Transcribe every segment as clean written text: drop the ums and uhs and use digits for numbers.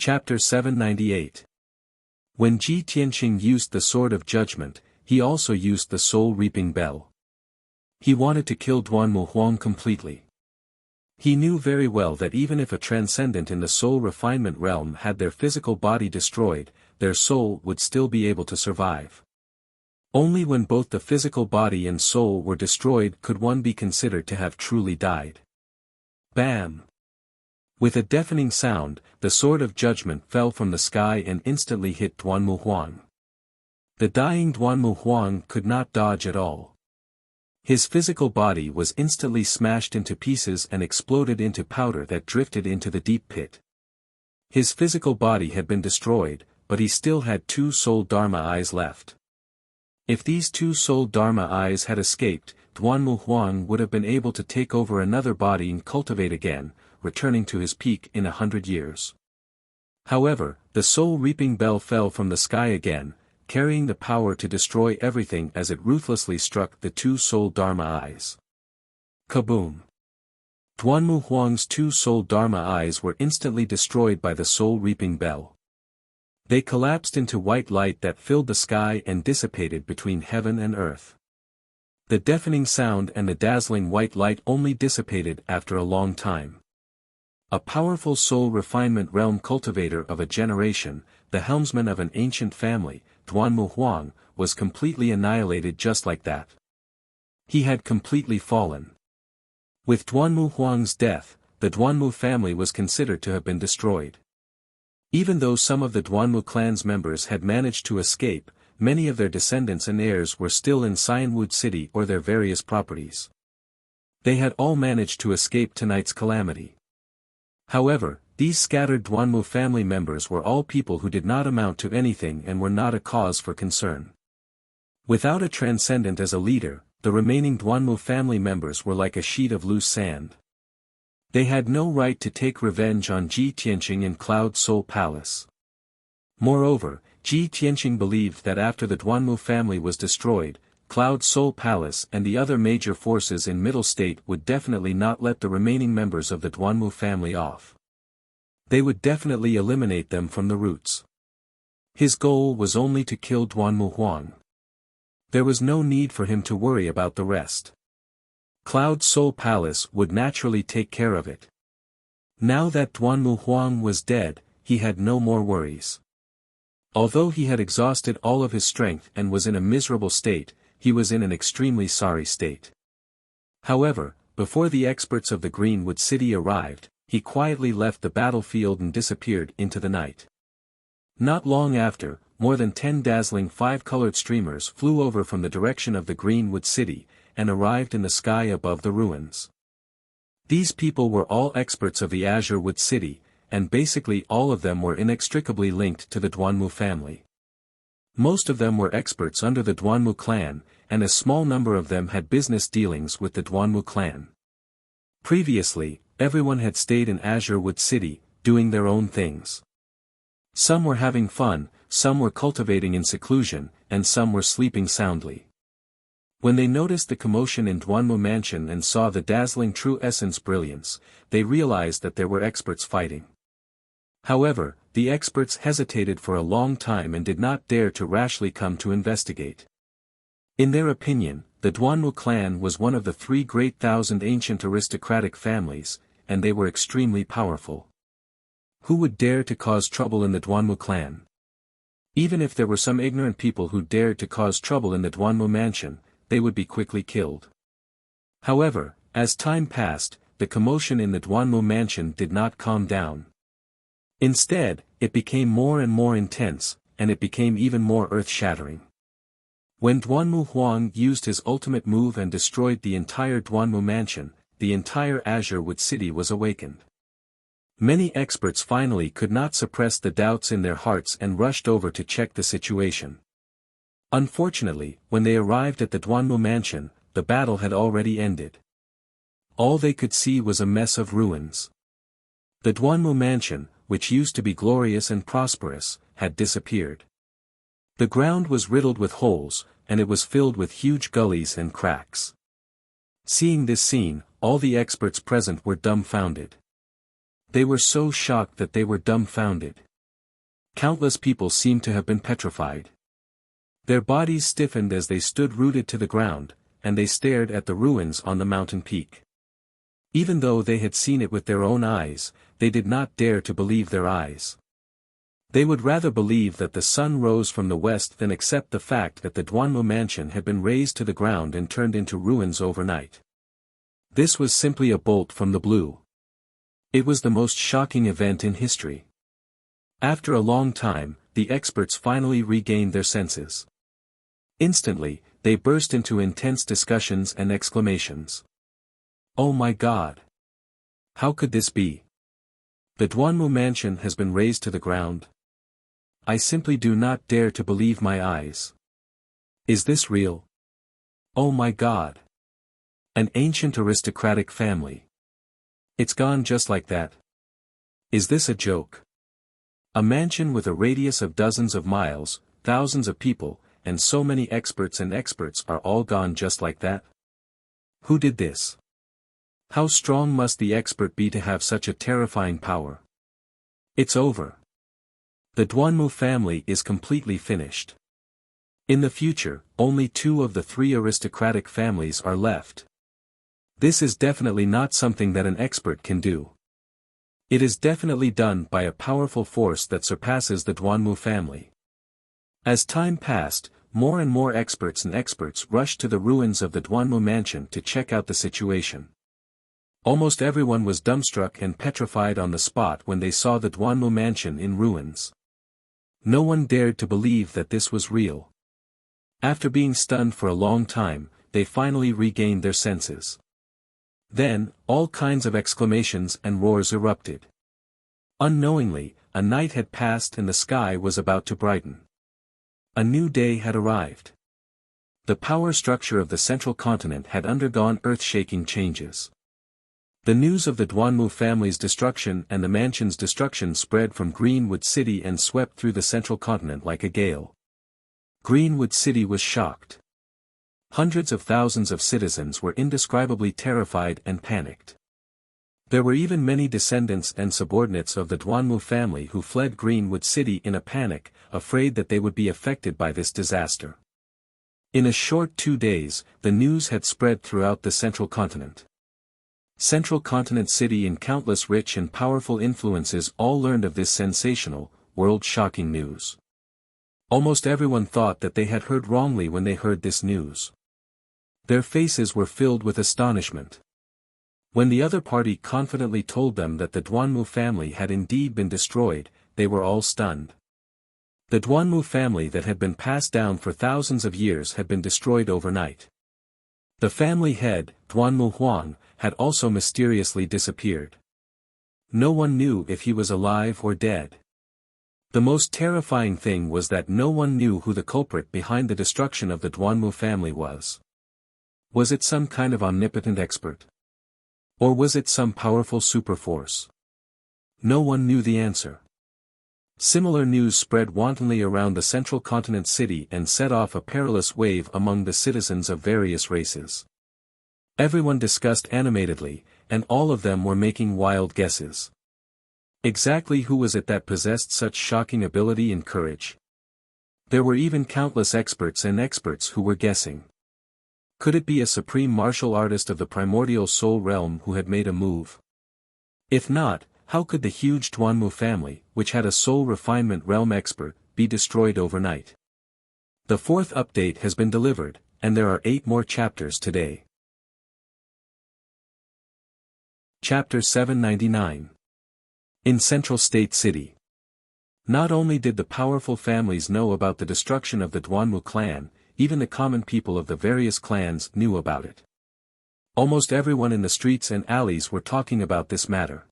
Chapter 798. When Ji Tianqing used the Sword of Judgment, he also used the soul-reaping bell. He wanted to kill Duanmu Huang completely. He knew very well that even if a transcendent in the soul refinement realm had their physical body destroyed, their soul would still be able to survive. Only when both the physical body and soul were destroyed could one be considered to have truly died. Bam! With a deafening sound, the Sword of Judgment fell from the sky and instantly hit Duanmu Huang. The dying Duanmu Huang could not dodge at all. His physical body was instantly smashed into pieces and exploded into powder that drifted into the deep pit. His physical body had been destroyed, but he still had two soul Dharma eyes left. If these two soul Dharma eyes had escaped, Duanmu Huang would have been able to take over another body and cultivate again, returning to his peak in 100 years. However, the soul-reaping bell fell from the sky again, carrying the power to destroy everything as it ruthlessly struck the two soul Dharma eyes. Kaboom! Duanmu Huang's two soul Dharma eyes were instantly destroyed by the soul-reaping bell. They collapsed into white light that filled the sky and dissipated between heaven and earth. The deafening sound and the dazzling white light only dissipated after a long time. A powerful soul refinement realm cultivator of a generation, the helmsman of an ancient family, Duanmu Huang, was completely annihilated just like that. He had completely fallen. With Duanmu Huang's death, the Duanmu family was considered to have been destroyed. Even though some of the Duanmu clan's members had managed to escape, many of their descendants and heirs were still in Xianwu City or their various properties. They had all managed to escape tonight's calamity. However, these scattered Duanmu family members were all people who did not amount to anything and were not a cause for concern. Without a transcendent as a leader, the remaining Duanmu family members were like a sheet of loose sand. They had no right to take revenge on Ji Tianqing in Cloud Soul Palace. Moreover, Ji Tianqing believed that after the Duanmu family was destroyed, Cloud Soul Palace and the other major forces in Middle State would definitely not let the remaining members of the Duanmu family off. They would definitely eliminate them from the roots. His goal was only to kill Duanmu Huang. There was no need for him to worry about the rest. Cloud Soul Palace would naturally take care of it. Now that Duanmu Huang was dead, he had no more worries. Although he had exhausted all of his strength and was in a miserable state, he was in an extremely sorry state. However, before the experts of the Greenwood City arrived, he quietly left the battlefield and disappeared into the night. Not long after, more than 10 dazzling 5-colored streamers flew over from the direction of the Greenwood City, and arrived in the sky above the ruins. These people were all experts of the Azure Wood City, and basically all of them were inextricably linked to the Duanmu family. Most of them were experts under the Duanmu clan, and a small number of them had business dealings with the Duanmu clan. Previously, everyone had stayed in Azure Wood City, doing their own things. Some were having fun, some were cultivating in seclusion, and some were sleeping soundly. When they noticed the commotion in Duanmu Mansion and saw the dazzling true essence brilliance, they realized that there were experts fighting. However, the experts hesitated for a long time and did not dare to rashly come to investigate. In their opinion, the Duanmu clan was one of the 3 great thousand ancient aristocratic families, and they were extremely powerful. Who would dare to cause trouble in the Duanmu clan? Even if there were some ignorant people who dared to cause trouble in the Duanmu mansion, they would be quickly killed. However, as time passed, the commotion in the Duanmu mansion did not calm down. Instead, it became more and more intense, and it became even more earth-shattering. When Duanmu Huang used his ultimate move and destroyed the entire Duanmu mansion, the entire Azure Wood City was awakened. Many experts finally could not suppress the doubts in their hearts and rushed over to check the situation. Unfortunately, when they arrived at the Duanmu mansion, the battle had already ended. All they could see was a mess of ruins. The Duanmu mansion, which used to be glorious and prosperous, had disappeared. The ground was riddled with holes, and it was filled with huge gullies and cracks. Seeing this scene, all the experts present were dumbfounded. They were so shocked that they were dumbfounded. Countless people seemed to have been petrified. Their bodies stiffened as they stood rooted to the ground, and they stared at the ruins on the mountain peak. Even though they had seen it with their own eyes, they did not dare to believe their eyes. They would rather believe that the sun rose from the west than accept the fact that the Duanmu mansion had been razed to the ground and turned into ruins overnight. This was simply a bolt from the blue. It was the most shocking event in history. After a long time, the experts finally regained their senses. Instantly, they burst into intense discussions and exclamations. "Oh my God! How could this be? The Duanmu mansion has been razed to the ground. I simply do not dare to believe my eyes. Is this real? Oh my God! An ancient aristocratic family. It's gone just like that. Is this a joke? A mansion with a radius of dozens of miles, thousands of people, and so many experts are all gone just like that? Who did this? How strong must the expert be to have such a terrifying power? It's over. The Duanmu family is completely finished. In the future, only 2 of the 3 aristocratic families are left. This is definitely not something that an expert can do. It is definitely done by a powerful force that surpasses the Duanmu family." As time passed, more and more experts rushed to the ruins of the Duanmu mansion to check out the situation. Almost everyone was dumbstruck and petrified on the spot when they saw the Duanmu mansion in ruins. No one dared to believe that this was real. After being stunned for a long time, they finally regained their senses. Then, all kinds of exclamations and roars erupted. Unknowingly, a night had passed and the sky was about to brighten. A new day had arrived. The power structure of the central continent had undergone earth-shaking changes. The news of the Duanmu family's destruction and the mansion's destruction spread from Greenwood City and swept through the central continent like a gale. Greenwood City was shocked. Hundreds of thousands of citizens were indescribably terrified and panicked. There were even many descendants and subordinates of the Duanmu family who fled Greenwood City in a panic, afraid that they would be affected by this disaster. In a short 2 days, the news had spread throughout the central continent. Central Continent City and countless rich and powerful influences all learned of this sensational, world-shocking news. Almost everyone thought that they had heard wrongly when they heard this news. Their faces were filled with astonishment. When the other party confidently told them that the Duanmu family had indeed been destroyed, they were all stunned. The Duanmu family that had been passed down for thousands of years had been destroyed overnight. The family head, Duanmu Huang, had also mysteriously disappeared. No one knew if he was alive or dead. The most terrifying thing was that no one knew who the culprit behind the destruction of the Duanmu family was. Was it some kind of omnipotent expert? Or was it some powerful superforce? No one knew the answer. Similar news spread wantonly around the central continent city and set off a perilous wave among the citizens of various races. Everyone discussed animatedly, and all of them were making wild guesses. Exactly who was it that possessed such shocking ability and courage? There were even countless experts who were guessing. Could it be a supreme martial artist of the primordial soul realm who had made a move? If not, how could the huge Duanmu family, which had a soul refinement realm expert, be destroyed overnight? The 4th update has been delivered, and there are 8 more chapters today. Chapter 799. In Central State City. Not only did the powerful families know about the destruction of the Duanmu clan, even the common people of the various clans knew about it. Almost everyone in the streets and alleys were talking about this matter.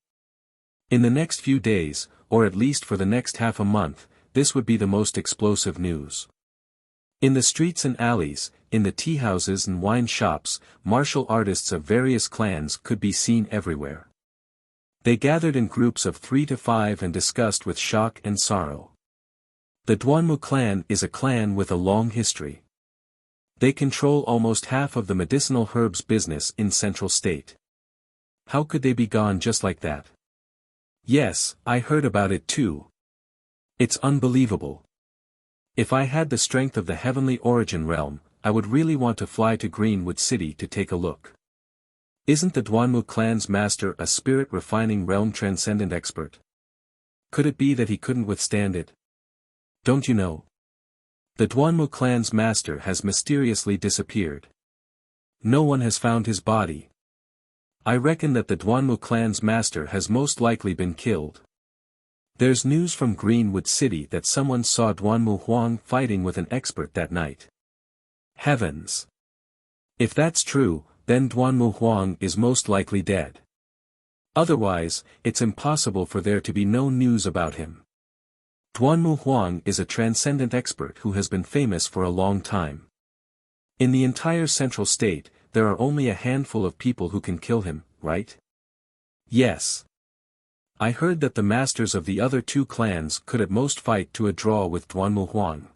In the next few days, or at least for the next half a month, this would be the most explosive news. In the streets and alleys, in the tea houses and wine shops, martial artists of various clans could be seen everywhere. They gathered in groups of 3 to 5 and discussed with shock and sorrow. The Duanmu clan is a clan with a long history. They control almost half of the medicinal herbs business in Central State. How could they be gone just like that? Yes, I heard about it too. It's unbelievable. If I had the strength of the heavenly origin realm, I would really want to fly to Greenwood City to take a look. Isn't the Duanmu clan's master a spirit-refining realm transcendent expert? Could it be that he couldn't withstand it? Don't you know? The Duanmu clan's master has mysteriously disappeared. No one has found his body. I reckon that the Duanmu clan's master has most likely been killed. There's news from Greenwood City that someone saw Duanmu Huang fighting with an expert that night. Heavens! If that's true, then Duanmu Huang is most likely dead. Otherwise, it's impossible for there to be no news about him. Duanmu Huang is a transcendent expert who has been famous for a long time. In the entire central state, there are only a handful of people who can kill him, right? Yes. I heard that the masters of the other two clans could at most fight to a draw with Duanmu Huang.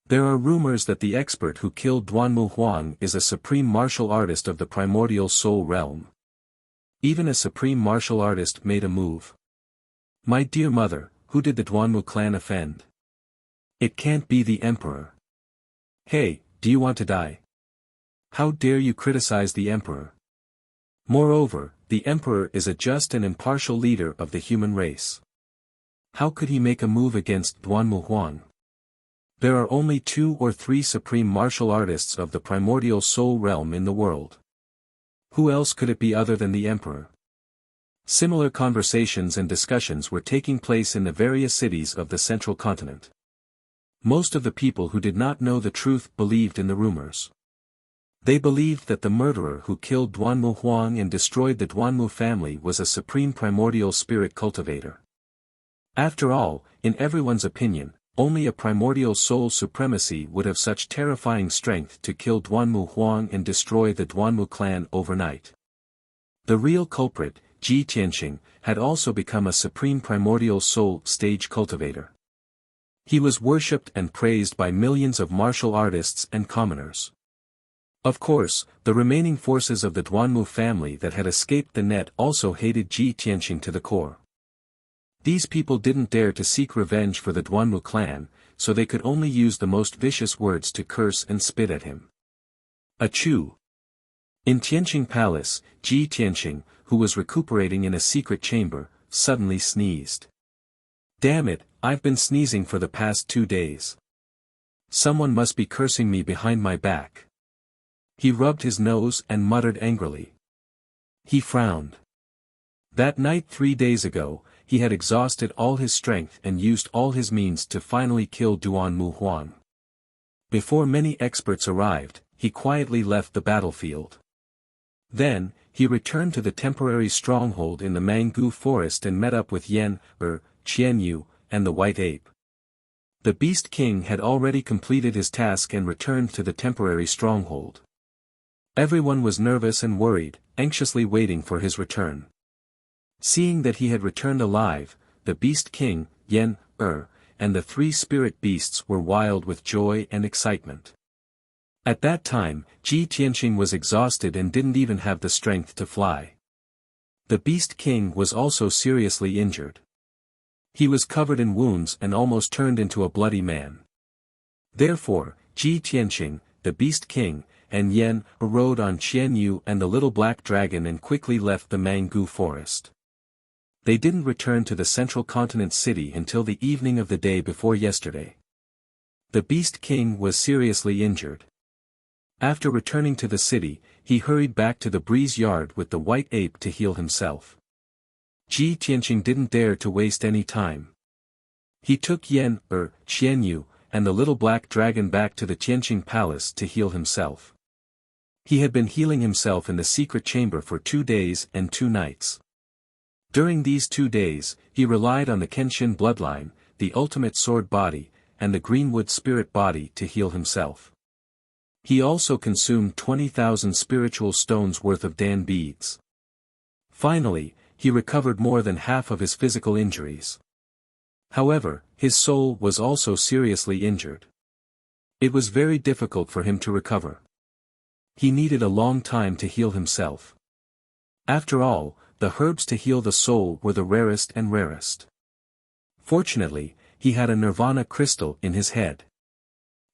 There are rumors that the expert who killed Duanmu Huang is a supreme martial artist of the primordial soul realm. Even a supreme martial artist made a move. My dear mother, who did the Duanmu clan offend? It can't be the emperor. Hey, do you want to die? How dare you criticize the emperor? Moreover, the emperor is a just and impartial leader of the human race. How could he make a move against Duanmu Huang? There are only 2 or 3 supreme martial artists of the primordial soul realm in the world. Who else could it be other than the emperor? Similar conversations and discussions were taking place in the various cities of the central continent. Most of the people who did not know the truth believed in the rumors. They believed that the murderer who killed Duanmu Huang and destroyed the Duanmu family was a supreme primordial spirit cultivator. After all, in everyone's opinion, only a primordial soul supremacy would have such terrifying strength to kill Duanmu Huang and destroy the Duanmu clan overnight. The real culprit, Ji Tianqing, had also become a supreme primordial soul stage cultivator. He was worshipped and praised by millions of martial artists and commoners. Of course, the remaining forces of the Duanmu family that had escaped the net also hated Ji Tianqing to the core. These people didn't dare to seek revenge for the Duanmu clan, so they could only use the most vicious words to curse and spit at him. Achoo! In Tianqing Palace, Ji Tianqing, who was recuperating in a secret chamber, suddenly sneezed. Damn it, I've been sneezing for the past 2 days. Someone must be cursing me behind my back. He rubbed his nose and muttered angrily. He frowned. That night 3 days ago, he had exhausted all his strength and used all his means to finally kill Duanmu Huang. Before many experts arrived, he quietly left the battlefield. Then, he returned to the temporary stronghold in the Mangu forest and met up with Qianyu, and the White Ape. The Beast King had already completed his task and returned to the temporary stronghold. Everyone was nervous and worried, anxiously waiting for his return. Seeing that he had returned alive, the Beast King, and the 3 spirit beasts were wild with joy and excitement. At that time, Ji Tianqing was exhausted and didn't even have the strength to fly. The Beast King was also seriously injured. He was covered in wounds and almost turned into a bloody man. Therefore, Ji Tianqing, the Beast King, and rode on Qianyu and the little black dragon and quickly left the Mangu forest. They didn't return to the central continent city until the evening of the day before yesterday. The Beast King was seriously injured. After returning to the city, he hurried back to the breeze yard with the White Ape to heal himself. Ji Tianqing didn't dare to waste any time. He took Qianyu, and the little black dragon back to the Tianqing palace to heal himself. He had been healing himself in the secret chamber for 2 days and 2 nights. During these 2 days, he relied on the Kenshin bloodline, the ultimate sword body, and the Greenwood spirit body to heal himself. He also consumed 20,000 spiritual stones worth of Dan beads. Finally, he recovered more than half of his physical injuries. However, his soul was also seriously injured. It was very difficult for him to recover. He needed a long time to heal himself. After all, the herbs to heal the soul were the rarest and rarest. Fortunately, he had a nirvana crystal in his head.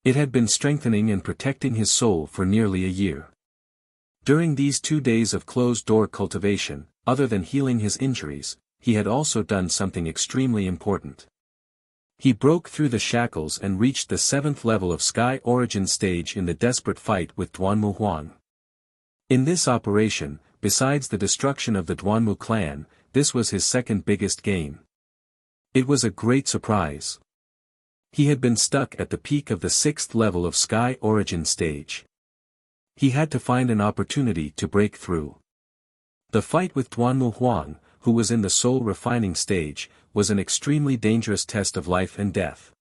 It had been strengthening and protecting his soul for nearly a year. During these 2 days of closed-door cultivation, other than healing his injuries, he had also done something extremely important. He broke through the shackles and reached the 7th level of Sky Origin stage in the desperate fight with Duanmu Huang. In this operation, besides the destruction of the Duanmu clan, this was his second biggest gain. It was a great surprise. He had been stuck at the peak of the 6th level of Sky Origin stage. He had to find an opportunity to break through. The fight with Duanmu Huang, who was in the soul refining stage, was an extremely dangerous test of life and death.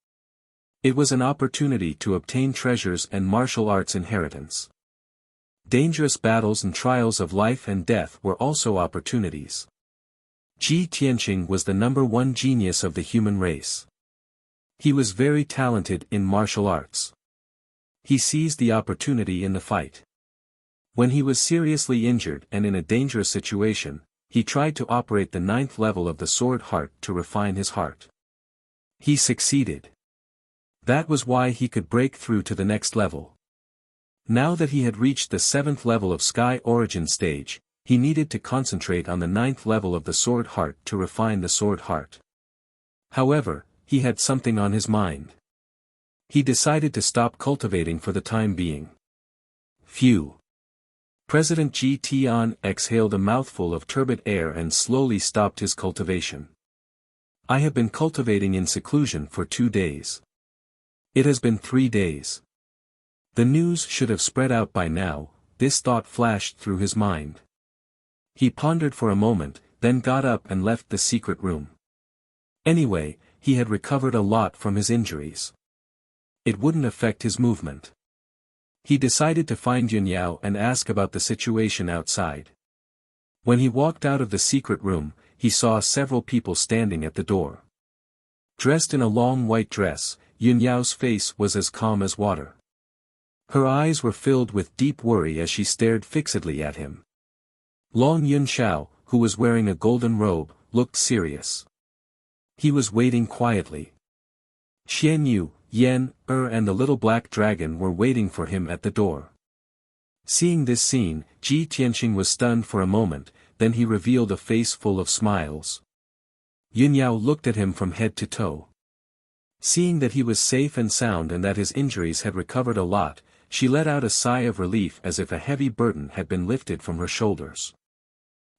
It was an opportunity to obtain treasures and martial arts inheritance. Dangerous battles and trials of life and death were also opportunities. Ji Tianqing was the #1 genius of the human race. He was very talented in martial arts. He seized the opportunity in the fight. When he was seriously injured and in a dangerous situation, he tried to operate the 9th level of the sword heart to refine his heart. He succeeded. That was why he could break through to the next level. Now that he had reached the 7th level of Sky Origin stage, he needed to concentrate on the 9th level of the sword heart to refine the sword heart. However, he had something on his mind. He decided to stop cultivating for the time being. Phew. President Ji Tian exhaled a mouthful of turbid air and slowly stopped his cultivation. I have been cultivating in seclusion for 2 days. It has been 3 days. The news should have spread out by now, this thought flashed through his mind. He pondered for a moment, then got up and left the secret room. Anyway, he had recovered a lot from his injuries. It wouldn't affect his movement. He decided to find Yun Yao and ask about the situation outside. When he walked out of the secret room, he saw several people standing at the door. Dressed in a long white dress, Yun Yao's face was as calm as water. Her eyes were filled with deep worry as she stared fixedly at him. Long Yun Xiao, who was wearing a golden robe, looked serious. He was waiting quietly. Xian Yu, Yan, and the little black dragon were waiting for him at the door. Seeing this scene, Ji Tianqing was stunned for a moment, then he revealed a face full of smiles. Yun Yao looked at him from head to toe. Seeing that he was safe and sound and that his injuries had recovered a lot, she let out a sigh of relief as if a heavy burden had been lifted from her shoulders.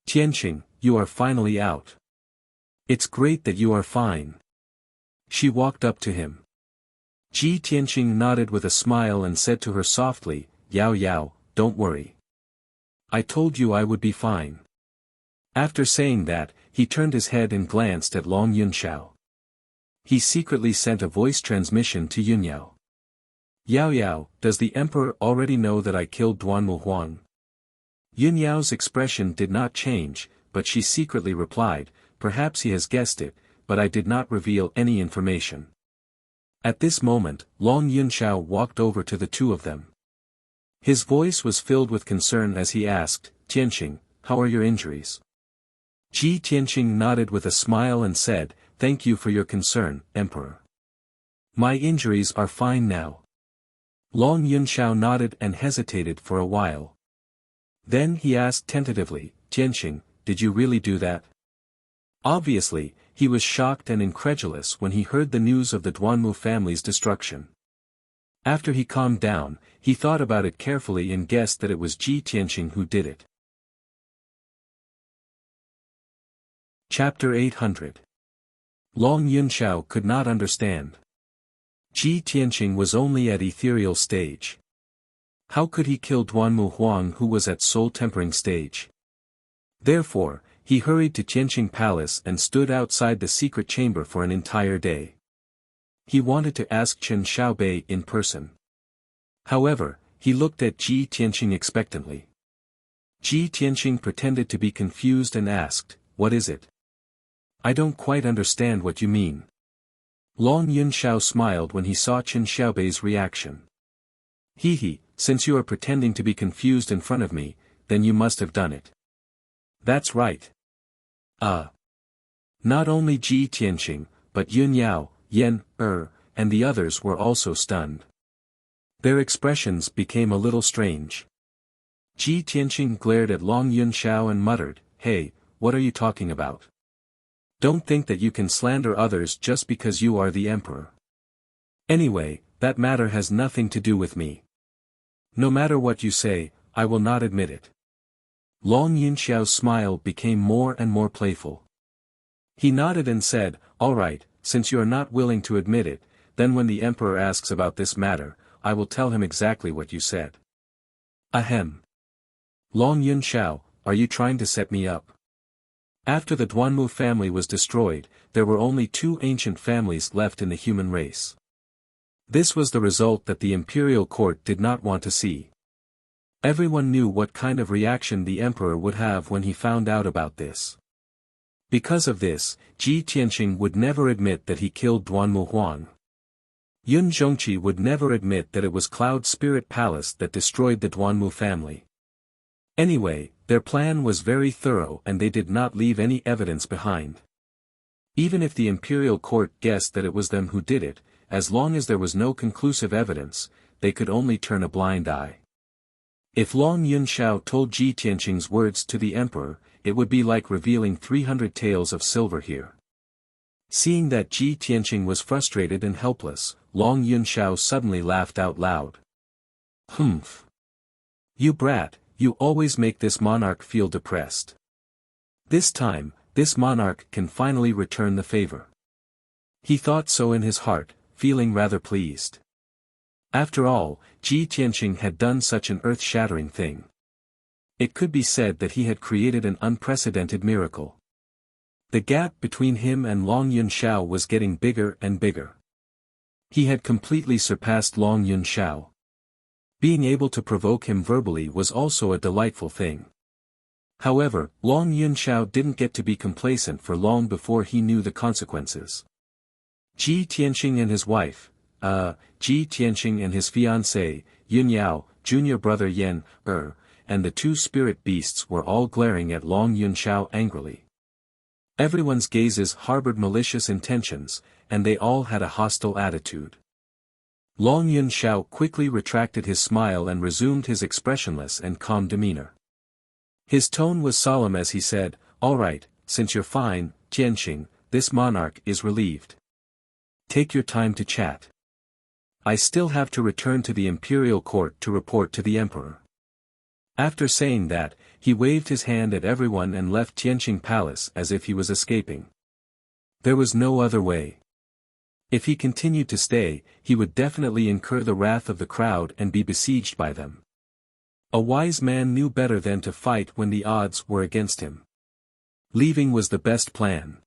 Tianqing, you are finally out. It's great that you are fine. She walked up to him. Ji Tianqing nodded with a smile and said to her softly, Yao Yao, don't worry. I told you I would be fine. After saying that, he turned his head and glanced at Long Yun Xiao. He secretly sent a voice transmission to Yun Yao. Yao Yao, does the emperor already know that I killed Duanmu Huang? Yun Yao's expression did not change, but she secretly replied, perhaps he has guessed it, but I did not reveal any information. At this moment, Long Yun Xiao walked over to the two of them. His voice was filled with concern as he asked, Tianqing, how are your injuries? Ji Tianqing nodded with a smile and said, thank you for your concern, Emperor. My injuries are fine now. Long Yun Xiao nodded and hesitated for a while. Then he asked tentatively, Tianqing, did you really do that? Obviously, he was shocked and incredulous when he heard the news of the Duanmu family's destruction. After he calmed down, he thought about it carefully and guessed that it was Ji Tianqing who did it. Chapter 800. Long Yun Xiao could not understand. Ji Tianqing was only at ethereal stage. How could he kill Duanmu Huang who was at soul-tempering stage? Therefore, he hurried to Tianqing Palace and stood outside the secret chamber for an entire day. He wanted to ask Chen Xiaobei in person. However, he looked at Ji Tianqing expectantly. Ji Tianqing pretended to be confused and asked, what is it? I don't quite understand what you mean. Long Yun Xiao smiled when he saw Chen Xiaobei's reaction. He, since you are pretending to be confused in front of me, then you must have done it. That's right. Not only Ji Tianqing, but Yun Yao, Yen, and the others were also stunned. Their expressions became a little strange. Ji Tianqing glared at Long Yunxiao and muttered, "Hey, what are you talking about? Don't think that you can slander others just because you are the emperor. Anyway, that matter has nothing to do with me. No matter what you say, I will not admit it." Long Yunxiao's smile became more and more playful. He nodded and said, "All right, since you are not willing to admit it, then when the emperor asks about this matter, I will tell him exactly what you said." Ahem. Long Yunxiao, are you trying to set me up? After the Duanmu family was destroyed, there were only two ancient families left in the human race. This was the result that the imperial court did not want to see. Everyone knew what kind of reaction the emperor would have when he found out about this. Because of this, Ji Tianqing would never admit that he killed Duanmu Huang. Yun Zhongqi would never admit that it was Cloud Spirit Palace that destroyed the Duanmu family. Anyway, their plan was very thorough and they did not leave any evidence behind. Even if the imperial court guessed that it was them who did it, as long as there was no conclusive evidence, they could only turn a blind eye. If Long Yunxiao told Ji Tianqing's words to the emperor, it would be like revealing 300 tales of silver here. Seeing that Ji Tianqing was frustrated and helpless, Long Yunxiao suddenly laughed out loud. "Humph! You brat, you always make this monarch feel depressed. This time, this monarch can finally return the favor." He thought so in his heart, feeling rather pleased. After all, Ji Tianqing had done such an earth-shattering thing. It could be said that he had created an unprecedented miracle. The gap between him and Long Yunxiao was getting bigger and bigger. He had completely surpassed Long Yunxiao. Being able to provoke him verbally was also a delightful thing. However, Long Yunxiao didn't get to be complacent for long before he knew the consequences. Ji Tianqing and his wife, Ji Tianqing and his fiancée, Yun Yao, junior brother Yen, and the two spirit beasts were all glaring at Long Yunxiao angrily. Everyone's gazes harbored malicious intentions, and they all had a hostile attitude. Long Yunxiao quickly retracted his smile and resumed his expressionless and calm demeanor. His tone was solemn as he said, "All right, since you're fine, Tianqing, this monarch is relieved. Take your time to chat. I still have to return to the imperial court to report to the emperor." After saying that, he waved his hand at everyone and left Tianqing Palace as if he was escaping. There was no other way. If he continued to stay, he would definitely incur the wrath of the crowd and be besieged by them. A wise man knew better than to fight when the odds were against him. Leaving was the best plan.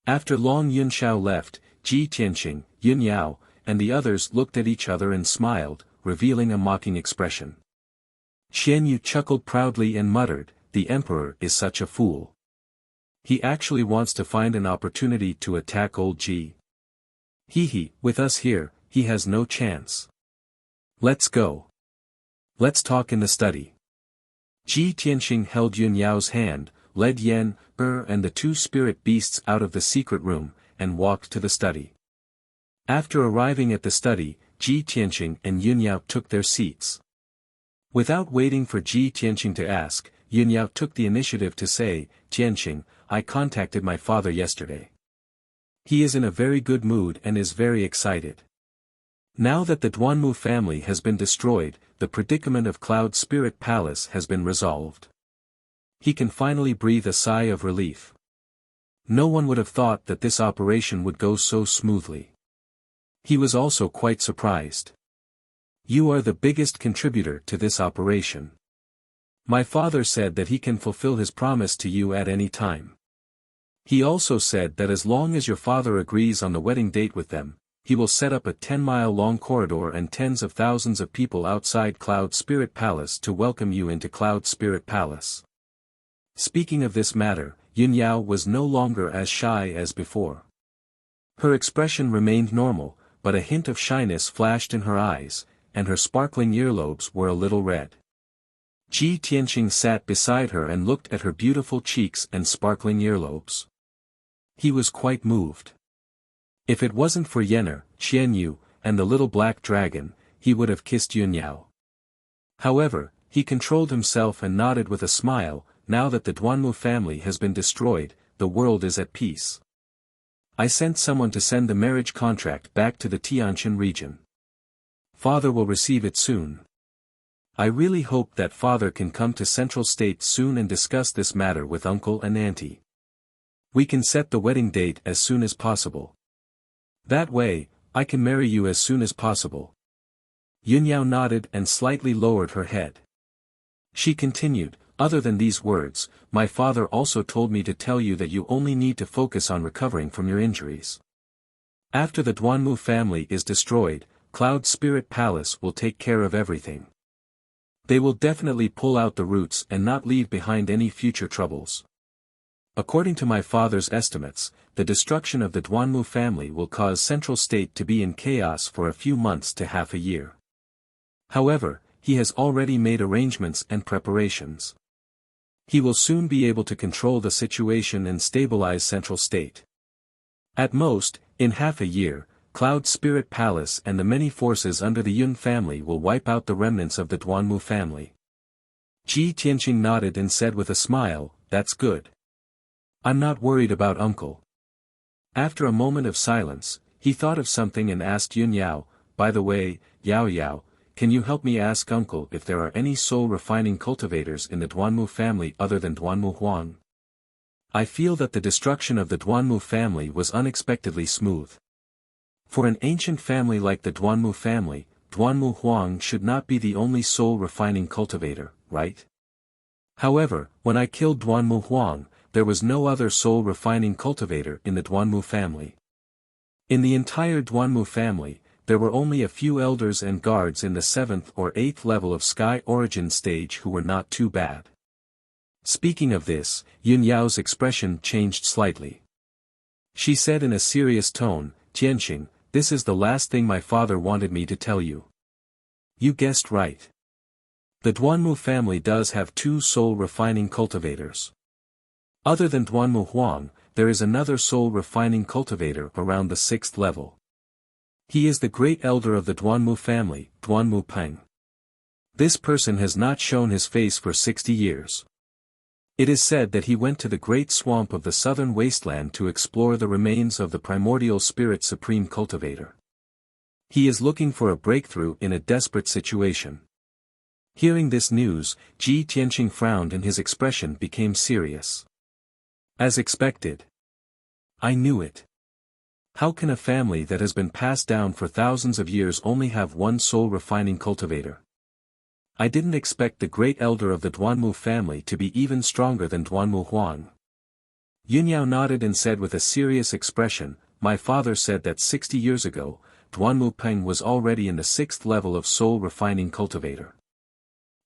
After Long Yunxiao left, Ji Tianqing, Yun Yao, and the others looked at each other and smiled, revealing a mocking expression. Xian Yu chuckled proudly and muttered, "The emperor is such a fool. He actually wants to find an opportunity to attack old Ji. With us here, he has no chance. Let's go. Let's talk in the study." Ji Tianqing held Yun Yao's hand, led Yen, and the two spirit beasts out of the secret room, and walked to the study. After arriving at the study, Ji Tianqing and Yun Yao took their seats. Without waiting for Ji Tianqing to ask, Yun Yao took the initiative to say, "Tianqing, I contacted my father yesterday. He is in a very good mood and is very excited. Now that the Duanmu family has been destroyed, the predicament of Cloud Spirit Palace has been resolved. He can finally breathe a sigh of relief. No one would have thought that this operation would go so smoothly. He was also quite surprised. You are the biggest contributor to this operation. My father said that he can fulfill his promise to you at any time. He also said that as long as your father agrees on the wedding date with them, he will set up a 10-mile-long corridor and tens of thousands of people outside Cloud Spirit Palace to welcome you into Cloud Spirit Palace." Speaking of this matter, Yun Yao was no longer as shy as before. Her expression remained normal, but a hint of shyness flashed in her eyes, and her sparkling earlobes were a little red. Ji Tianqing sat beside her and looked at her beautiful cheeks and sparkling earlobes. He was quite moved. If it wasn't for Yenner, Qianyu, and the little black dragon, he would have kissed Yunyao. However, he controlled himself and nodded with a smile. Now that the Duanmu family has been destroyed, the world is at peace. I sent someone to send the marriage contract back to the Tianshan region. Father will receive it soon. I really hope that father can come to Central State soon and discuss this matter with uncle and auntie. We can set the wedding date as soon as possible. That way, I can marry you as soon as possible. Yunyao nodded and slightly lowered her head. She continued, other than these words, my father also told me to tell you that you only need to focus on recovering from your injuries. After the Duanmu family is destroyed, Cloud Spirit Palace will take care of everything. They will definitely pull out the roots and not leave behind any future troubles. According to my father's estimates, the destruction of the Duanmu family will cause Central State to be in chaos for a few months to half a year. However, he has already made arrangements and preparations. He will soon be able to control the situation and stabilize Central State. At most, in half a year, Cloud Spirit Palace and the many forces under the Yun family will wipe out the remnants of the Duanmu family. Ji Tianqing nodded and said with a smile, that's good. I'm not worried about uncle. After a moment of silence, he thought of something and asked Yun Yao, by the way, Yao Yao, can you help me ask uncle if there are any soul-refining cultivators in the Duanmu family other than Duanmu Huang? I feel that the destruction of the Duanmu family was unexpectedly smooth. For an ancient family like the Duanmu family, Duanmu Huang should not be the only soul-refining cultivator, right? However, when I killed Duanmu Huang, there was no other soul-refining cultivator in the Duanmu family. In the entire Duanmu family, there were only a few elders and guards in the 7th or 8th level of Sky Origin stage who were not too bad. Speaking of this, Yun Yao's expression changed slightly. She said in a serious tone, Tianqing, this is the last thing my father wanted me to tell you. You guessed right. The Duanmu family does have 2 soul-refining cultivators. Other than Duanmu Huang, there is another soul-refining cultivator around the 6th level. He is the great elder of the Duanmu family, Duanmu Peng. This person has not shown his face for 60 years. It is said that he went to the great swamp of the southern wasteland to explore the remains of the primordial spirit supreme cultivator. He is looking for a breakthrough in a desperate situation. Hearing this news, Ji Tianqing frowned and his expression became serious. As expected. I knew it. How can a family that has been passed down for thousands of years only have one soul-refining cultivator? I didn't expect the great elder of the Duanmu family to be even stronger than Duanmu Huang. Yunyao nodded and said with a serious expression, my father said that 60 years ago, Duanmu Peng was already in the 6th level of soul-refining cultivator.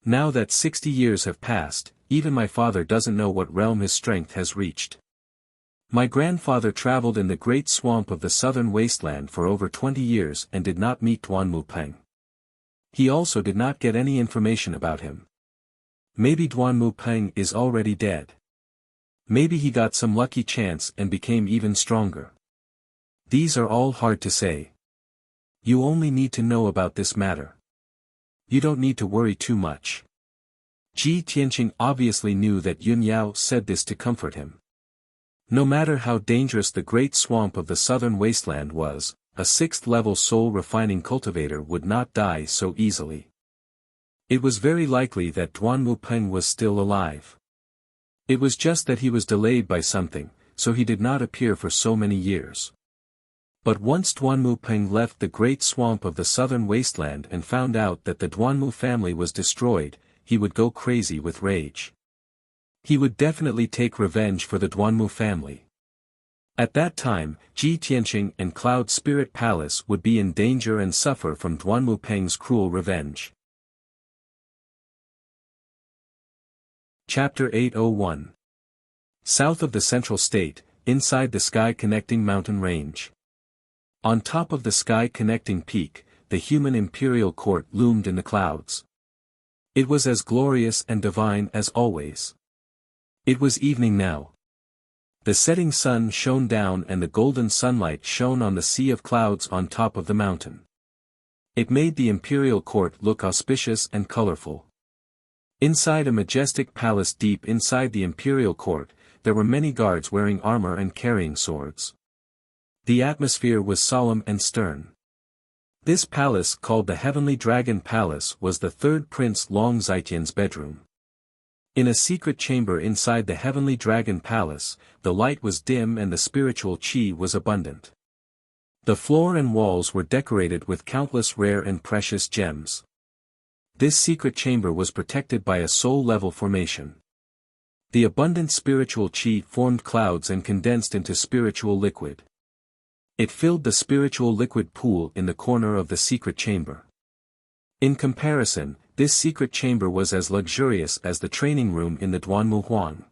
Now that 60 years have passed, even my father doesn't know what realm his strength has reached. My grandfather traveled in the great swamp of the southern wasteland for over 20 years and did not meet Duanmu Peng. He also did not get any information about him. Maybe Duanmu Peng is already dead. Maybe he got some lucky chance and became even stronger. These are all hard to say. You only need to know about this matter. You don't need to worry too much. Ji Tianqing obviously knew that Yun Yao said this to comfort him. No matter how dangerous the great swamp of the southern wasteland was, a 6th level soul-refining cultivator would not die so easily. It was very likely that Duanmu Peng was still alive. It was just that he was delayed by something, so he did not appear for so many years. But once Duanmu Peng left the great swamp of the southern wasteland and found out that the Duanmu family was destroyed, he would go crazy with rage. He would definitely take revenge for the Duanmu family. At that time, Ji Tianqing and Cloud Spirit Palace would be in danger and suffer from Duanmu Peng's cruel revenge. Chapter 801. South of the Central State, inside the sky-connecting mountain range. On top of the sky-connecting peak, the human imperial court loomed in the clouds. It was as glorious and divine as always. It was evening now. The setting sun shone down and the golden sunlight shone on the sea of clouds on top of the mountain. It made the imperial court look auspicious and colorful. Inside a majestic palace deep inside the imperial court, there were many guards wearing armor and carrying swords. The atmosphere was solemn and stern. This palace, called the Heavenly Dragon Palace, was the third Prince Long Zitian's bedroom. In a secret chamber inside the Heavenly Dragon Palace, the light was dim and the spiritual chi was abundant. The floor and walls were decorated with countless rare and precious gems. This secret chamber was protected by a soul-level formation. The abundant spiritual chi formed clouds and condensed into spiritual liquid. It filled the spiritual liquid pool in the corner of the secret chamber. In comparison, this secret chamber was as luxurious as the training room in the Duanmu Huang.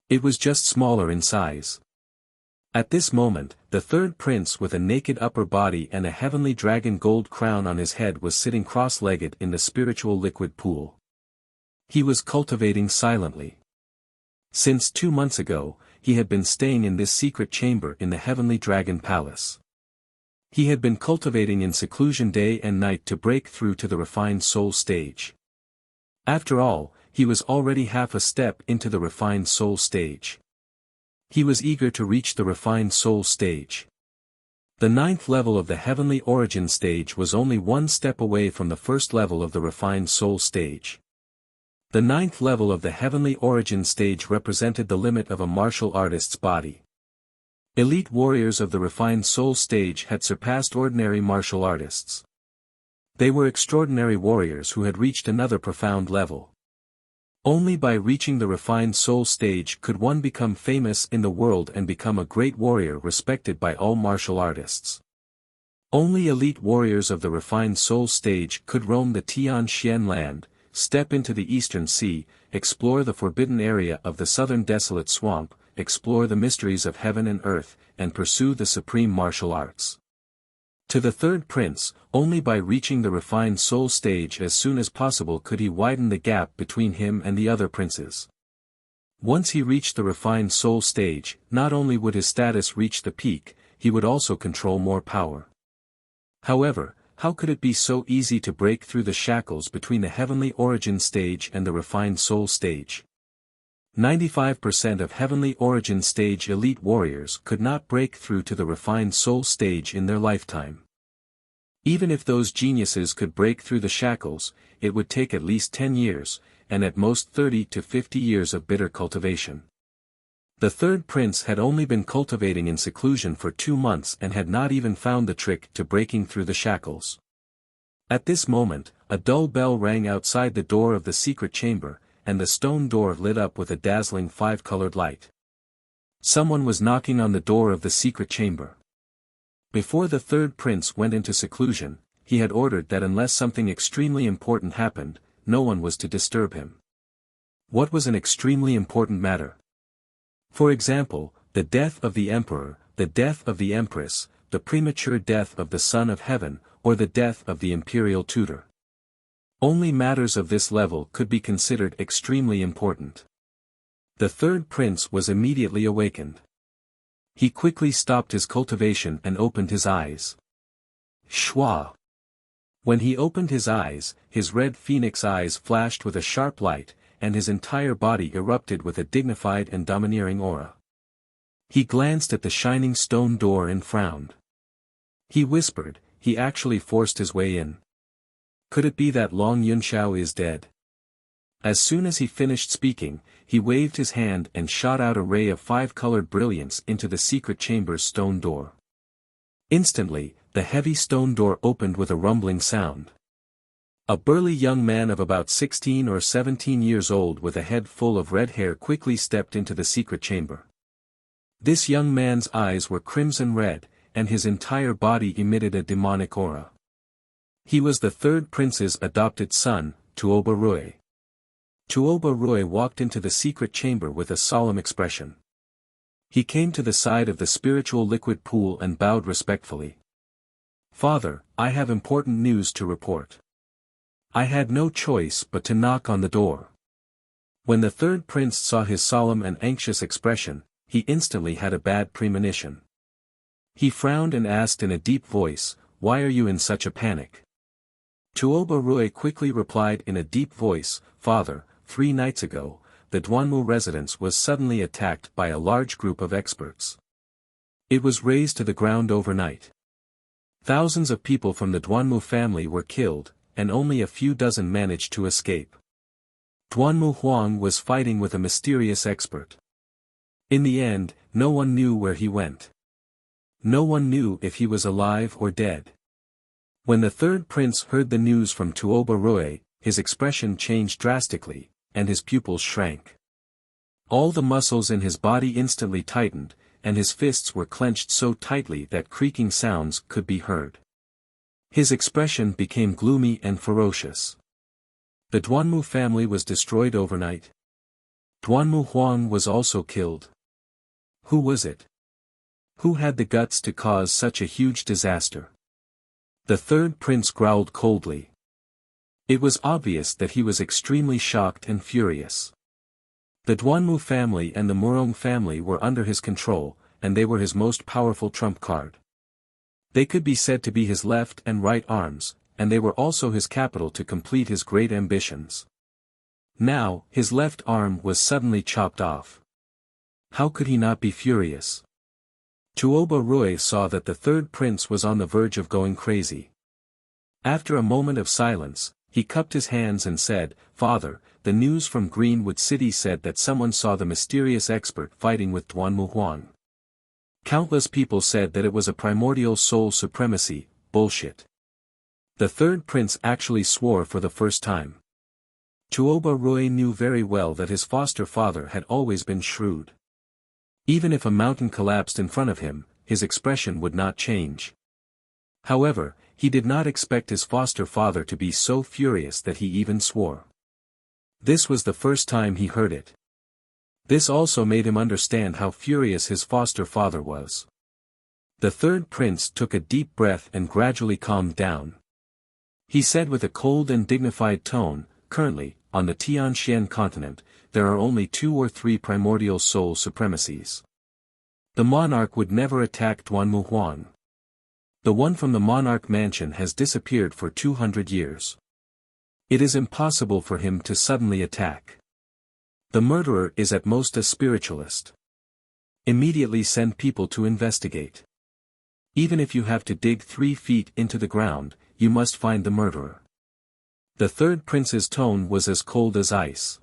It was just smaller in size. At this moment, the third prince with a naked upper body and a heavenly dragon gold crown on his head was sitting cross-legged in the spiritual liquid pool. He was cultivating silently. Since 2 months ago, he had been staying in this secret chamber in the Heavenly Dragon Palace. He had been cultivating in seclusion day and night to break through to the refined soul stage. After all, he was already half a step into the refined soul stage. He was eager to reach the refined soul stage. The 9th level of the heavenly origin stage was only 1 step away from the first level of the refined soul stage. The 9th level of the heavenly origin stage represented the limit of a martial artist's body. Elite warriors of the refined soul stage had surpassed ordinary martial artists. They were extraordinary warriors who had reached another profound level. Only by reaching the refined soul stage could one become famous in the world and become a great warrior respected by all martial artists. Only elite warriors of the refined soul stage could roam the Tian Xian land, step into the eastern sea, explore the forbidden area of the southern desolate swamp, explore the mysteries of heaven and earth, and pursue the supreme martial arts. To the third prince, only by reaching the refined soul stage as soon as possible could he widen the gap between him and the other princes. Once he reached the refined soul stage, not only would his status reach the peak, he would also control more power. However, how could it be so easy to break through the shackles between the heavenly origin stage and the refined soul stage? 95% of heavenly origin stage elite warriors could not break through to the refined soul stage in their lifetime. Even if those geniuses could break through the shackles, it would take at least 10 years, and at most 30 to 50 years of bitter cultivation. The third prince had only been cultivating in seclusion for 2 months and had not even found the trick to breaking through the shackles. At this moment, a dull bell rang outside the door of the secret chamber, and the stone door lit up with a dazzling 5-colored light. Someone was knocking on the door of the secret chamber. Before the third prince went into seclusion, he had ordered that unless something extremely important happened, no one was to disturb him. What was an extremely important matter? For example, the death of the emperor, the death of the empress, the premature death of the son of heaven, or the death of the imperial tutor. Only matters of this level could be considered extremely important. The third prince was immediately awakened. He quickly stopped his cultivation and opened his eyes. Shwa! When he opened his eyes, his red phoenix eyes flashed with a sharp light, and his entire body erupted with a dignified and domineering aura. He glanced at the shining stone door and frowned. He whispered, he actually forced his way in. Could it be that Long Yunxiao is dead? As soon as he finished speaking, he waved his hand and shot out a ray of 5-colored brilliance into the secret chamber's stone door. Instantly, the heavy stone door opened with a rumbling sound. A burly young man of about 16 or 17 years old with a head full of red hair quickly stepped into the secret chamber. This young man's eyes were crimson red, and his entire body emitted a demonic aura. He was the third prince's adopted son, Tuoba Rui. Tuoba Rui walked into the secret chamber with a solemn expression. He came to the side of the spiritual liquid pool and bowed respectfully. "Father, I have important news to report." I had no choice but to knock on the door. When the third prince saw his solemn and anxious expression, he instantly had a bad premonition. He frowned and asked in a deep voice, "Why are you in such a panic?" Tuoba Rui quickly replied in a deep voice, "Father, 3 nights ago, the Duanmu residence was suddenly attacked by a large group of experts. It was razed to the ground overnight. Thousands of people from the Duanmu family were killed, and only a few dozen managed to escape. Duanmu Huang was fighting with a mysterious expert. In the end, no one knew where he went. No one knew if he was alive or dead." When the third prince heard the news from Tuoba Rui, his expression changed drastically, and his pupils shrank. All the muscles in his body instantly tightened, and his fists were clenched so tightly that creaking sounds could be heard. His expression became gloomy and ferocious. The Duanmu family was destroyed overnight. Duanmu Huang was also killed. Who was it? Who had the guts to cause such a huge disaster? The third prince growled coldly. It was obvious that he was extremely shocked and furious. The Duanmu family and the Murong family were under his control, and they were his most powerful trump card. They could be said to be his left and right arms, and they were also his capital to complete his great ambitions. Now, his left arm was suddenly chopped off. How could he not be furious? Tuoba Rui saw that the third prince was on the verge of going crazy. After a moment of silence, he cupped his hands and said, "Father, the news from Greenwood City said that someone saw the mysterious expert fighting with Duanmu Huang. Countless people said that it was a primordial soul supremacy, bullshit." The third prince actually swore for the first time. Tuoba Rui knew very well that his foster father had always been shrewd. Even if a mountain collapsed in front of him, his expression would not change. However, he did not expect his foster father to be so furious that he even swore. This was the first time he heard it. This also made him understand how furious his foster father was. The third prince took a deep breath and gradually calmed down. He said with a cold and dignified tone, "Currently, on the Tianxian continent, there are only 2 or 3 primordial soul supremacies. The monarch would never attack Duanmu Huang. The one from the monarch mansion has disappeared for 200 years. It is impossible for him to suddenly attack. The murderer is at most a spiritualist. Immediately send people to investigate. Even if you have to dig 3 feet into the ground, you must find the murderer." The third prince's tone was as cold as ice.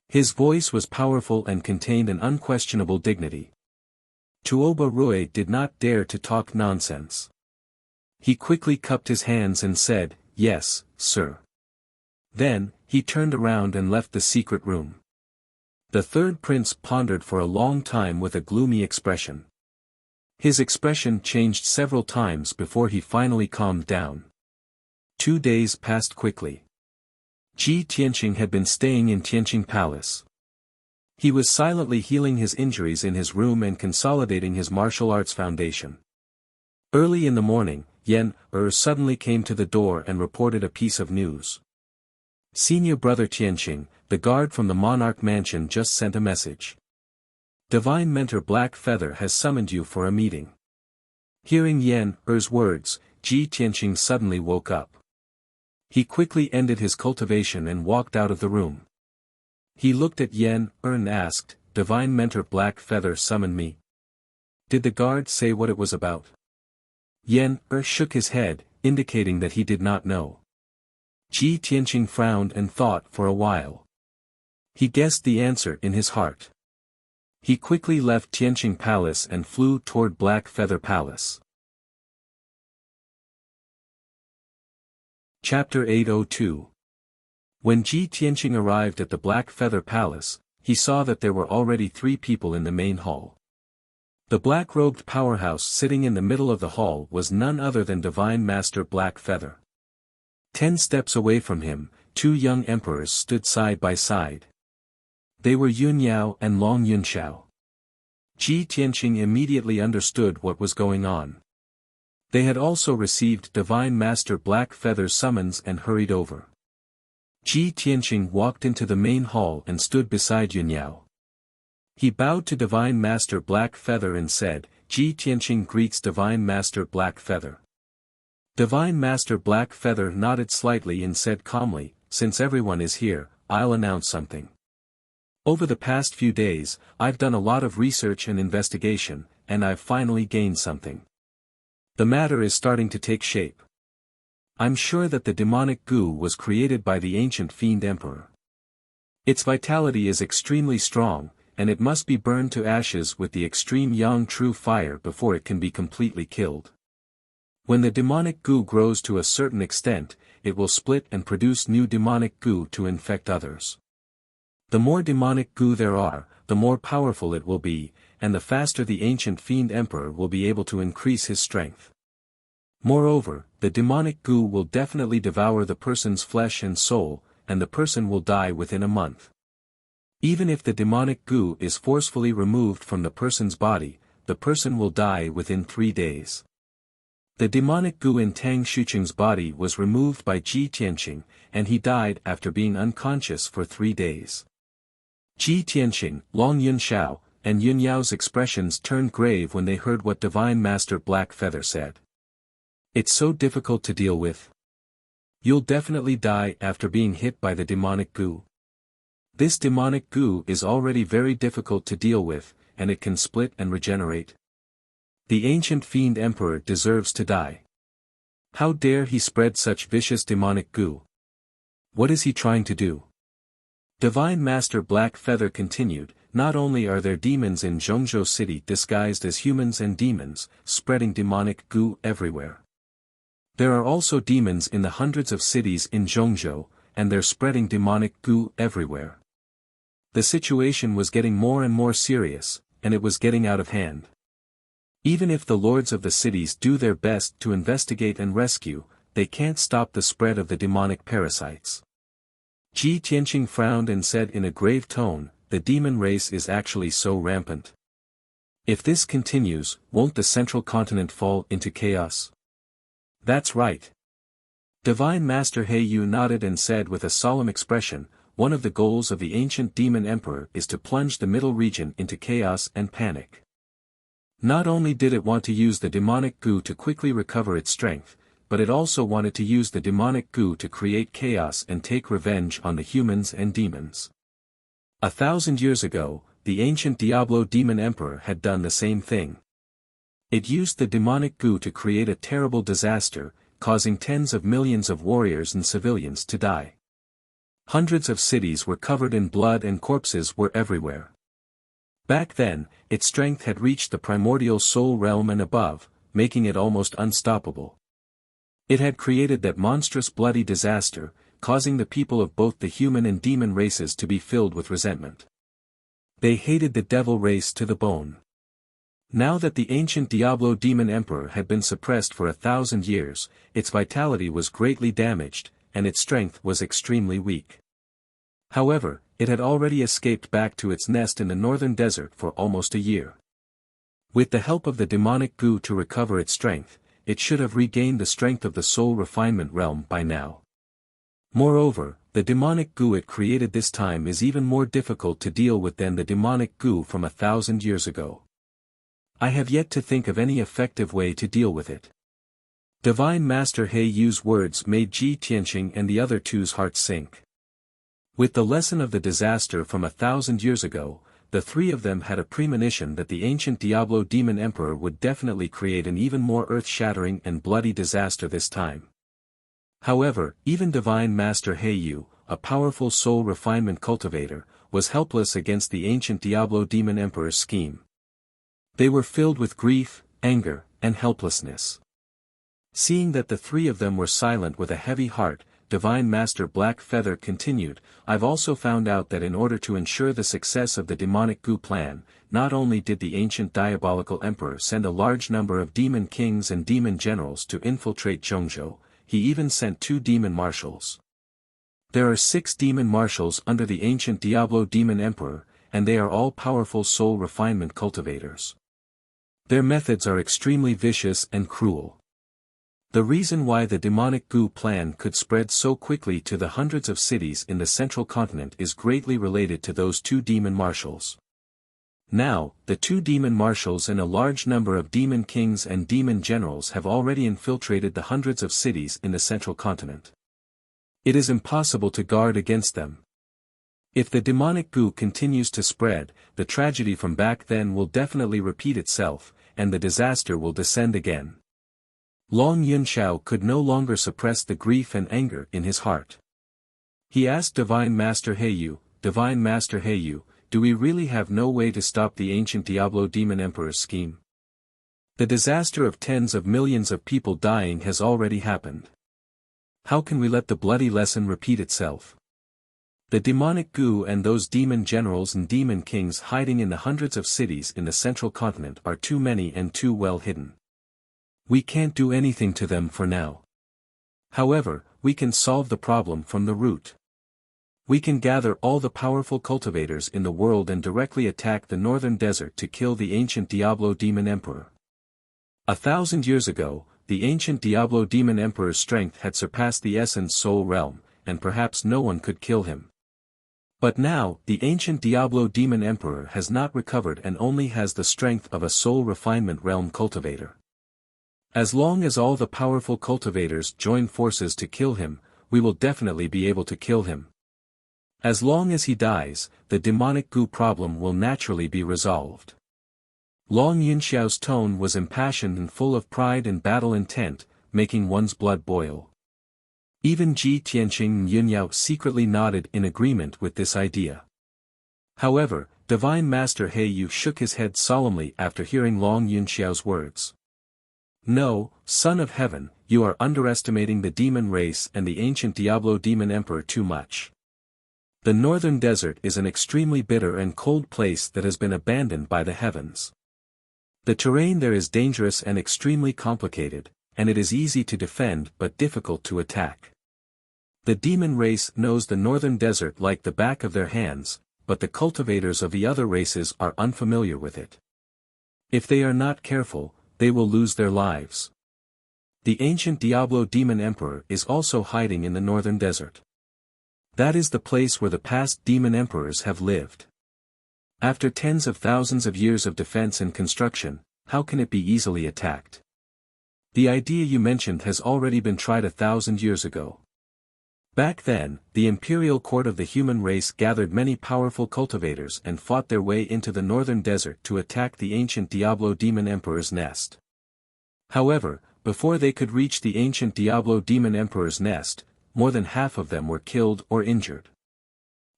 His voice was powerful and contained an unquestionable dignity. Tuoba Rui did not dare to talk nonsense. He quickly cupped his hands and said, "Yes, sir." Then, he turned around and left the secret room. The third prince pondered for a long time with a gloomy expression. His expression changed several times before he finally calmed down. 2 days passed quickly. Ji Tianqing had been staying in Tianqing Palace. He was silently healing his injuries in his room and consolidating his martial arts foundation. Early in the morning, Yan suddenly came to the door and reported a piece of news. "Senior brother Tianqing, the guard from the monarch mansion just sent a message. Divine Mentor Black Feather has summoned you for a meeting." Hearing Yan's words, Ji Tianqing suddenly woke up. He quickly ended his cultivation and walked out of the room. He looked at Yan and asked, "Divine Mentor Black Feather summoned me? Did the guard say what it was about?" Yan shook his head, indicating that he did not know. Ji Tianqing frowned and thought for a while. He guessed the answer in his heart. He quickly left Tianqing Palace and flew toward Black Feather Palace. Chapter 802. When Ji Tianqing arrived at the Black Feather Palace, he saw that there were already 3 people in the main hall. The black-robed powerhouse sitting in the middle of the hall was none other than Divine Master Black Feather. 10 steps away from him, 2 young emperors stood side by side. They were Yun Yao and Long Yunxiao. Ji Tianqing immediately understood what was going on. They had also received Divine Master Black Feather's summons and hurried over. Ji Tianqing walked into the main hall and stood beside Yun Yao. He bowed to Divine Master Black Feather and said, Ji Tianqing greets Divine Master Black Feather. Divine Master Black Feather nodded slightly and said calmly, since everyone is here, I'll announce something. Over the past few days, I've done a lot of research and investigation, and I've finally gained something. The matter is starting to take shape. I'm sure that the demonic goo was created by the ancient fiend emperor. Its vitality is extremely strong, and it must be burned to ashes with the extreme yang true fire before it can be completely killed. When the demonic goo grows to a certain extent, it will split and produce new demonic goo to infect others. The more demonic goo there are, the more powerful it will be, and the faster the ancient fiend emperor will be able to increase his strength. Moreover, the demonic goo will definitely devour the person's flesh and soul, and the person will die within a month. Even if the demonic goo is forcefully removed from the person's body, the person will die within 3 days. The demonic goo in Tang Xuqing's body was removed by Ji Tianqing, and he died after being unconscious for 3 days. Ji Tianqing, Long Yunxiao, and Yun Yao's expressions turned grave when they heard what Divine Master Black Feather said. It's so difficult to deal with. You'll definitely die after being hit by the demonic goo. This demonic goo is already very difficult to deal with, and it can split and regenerate. The ancient fiend emperor deserves to die. How dare he spread such vicious demonic goo? What is he trying to do? Divine Master Black Feather continued, not only are there demons in Zhongzhou City disguised as humans and demons, spreading demonic goo everywhere. There are also demons in the hundreds of cities in Zhongzhou, and they're spreading demonic goo everywhere. The situation was getting more and more serious, and it was getting out of hand. Even if the lords of the cities do their best to investigate and rescue, they can't stop the spread of the demonic parasites. Ji Tianqing frowned and said in a grave tone, the demon race is actually so rampant. If this continues, won't the central continent fall into chaos? That's right. Divine Master He Yu nodded and said with a solemn expression, one of the goals of the ancient demon emperor is to plunge the middle region into chaos and panic. Not only did it want to use the demonic goo to quickly recover its strength, but it also wanted to use the demonic goo to create chaos and take revenge on the humans and demons. 1,000 years ago, the ancient Diablo demon emperor had done the same thing. It used the demonic goo to create a terrible disaster, causing tens of millions of warriors and civilians to die. Hundreds of cities were covered in blood and corpses were everywhere. Back then, its strength had reached the primordial soul realm and above, making it almost unstoppable. It had created that monstrous bloody disaster, causing the people of both the human and demon races to be filled with resentment. They hated the devil race to the bone. Now that the ancient Diablo demon emperor had been suppressed for 1,000 years, its vitality was greatly damaged, and its strength was extremely weak. However, it had already escaped back to its nest in the northern desert for almost a year. With the help of the demonic goo to recover its strength, it should have regained the strength of the soul refinement realm by now. Moreover, the demonic goo it created this time is even more difficult to deal with than the demonic goo from 1,000 years ago. I have yet to think of any effective way to deal with it. Divine Master He Yu's words made Ji Tianqing and the other two's hearts sink. With the lesson of the disaster from 1,000 years ago, the three of them had a premonition that the ancient Diablo demon emperor would definitely create an even more earth-shattering and bloody disaster this time. However, even Divine Master He Yu, a powerful soul refinement cultivator, was helpless against the ancient Diablo demon emperor's scheme. They were filled with grief, anger, and helplessness. Seeing that the three of them were silent with a heavy heart, Divine Master Black Feather continued, I've also found out that in order to ensure the success of the demonic goo plan, not only did the ancient diabolical emperor send a large number of demon kings and demon generals to infiltrate Zhongzhou, he even sent 2 demon marshals. There are 6 demon marshals under the ancient Diablo demon emperor, and they are all powerful soul refinement cultivators. Their methods are extremely vicious and cruel. The reason why the demonic goo plan could spread so quickly to the hundreds of cities in the central continent is greatly related to those 2 demon marshals. Now, the two demon marshals and a large number of demon kings and demon generals have already infiltrated the hundreds of cities in the central continent. It is impossible to guard against them. If the demonic goo continues to spread, the tragedy from back then will definitely repeat itself, and the disaster will descend again. Long Yunxiao could no longer suppress the grief and anger in his heart. He asked Divine Master Heiyu, "Divine Master Heiyu, do we really have no way to stop the ancient Diablo Demon Emperor's scheme? The disaster of tens of millions of people dying has already happened. How can we let the bloody lesson repeat itself? The demonic goo and those demon generals and demon kings hiding in the hundreds of cities in the central continent are too many and too well hidden. We can't do anything to them for now. However, we can solve the problem from the root. We can gather all the powerful cultivators in the world and directly attack the northern desert to kill the ancient Diablo Demon Emperor." 1,000 years ago, the ancient Diablo Demon Emperor's strength had surpassed the Essence Soul Realm, and perhaps no one could kill him. But now, the ancient Diablo Demon Emperor has not recovered and only has the strength of a Soul Refinement Realm cultivator. As long as all the powerful cultivators join forces to kill him, we will definitely be able to kill him. As long as he dies, the demonic goo problem will naturally be resolved. Long Yunxiao's tone was impassioned and full of pride and battle intent, making one's blood boil. Even Ji Tianqing and Yunyao secretly nodded in agreement with this idea. However, Divine Master Heiyu shook his head solemnly after hearing Long Yunxiao's words. "No, Son of Heaven, you are underestimating the demon race and the ancient Diablo Demon Emperor too much. The northern desert is an extremely bitter and cold place that has been abandoned by the heavens. The terrain there is dangerous and extremely complicated, and it is easy to defend but difficult to attack. The demon race knows the northern desert like the back of their hands, but the cultivators of the other races are unfamiliar with it. If they are not careful, they will lose their lives. The ancient Diablo Demon Emperor is also hiding in the northern desert. That is the place where the past demon emperors have lived. After tens of thousands of years of defense and construction, how can it be easily attacked? The idea you mentioned has already been tried 1,000 years ago. Back then, the imperial court of the human race gathered many powerful cultivators and fought their way into the northern desert to attack the ancient Diablo Demon Emperor's nest. However, before they could reach the ancient Diablo Demon Emperor's nest, more than half of them were killed or injured.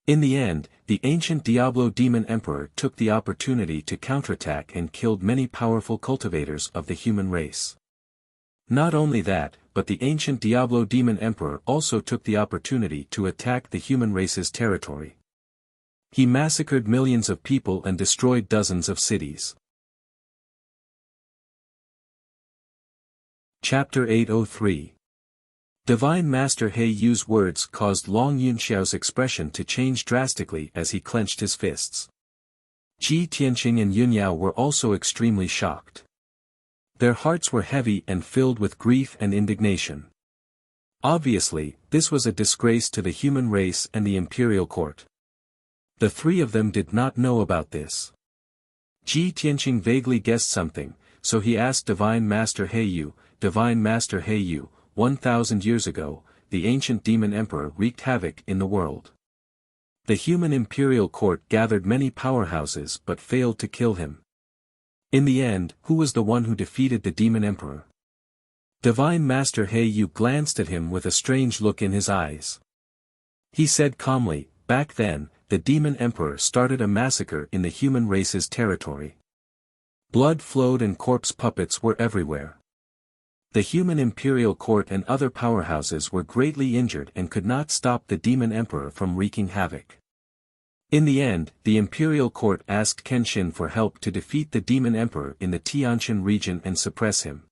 In the end, the ancient Diablo Demon Emperor took the opportunity to counterattack and killed many powerful cultivators of the human race. Not only that, but the ancient Diablo Demon Emperor also took the opportunity to attack the human race's territory. He massacred millions of people and destroyed dozens of cities. Chapter 803. Divine Master Heiyu's words caused Long Yunxiao's expression to change drastically as he clenched his fists. Ji Tianqing and Yunyao were also extremely shocked. Their hearts were heavy and filled with grief and indignation. Obviously, this was a disgrace to the human race and the imperial court. The three of them did not know about this. Ji Tianqing vaguely guessed something, so he asked Divine Master Heiyu, "Divine Master Heiyu, 1,000 years ago, the ancient demon emperor wreaked havoc in the world. The human imperial court gathered many powerhouses but failed to kill him. In the end, who was the one who defeated the demon emperor?" Divine Master Heiyu glanced at him with a strange look in his eyes. He said calmly, "Back then, the demon emperor started a massacre in the human race's territory. Blood flowed and corpse puppets were everywhere. The human imperial court and other powerhouses were greatly injured and could not stop the demon emperor from wreaking havoc. In the end, the imperial court asked Kenshin for help to defeat the demon emperor in the Tianshan region and suppress him.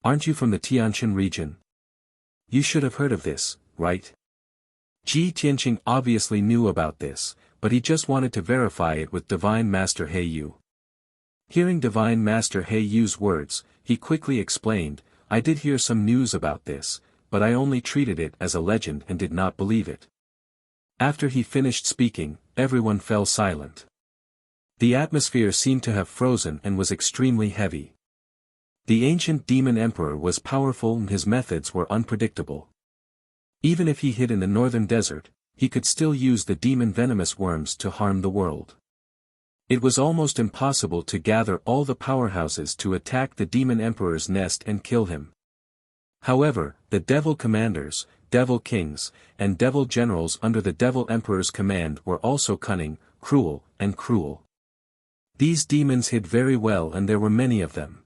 Aren't you from the Tianshan region? You should have heard of this, right?" Ji Tianqing obviously knew about this, but he just wanted to verify it with Divine Master Heiyu. Hearing Divine Master Heiyu's words, he quickly explained, "I did hear some news about this, but I only treated it as a legend and did not believe it." After he finished speaking, everyone fell silent. The atmosphere seemed to have frozen and was extremely heavy. The ancient demon emperor was powerful and his methods were unpredictable. Even if he hid in the northern desert, he could still use the demon venomous worms to harm the world. It was almost impossible to gather all the powerhouses to attack the demon emperor's nest and kill him. However, the devil commanders, devil kings, and devil generals under the devil emperor's command were also cunning, cruel. These demons hid very well and there were many of them.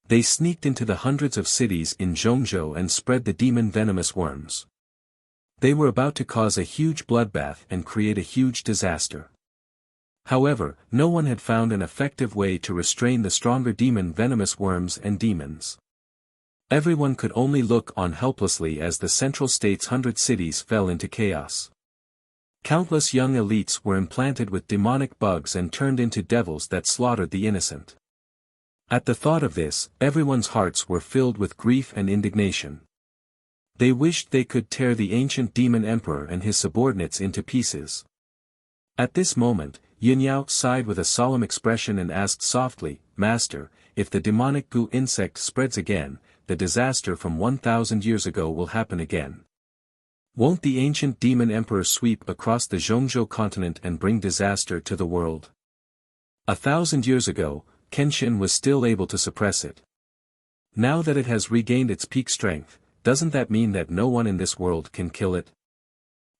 They sneaked into the hundreds of cities in Zhongzhou and spread the demon venomous worms. They were about to cause a huge bloodbath and create a huge disaster. However, no one had found an effective way to restrain the stronger demon venomous worms and demons. Everyone could only look on helplessly as the central state's 100 cities fell into chaos. Countless young elites were implanted with demonic bugs and turned into devils that slaughtered the innocent. At the thought of this, everyone's hearts were filled with grief and indignation. They wished they could tear the ancient demon emperor and his subordinates into pieces. At this moment, Yunyao sighed with a solemn expression and asked softly, "Master, if the demonic goo insect spreads again, the disaster from 1,000 years ago will happen again. Won't the ancient demon emperor sweep across the Zhongzhou continent and bring disaster to the world? 1,000 years ago, Kenshin was still able to suppress it. Now that it has regained its peak strength, doesn't that mean that no one in this world can kill it?"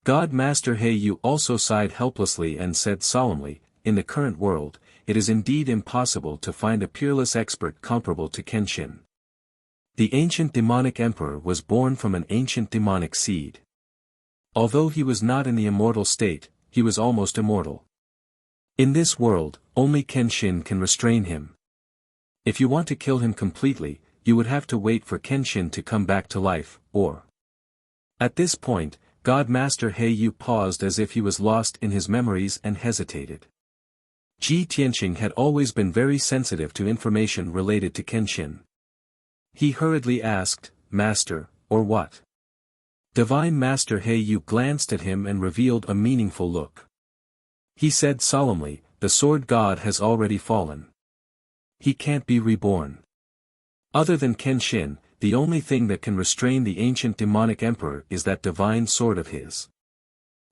God Master Heiyu also sighed helplessly and said solemnly, "In the current world, it is indeed impossible to find a peerless expert comparable to Kenshin. The ancient demonic emperor was born from an ancient demonic seed. Although he was not in the immortal state, he was almost immortal. In this world, only Kenshin can restrain him. If you want to kill him completely, you would have to wait for Kenshin to come back to life, or..." At this point, God Master Heiyu paused as if he was lost in his memories and hesitated. Ji Tianqing had always been very sensitive to information related to Kenshin. He hurriedly asked, "Master, or what?" Divine Master Heiyu glanced at him and revealed a meaningful look. He said solemnly, "The sword god has already fallen. He can't be reborn. Other than Kenshin, the only thing that can restrain the ancient demonic emperor is that divine sword of his.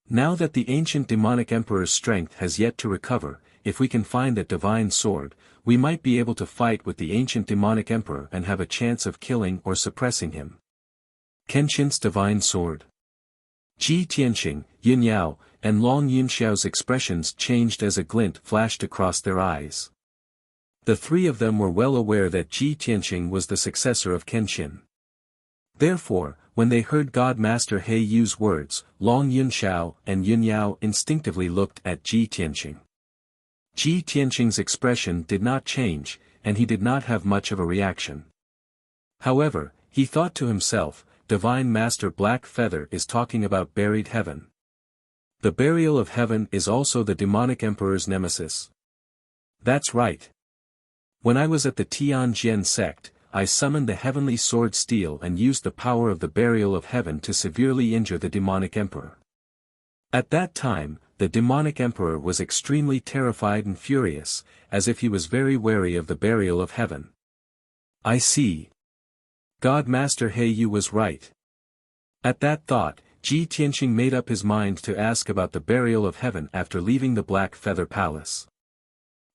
Now that the ancient demonic emperor's strength has yet to recover, if we can find that divine sword, we might be able to fight with the ancient demonic emperor and have a chance of killing or suppressing him." Kenshin's divine sword. Ji Tianqing, Yin Yao, and Long Yunxiao's expressions changed as a glint flashed across their eyes. The three of them were well aware that Ji Tianqing was the successor of Kenshin. Therefore, when they heard God Master Heiyu's words, Long Yunxiao and Yin Yao instinctively looked at Ji Tianqing. Ji Tianqing's expression did not change, and he did not have much of a reaction. However, he thought to himself, Divine Master Black Feather is talking about buried heaven. The burial of heaven is also the demonic emperor's nemesis. That's right. When I was at the Tianjian sect, I summoned the heavenly sword steel and used the power of the burial of heaven to severely injure the demonic emperor. At that time, the demonic emperor was extremely terrified and furious, as if he was very wary of the burial of heaven. I see. God Master Heiyu was right. At that thought, Ji Tianqing made up his mind to ask about the burial of heaven after leaving the Black Feather Palace.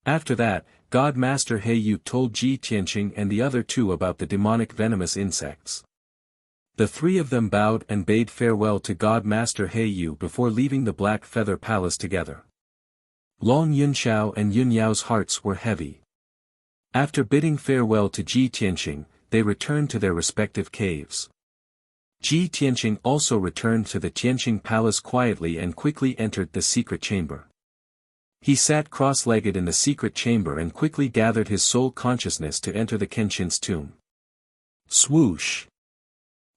After that, God Master Heiyu told Ji Tianqing and the other two about the demonic venomous insects. The three of them bowed and bade farewell to God Master Heiyu before leaving the Black Feather Palace together. Long Yunxiao and Yun Yao's hearts were heavy. After bidding farewell to Ji Tianqing, they returned to their respective caves. Ji Tianqing also returned to the Tianqing Palace quietly and quickly entered the secret chamber. He sat cross-legged in the secret chamber and quickly gathered his soul consciousness to enter the Kenshin's tomb. Swoosh!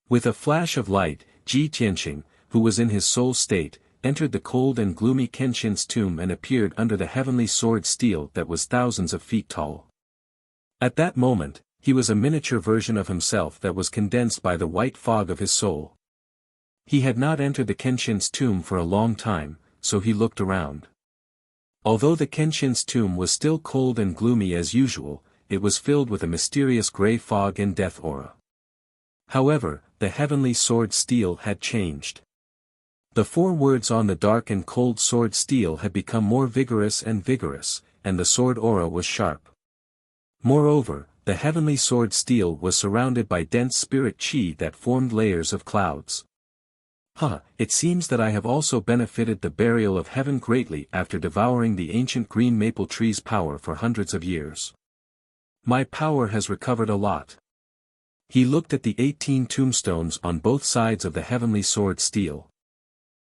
With a flash of light, Ji Tianqing, who was in his soul state, entered the cold and gloomy Kenshin's tomb and appeared under the heavenly sword steel that was thousands of feet tall. At that moment, he was a miniature version of himself that was condensed by the white fog of his soul. He had not entered the Kenshin's tomb for a long time, so he looked around. Although the Kenshin's tomb was still cold and gloomy as usual, it was filled with a mysterious grey fog and death aura. However, the heavenly sword steel had changed. The 4 words on the dark and cold sword steel had become more vigorous, and the sword aura was sharp. Moreover, the heavenly sword steel was surrounded by dense spirit chi that formed layers of clouds. It seems that I have also benefited the burial of heaven greatly after devouring the ancient green maple tree's power for hundreds of years. My power has recovered a lot. He looked at the 18 tombstones on both sides of the heavenly sword steel.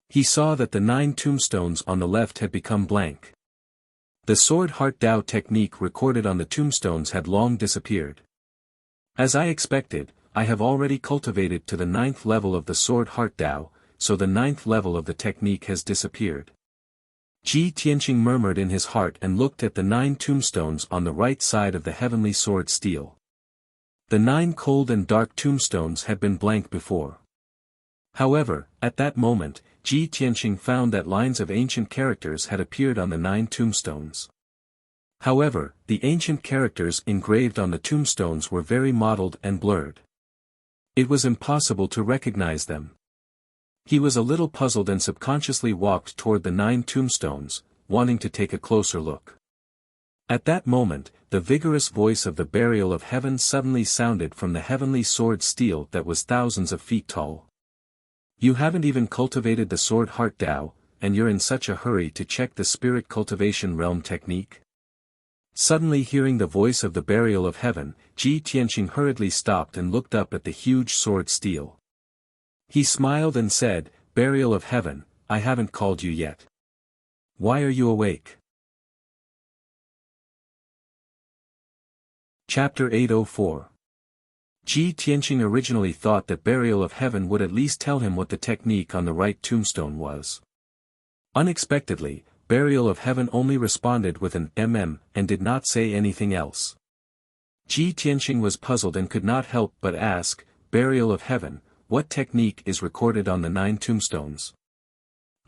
He saw that the 9 tombstones on the left had become blank. The sword heart Dao technique recorded on the tombstones had long disappeared. As I expected, I have already cultivated to the 9th level of the sword heart Dao, so the 9th level of the technique has disappeared. Ji Tianqing murmured in his heart and looked at the 9 tombstones on the right side of the heavenly sword steel. The 9 cold and dark tombstones had been blank before. However, at that moment, Ji Tianqing found that lines of ancient characters had appeared on the 9 tombstones. However, the ancient characters engraved on the tombstones were very mottled and blurred. It was impossible to recognize them. He was a little puzzled and subconsciously walked toward the 9 tombstones, wanting to take a closer look. At that moment, the vigorous voice of the burial of heaven suddenly sounded from the heavenly sword steel that was thousands of feet tall. You haven't even cultivated the sword heart Dao, and you're in such a hurry to check the spirit cultivation realm technique? Suddenly hearing the voice of the burial of heaven, Ji Tianqing hurriedly stopped and looked up at the huge sword steel. He smiled and said, "Burial of heaven, I haven't called you yet. Why are you awake?" Chapter 804. Ji Tianqing originally thought that burial of heaven would at least tell him what the technique on the right tombstone was. Unexpectedly, burial of heaven only responded with an and did not say anything else. Ji Tianqing was puzzled and could not help but ask, "Burial of heaven, what technique is recorded on the 9 tombstones?"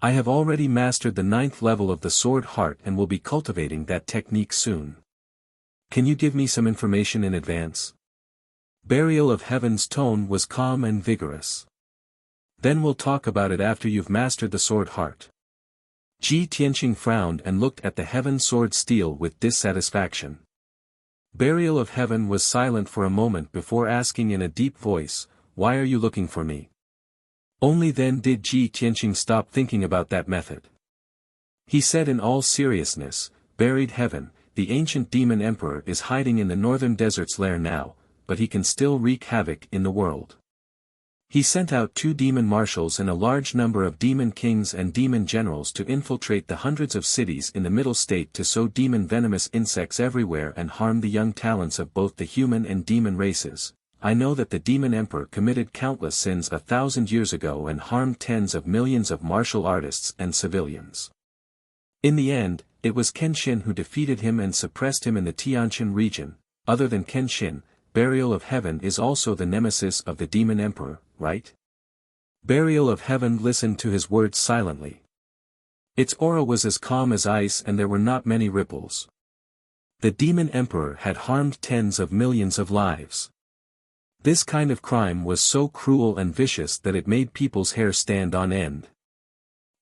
"I have already mastered the 9th level of the sword heart and will be cultivating that technique soon. Can you give me some information in advance?" Burial of heaven's tone was calm and vigorous. "Then we'll talk about it after you've mastered the sword heart." Ji Tianqing frowned and looked at the heaven sword steel with dissatisfaction. Burial of heaven was silent for a moment before asking in a deep voice, "Why are you looking for me?" Only then did Ji Tianqing stop thinking about that method. He said in all seriousness, "Buried heaven, the ancient demon emperor is hiding in the northern desert's lair now, but he can still wreak havoc in the world. He sent out 2 demon marshals and a large number of demon kings and demon generals to infiltrate the hundreds of cities in the middle state to sow demon venomous insects everywhere and harm the young talents of both the human and demon races. I know that the demon emperor committed countless sins 1,000 years ago and harmed tens of millions of martial artists and civilians. In the end, it was Kenshin who defeated him and suppressed him in the Tianjin region. Other than Kenshin, burial of heaven is also the nemesis of the demon emperor, right?" Burial of heaven listened to his words silently. Its aura was as calm as ice and there were not many ripples. The demon emperor had harmed tens of millions of lives. This kind of crime was so cruel and vicious that it made people's hair stand on end.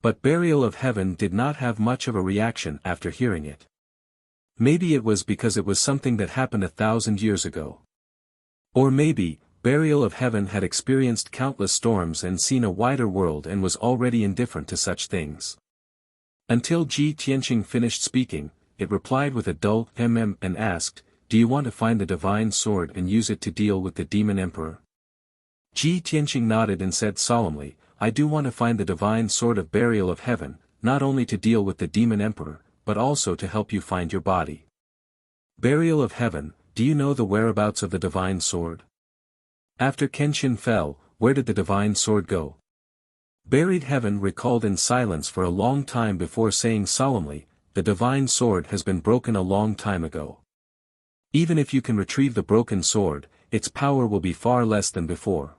But burial of heaven did not have much of a reaction after hearing it. Maybe it was because it was something that happened 1,000 years ago. Or maybe, burial of heaven had experienced countless storms and seen a wider world and was already indifferent to such things. Until Ji Tianqing finished speaking, it replied with a dull and asked, "Do you want to find the divine sword and use it to deal with the demon emperor?" Ji Tianqing nodded and said solemnly, "I do want to find the divine sword of burial of heaven, not only to deal with the demon emperor, but also to help you find your body." Burial of heaven, do you know the whereabouts of the divine sword? After Kenshin fell, where did the divine sword go? Buried heaven recalled in silence for a long time before saying solemnly, "The divine sword has been broken a long time ago. Even if you can retrieve the broken sword, its power will be far less than before.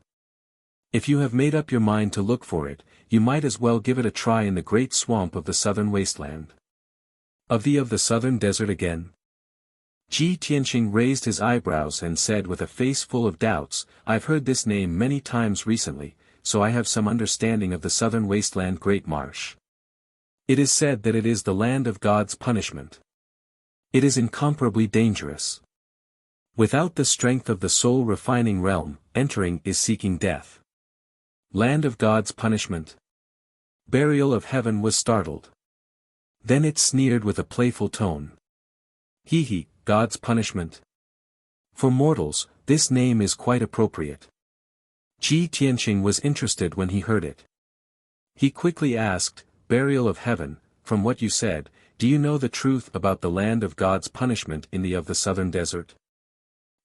If you have made up your mind to look for it, you might as well give it a try in the great swamp of the southern wasteland." Of the southern desert again? Ji Tianqing raised his eyebrows and said with a face full of doubts, I've heard this name many times recently, so I have some understanding of the southern wasteland Great Marsh. It is said that it is the land of God's punishment. It is incomparably dangerous. Without the strength of the soul-refining realm, entering is seeking death. Land of God's punishment. Burial of Heaven was startled. Then it sneered with a playful tone. He, God's punishment. For mortals, this name is quite appropriate. Ji Tianqing was interested when he heard it. He quickly asked, Burial of Heaven, from what you said, do you know the truth about the land of God's punishment in the southern desert?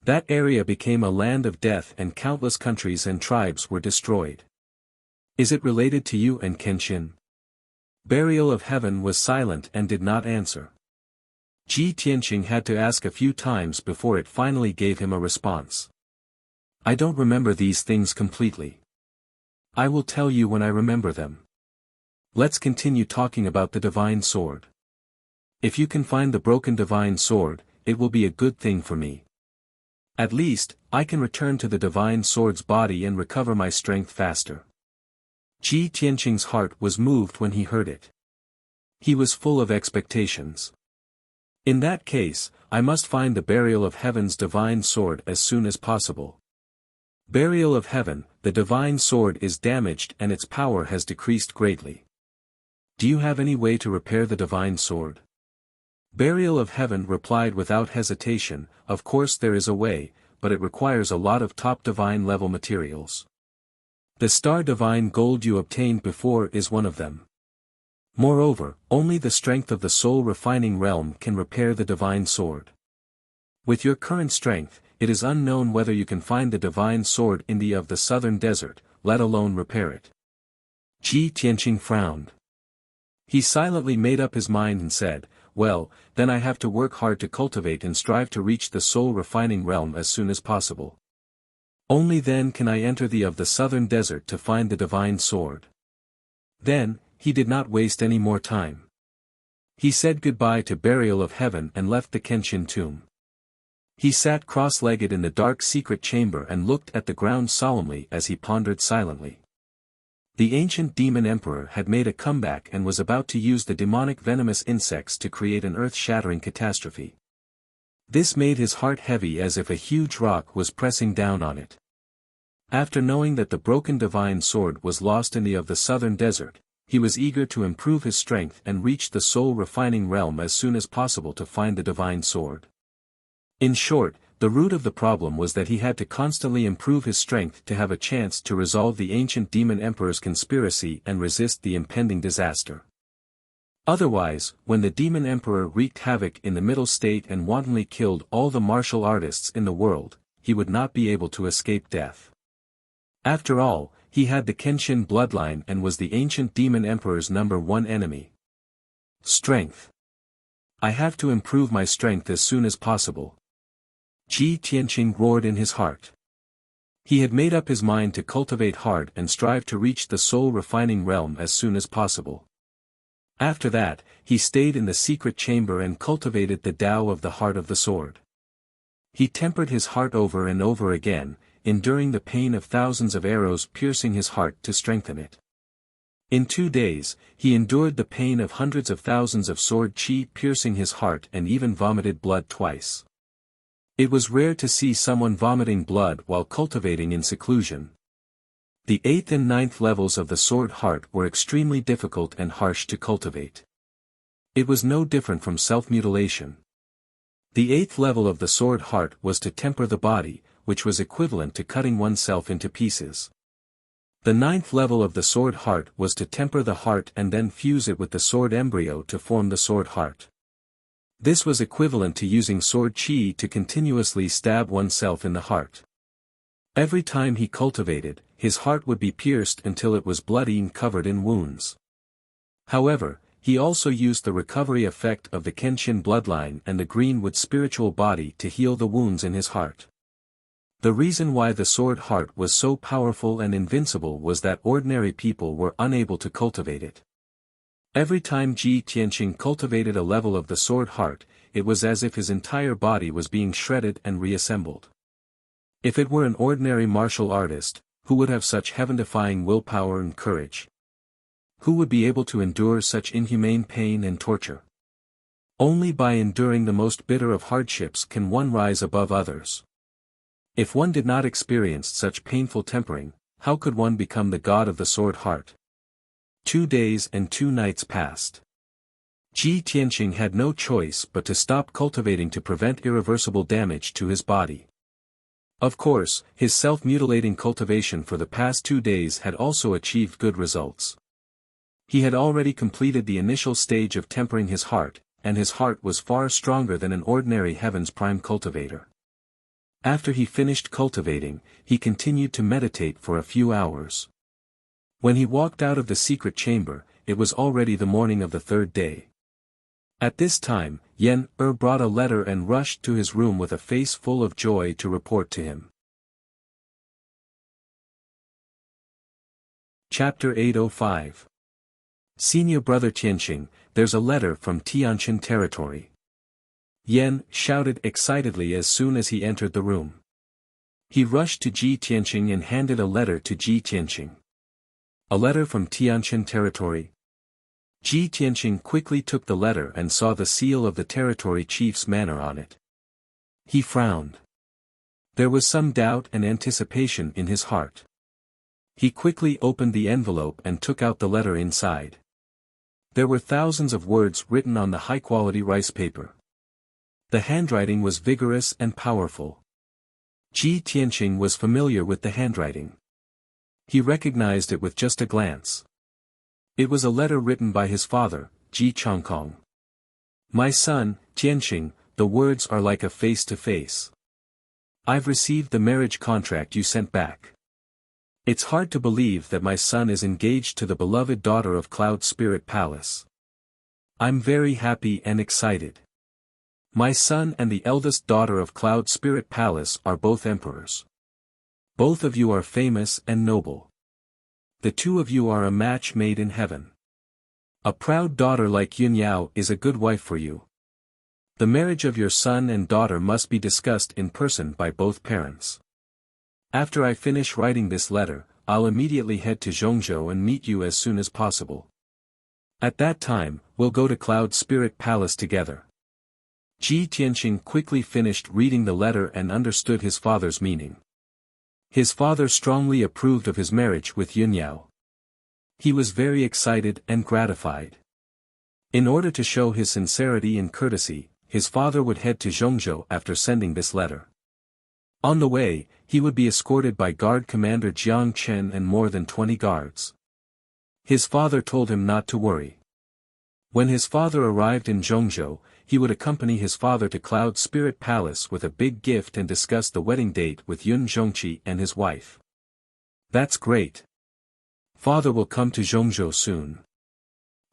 That area became a land of death and countless countries and tribes were destroyed. Is it related to you and Kenshin? Burial of Heaven was silent and did not answer. Ji Tianqing had to ask a few times before it finally gave him a response. I don't remember these things completely. I will tell you when I remember them. Let's continue talking about the divine sword. If you can find the broken divine sword, it will be a good thing for me. At least, I can return to the divine sword's body and recover my strength faster. Ji Tianqing's heart was moved when he heard it. He was full of expectations. In that case, I must find the Burial of Heaven's divine sword as soon as possible. Burial of Heaven, the divine sword is damaged and its power has decreased greatly. Do you have any way to repair the divine sword? Burial of Heaven replied without hesitation, of course there is a way, but it requires a lot of top divine level materials. The star divine gold you obtained before is one of them. Moreover, only the strength of the soul refining realm can repair the divine sword. With your current strength, it is unknown whether you can find the divine sword in the southern desert, let alone repair it. Ji Tianqing frowned. He silently made up his mind and said, well, then I have to work hard to cultivate and strive to reach the soul refining realm as soon as possible. Only then can I enter the southern desert to find the divine sword. Then, he did not waste any more time. He said goodbye to Burial of Heaven and left the Kenshin tomb. He sat cross-legged in the dark secret chamber and looked at the ground solemnly as he pondered silently. The ancient demon emperor had made a comeback and was about to use the demonic venomous insects to create an earth-shattering catastrophe. This made his heart heavy as if a huge rock was pressing down on it. After knowing that the broken divine sword was lost in the southern desert, he was eager to improve his strength and reach the soul-refining realm as soon as possible to find the divine sword. In short, the root of the problem was that he had to constantly improve his strength to have a chance to resolve the ancient demon emperor's conspiracy and resist the impending disaster. Otherwise, when the demon emperor wreaked havoc in the middle state and wantonly killed all the martial artists in the world, he would not be able to escape death. After all, he had the Kenshin bloodline and was the ancient demon emperor's #1 enemy. Strength. I have to improve my strength as soon as possible. Ji Tianqing roared in his heart. He had made up his mind to cultivate hard and strive to reach the soul-refining realm as soon as possible. After that, he stayed in the secret chamber and cultivated the Tao of the heart of the sword. He tempered his heart over and over again, enduring the pain of thousands of arrows piercing his heart to strengthen it. In 2 days, he endured the pain of hundreds of thousands of sword chi piercing his heart and even vomited blood twice. It was rare to see someone vomiting blood while cultivating in seclusion. The 8th and 9th levels of the sword heart were extremely difficult and harsh to cultivate. It was no different from self-mutilation. The 8th level of the sword heart was to temper the body, which was equivalent to cutting oneself into pieces. The 9th level of the sword heart was to temper the heart and then fuse it with the sword embryo to form the sword heart. This was equivalent to using sword chi to continuously stab oneself in the heart. Every time he cultivated, his heart would be pierced until it was bloody and covered in wounds. However, he also used the recovery effect of the Kenshin bloodline and the Greenwood spiritual body to heal the wounds in his heart. The reason why the sword heart was so powerful and invincible was that ordinary people were unable to cultivate it. Every time Ji Tianqing cultivated a level of the sword heart, it was as if his entire body was being shredded and reassembled. If it were an ordinary martial artist, who would have such heaven-defying willpower and courage? Who would be able to endure such inhumane pain and torture? Only by enduring the most bitter of hardships can one rise above others. If one did not experience such painful tempering, how could one become the god of the sword heart? 2 days and 2 nights passed. Ji Tianqing had no choice but to stop cultivating to prevent irreversible damage to his body. Of course, his self-mutilating cultivation for the past 2 days had also achieved good results. He had already completed the initial stage of tempering his heart, and his heart was far stronger than an ordinary Heaven's Prime cultivator. After he finished cultivating, he continued to meditate for a few hours. When he walked out of the secret chamber, it was already the morning of the 3rd day. At this time, Yen brought a letter and rushed to his room with a face full of joy to report to him. Chapter 805. Senior Brother Tianqing, there's a letter from Tianqin territory. Yen shouted excitedly as soon as he entered the room. He rushed to Ji Tianqing and handed a letter to Ji Tianqing. A letter from Tianqin territory? Ji Tianqing quickly took the letter and saw the seal of the territory chief's manor on it. He frowned. There was some doubt and anticipation in his heart. He quickly opened the envelope and took out the letter inside. There were thousands of words written on the high-quality rice paper. The handwriting was vigorous and powerful. Ji Tianqing was familiar with the handwriting. He recognized it with just a glance. It was a letter written by his father, Ji Changkong. My son, Tianqing, the words are like a face-to-face. I've received the marriage contract you sent back. It's hard to believe that my son is engaged to the beloved daughter of Cloud Spirit Palace. I'm very happy and excited. My son and the eldest daughter of Cloud Spirit Palace are both emperors. Both of you are famous and noble. The two of you are a match made in heaven. A proud daughter like Yun Yao is a good wife for you. The marriage of your son and daughter must be discussed in person by both parents. After I finish writing this letter, I'll immediately head to Zhongzhou and meet you as soon as possible. At that time, we'll go to Cloud Spirit Palace together. Ji Tianqing quickly finished reading the letter and understood his father's meaning. His father strongly approved of his marriage with Yun Yao. He was very excited and gratified. In order to show his sincerity and courtesy, his father would head to Zhongzhou after sending this letter. On the way, he would be escorted by Guard Commander Jiang Chen and more than 20 guards. His father told him not to worry. When his father arrived in Zhongzhou, he would accompany his father to Cloud Spirit Palace with a big gift and discuss the wedding date with Yun Zhongqi and his wife. That's great. Father will come to Zhongzhou soon.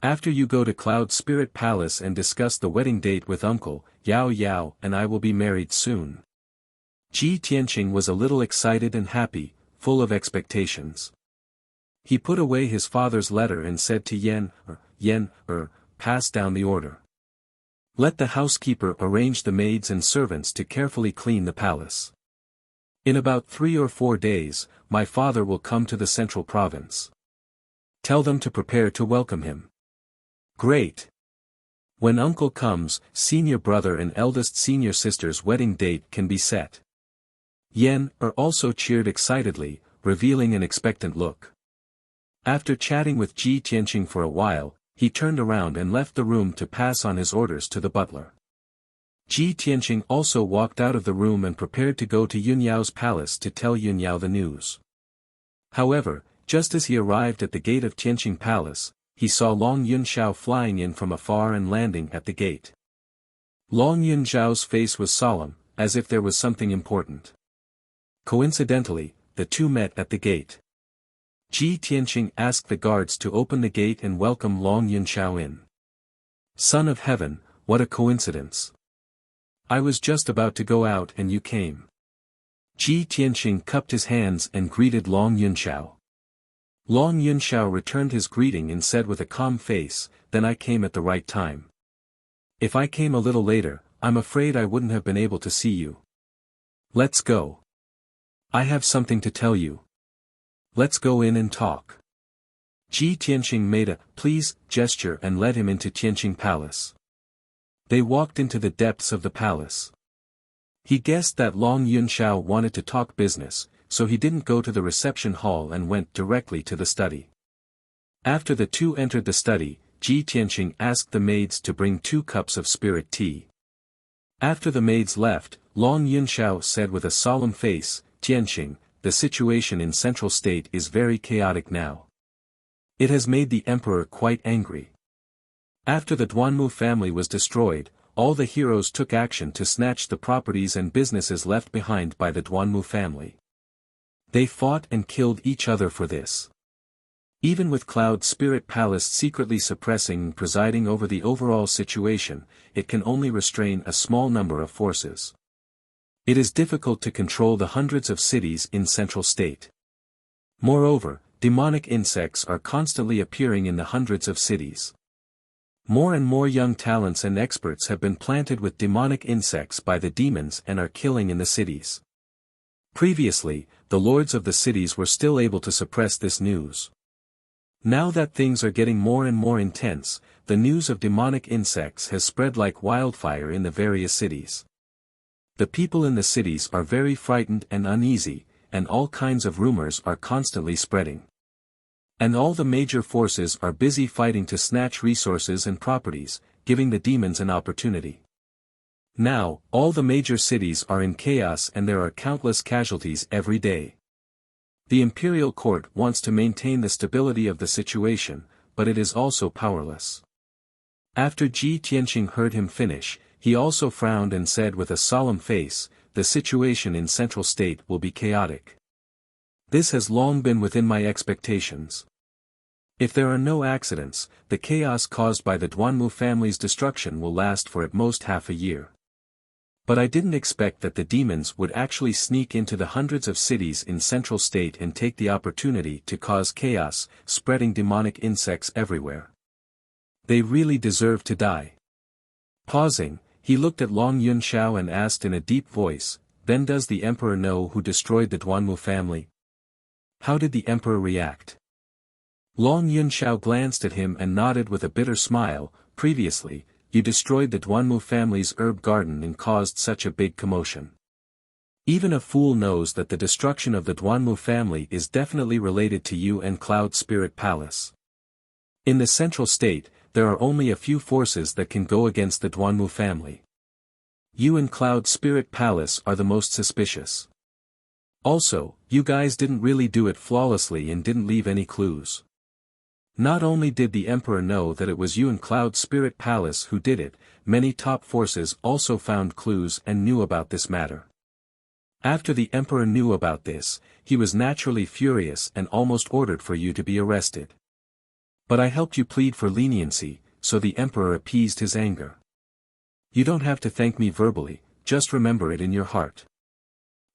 After you go to Cloud Spirit Palace and discuss the wedding date with Uncle, Yao Yao and I will be married soon. Ji Tianqing was a little excited and happy, full of expectations. He put away his father's letter and said to Yen, pass down the order. Let the housekeeper arrange the maids and servants to carefully clean the palace. In about 3 or 4 days, my father will come to the central province. Tell them to prepare to welcome him. Great. When uncle comes, senior brother and eldest senior sister's wedding date can be set. Yen also cheered excitedly, revealing an expectant look. After chatting with Ji Tianqing for a while, he turned around and left the room to pass on his orders to the butler. Ji Tianqing also walked out of the room and prepared to go to Yun Yao's palace to tell Yun Yao the news. However, just as he arrived at the gate of Tianqing Palace, he saw Long Yunxiao flying in from afar and landing at the gate. Long Yunxiao's face was solemn, as if there was something important. Coincidentally, the two met at the gate. Ji Tianqing asked the guards to open the gate and welcome Long Yunxiao in. Son of heaven, what a coincidence. I was just about to go out and you came. Ji Tianqing cupped his hands and greeted Long Yunxiao. Long Yunxiao returned his greeting and said with a calm face, then I came at the right time. If I came a little later, I'm afraid I wouldn't have been able to see you. Let's go. I have something to tell you. Let's go in and talk. Ji Tianqing made a please gesture and led him into Tianqing Palace. They walked into the depths of the palace. He guessed that Long Yunxiao wanted to talk business, so he didn't go to the reception hall and went directly to the study. After the two entered the study, Ji Tianqing asked the maids to bring 2 cups of spirit tea. After the maids left, Long Yunxiao said with a solemn face, Tianqing, the situation in Central State is very chaotic now. It has made the emperor quite angry. After the Duanmu family was destroyed, all the heroes took action to snatch the properties and businesses left behind by the Duanmu family. They fought and killed each other for this. Even with Cloud Spirit Palace secretly suppressing and presiding over the overall situation, it can only restrain a small number of forces. It is difficult to control the hundreds of cities in Central State. Moreover, demonic insects are constantly appearing in the hundreds of cities. More and more young talents and experts have been planted with demonic insects by the demons and are killing in the cities. Previously, the lords of the cities were still able to suppress this news. Now that things are getting more and more intense, the news of demonic insects has spread like wildfire in the various cities. The people in the cities are very frightened and uneasy, and all kinds of rumors are constantly spreading. And all the major forces are busy fighting to snatch resources and properties, giving the demons an opportunity. Now, all the major cities are in chaos and there are countless casualties every day. The imperial court wants to maintain the stability of the situation, but it is also powerless. After Ji Tianqing heard him finish, he also frowned and said with a solemn face, the situation in Central State will be chaotic. This has long been within my expectations. If there are no accidents, the chaos caused by the Duanmu family's destruction will last for at most half a year. But I didn't expect that the demons would actually sneak into the hundreds of cities in Central State and take the opportunity to cause chaos, spreading demonic insects everywhere. They really deserve to die. Pausing, he looked at Long Yunxiao and asked in a deep voice, then does the emperor know who destroyed the Duanmu family? How did the emperor react? Long Yunxiao glanced at him and nodded with a bitter smile. Previously, you destroyed the Duanmu family's herb garden and caused such a big commotion. Even a fool knows that the destruction of the Duanmu family is definitely related to you and Cloud Spirit Palace. In the Central State, there are only a few forces that can go against the Duanmu family. You and Cloud Spirit Palace are the most suspicious. Also, you guys didn't really do it flawlessly and didn't leave any clues. Not only did the emperor know that it was you and Cloud Spirit Palace who did it, many top forces also found clues and knew about this matter. After the emperor knew about this, he was naturally furious and almost ordered for you to be arrested. But I helped you plead for leniency, so the emperor appeased his anger. You don't have to thank me verbally, just remember it in your heart.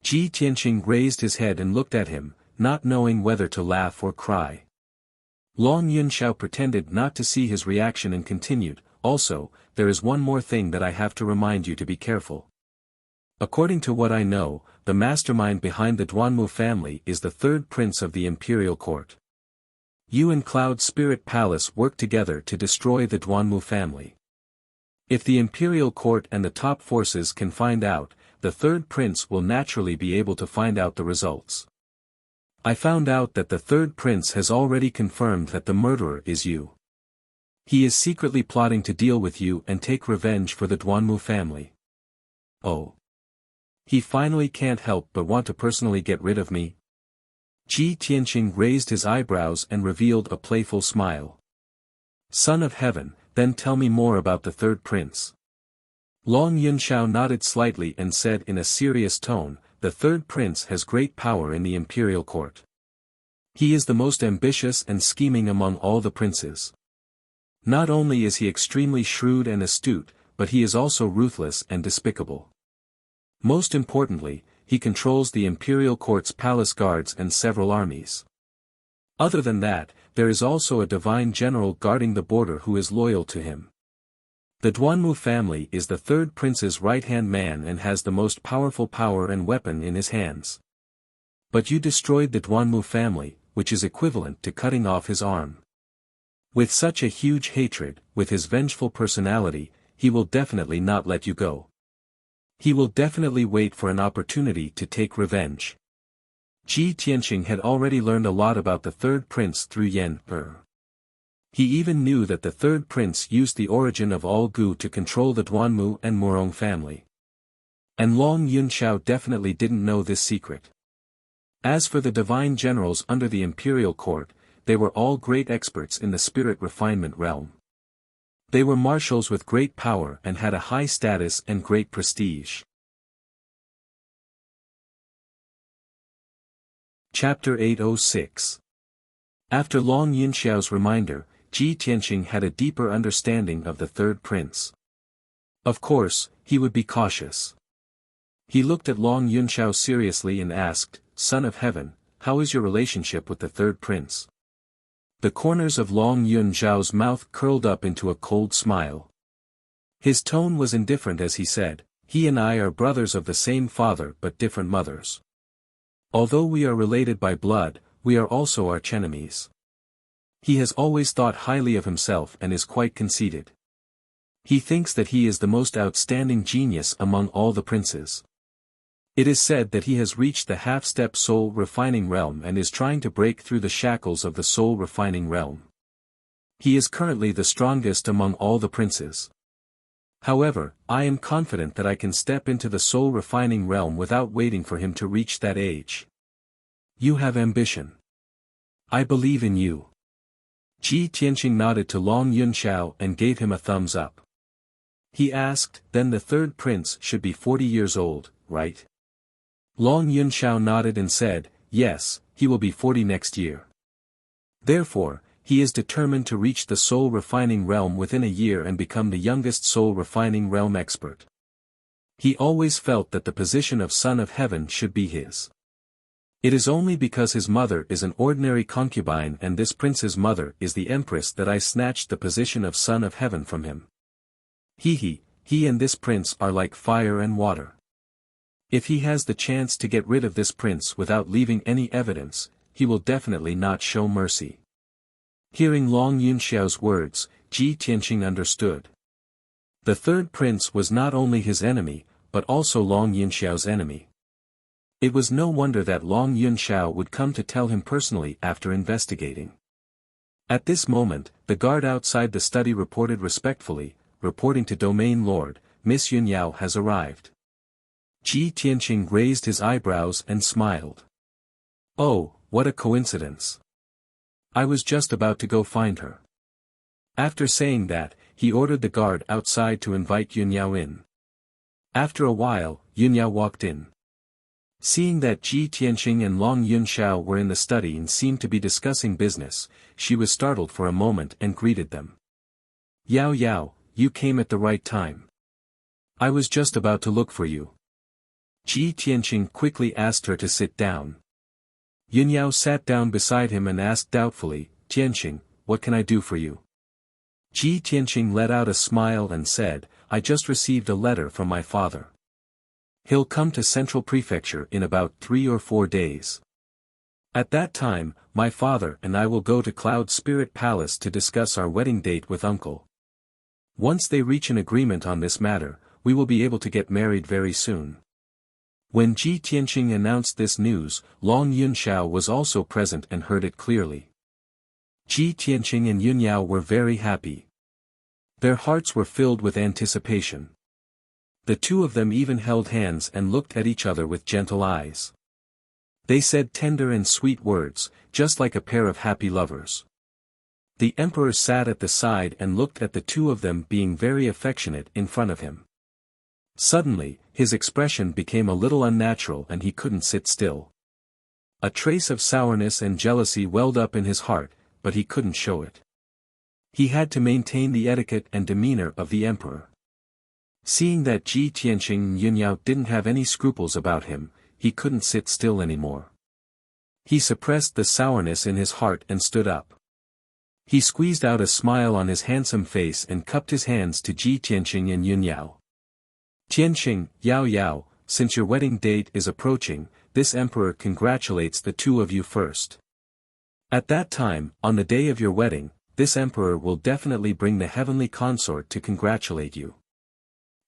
Ji Tianqing raised his head and looked at him, not knowing whether to laugh or cry. Long Yunxiao pretended not to see his reaction and continued, also, there is one more thing that I have to remind you to be careful. According to what I know, the mastermind behind the Duanmu family is the third prince of the imperial court. You and Cloud Spirit Palace work together to destroy the Duanmu family. If the imperial court and the top forces can find out, the third prince will naturally be able to find out the results. I found out that the third prince has already confirmed that the murderer is you. He is secretly plotting to deal with you and take revenge for the Duanmu family. Oh. He finally can't help but want to personally get rid of me? Ji Tianqing raised his eyebrows and revealed a playful smile. Son of heaven, then tell me more about the third prince. Long Yunxiao nodded slightly and said in a serious tone, the third prince has great power in the imperial court. He is the most ambitious and scheming among all the princes. Not only is he extremely shrewd and astute, but he is also ruthless and despicable. Most importantly, he controls the imperial court's palace guards and several armies. Other than that, there is also a divine general guarding the border who is loyal to him. The Duanmu family is the third prince's right-hand man and has the most powerful power and weapon in his hands. But you destroyed the Duanmu family, which is equivalent to cutting off his arm. With such a huge hatred, with his vengeful personality, he will definitely not let you go. He will definitely wait for an opportunity to take revenge. Ji Tianqing had already learned a lot about the third prince through Yan Er. He even knew that the third prince used the origin of all Gu to control the Duanmu and Murong family. And Long Yunxiao definitely didn't know this secret. As for the divine generals under the imperial court, they were all great experts in the spirit refinement realm. They were marshals with great power and had a high status and great prestige. Chapter 806. After Long Yunxiao's reminder, Ji Tianqing had a deeper understanding of the third prince. Of course, he would be cautious. He looked at Long Yunxiao seriously and asked, "Son of Heaven, how is your relationship with the third prince?" The corners of Long Yunxiao's mouth curled up into a cold smile. His tone was indifferent as he said, "He and I are brothers of the same father but different mothers. Although we are related by blood, we are also archenemies. He has always thought highly of himself and is quite conceited. He thinks that he is the most outstanding genius among all the princes. It is said that he has reached the half-step soul refining realm and is trying to break through the shackles of the soul refining realm. He is currently the strongest among all the princes. However, I am confident that I can step into the soul refining realm without waiting for him to reach that age. You have ambition. I believe in you." Ji Tianqing nodded to Long Yunxiao and gave him a thumbs up. He asked, "Then the third prince should be 40 years old, right?" Long Yunxiao nodded and said, "Yes, he will be 40 next year. Therefore, he is determined to reach the soul refining realm within a year and become the youngest soul refining realm expert. He always felt that the position of Son of Heaven should be his. It is only because his mother is an ordinary concubine and this prince's mother is the empress that I snatched the position of Son of Heaven from him. He and this prince are like fire and water. If he has the chance to get rid of this prince without leaving any evidence, he will definitely not show mercy." Hearing Long Yunxiao's words, Ji Tianqing understood. The third prince was not only his enemy, but also Long Yunxiao's enemy. It was no wonder that Long Yunxiao would come to tell him personally after investigating. At this moment, the guard outside the study reported respectfully, reporting to Domain Lord, "Miss Yunyao has arrived." Ji Tianqing raised his eyebrows and smiled. "Oh, what a coincidence. I was just about to go find her." After saying that, he ordered the guard outside to invite Yunyao in. After a while, Yunyao walked in. Seeing that Ji Tianqing and Long Yunxiao were in the study and seemed to be discussing business, she was startled for a moment and greeted them. "Yao Yao, you came at the right time. I was just about to look for you." Ji Tianqing quickly asked her to sit down. Yunyao sat down beside him and asked doubtfully, "Tianqing, what can I do for you?" Ji Tianqing let out a smile and said, "I just received a letter from my father. He'll come to Central Prefecture in about 3 or 4 days. At that time, my father and I will go to Cloud Spirit Palace to discuss our wedding date with uncle. Once they reach an agreement on this matter, we will be able to get married very soon." When Ji Tianqing announced this news, Long Yunxiao was also present and heard it clearly. Ji Tianqing and Yunyao were very happy. Their hearts were filled with anticipation. The two of them even held hands and looked at each other with gentle eyes. They said tender and sweet words, just like a pair of happy lovers. The emperor sat at the side and looked at the two of them being very affectionate in front of him. Suddenly, his expression became a little unnatural and he couldn't sit still. A trace of sourness and jealousy welled up in his heart, but he couldn't show it. He had to maintain the etiquette and demeanor of the emperor. Seeing that Ji Tianqing and Yunyao didn't have any scruples about him, he couldn't sit still anymore. He suppressed the sourness in his heart and stood up. He squeezed out a smile on his handsome face and cupped his hands to Ji Tianqing and Yun Yao. Tianqing, Yao Yao, since your wedding date is approaching, this emperor congratulates the two of you first. At that time, on the day of your wedding, this emperor will definitely bring the heavenly consort to congratulate you.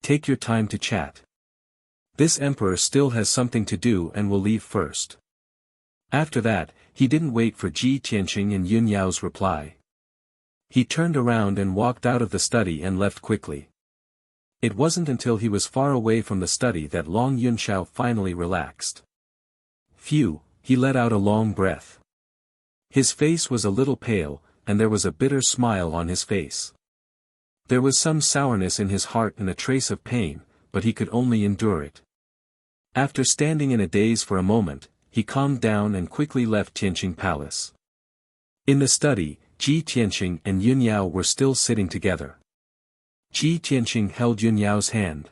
Take your time to chat. This emperor still has something to do and will leave first. After that, he didn't wait for Ji Tianqing and Yun Yao's reply. He turned around and walked out of the study and left quickly. It wasn't until he was far away from the study that Long Yunxiao finally relaxed. Phew, he let out a long breath. His face was a little pale, and there was a bitter smile on his face. There was some sourness in his heart and a trace of pain, but he could only endure it. After standing in a daze for a moment, he calmed down and quickly left Tianqing Palace. In the study, Ji Tianqing and Yun Yao were still sitting together. Ji Tianqing held Yun Yao's hand.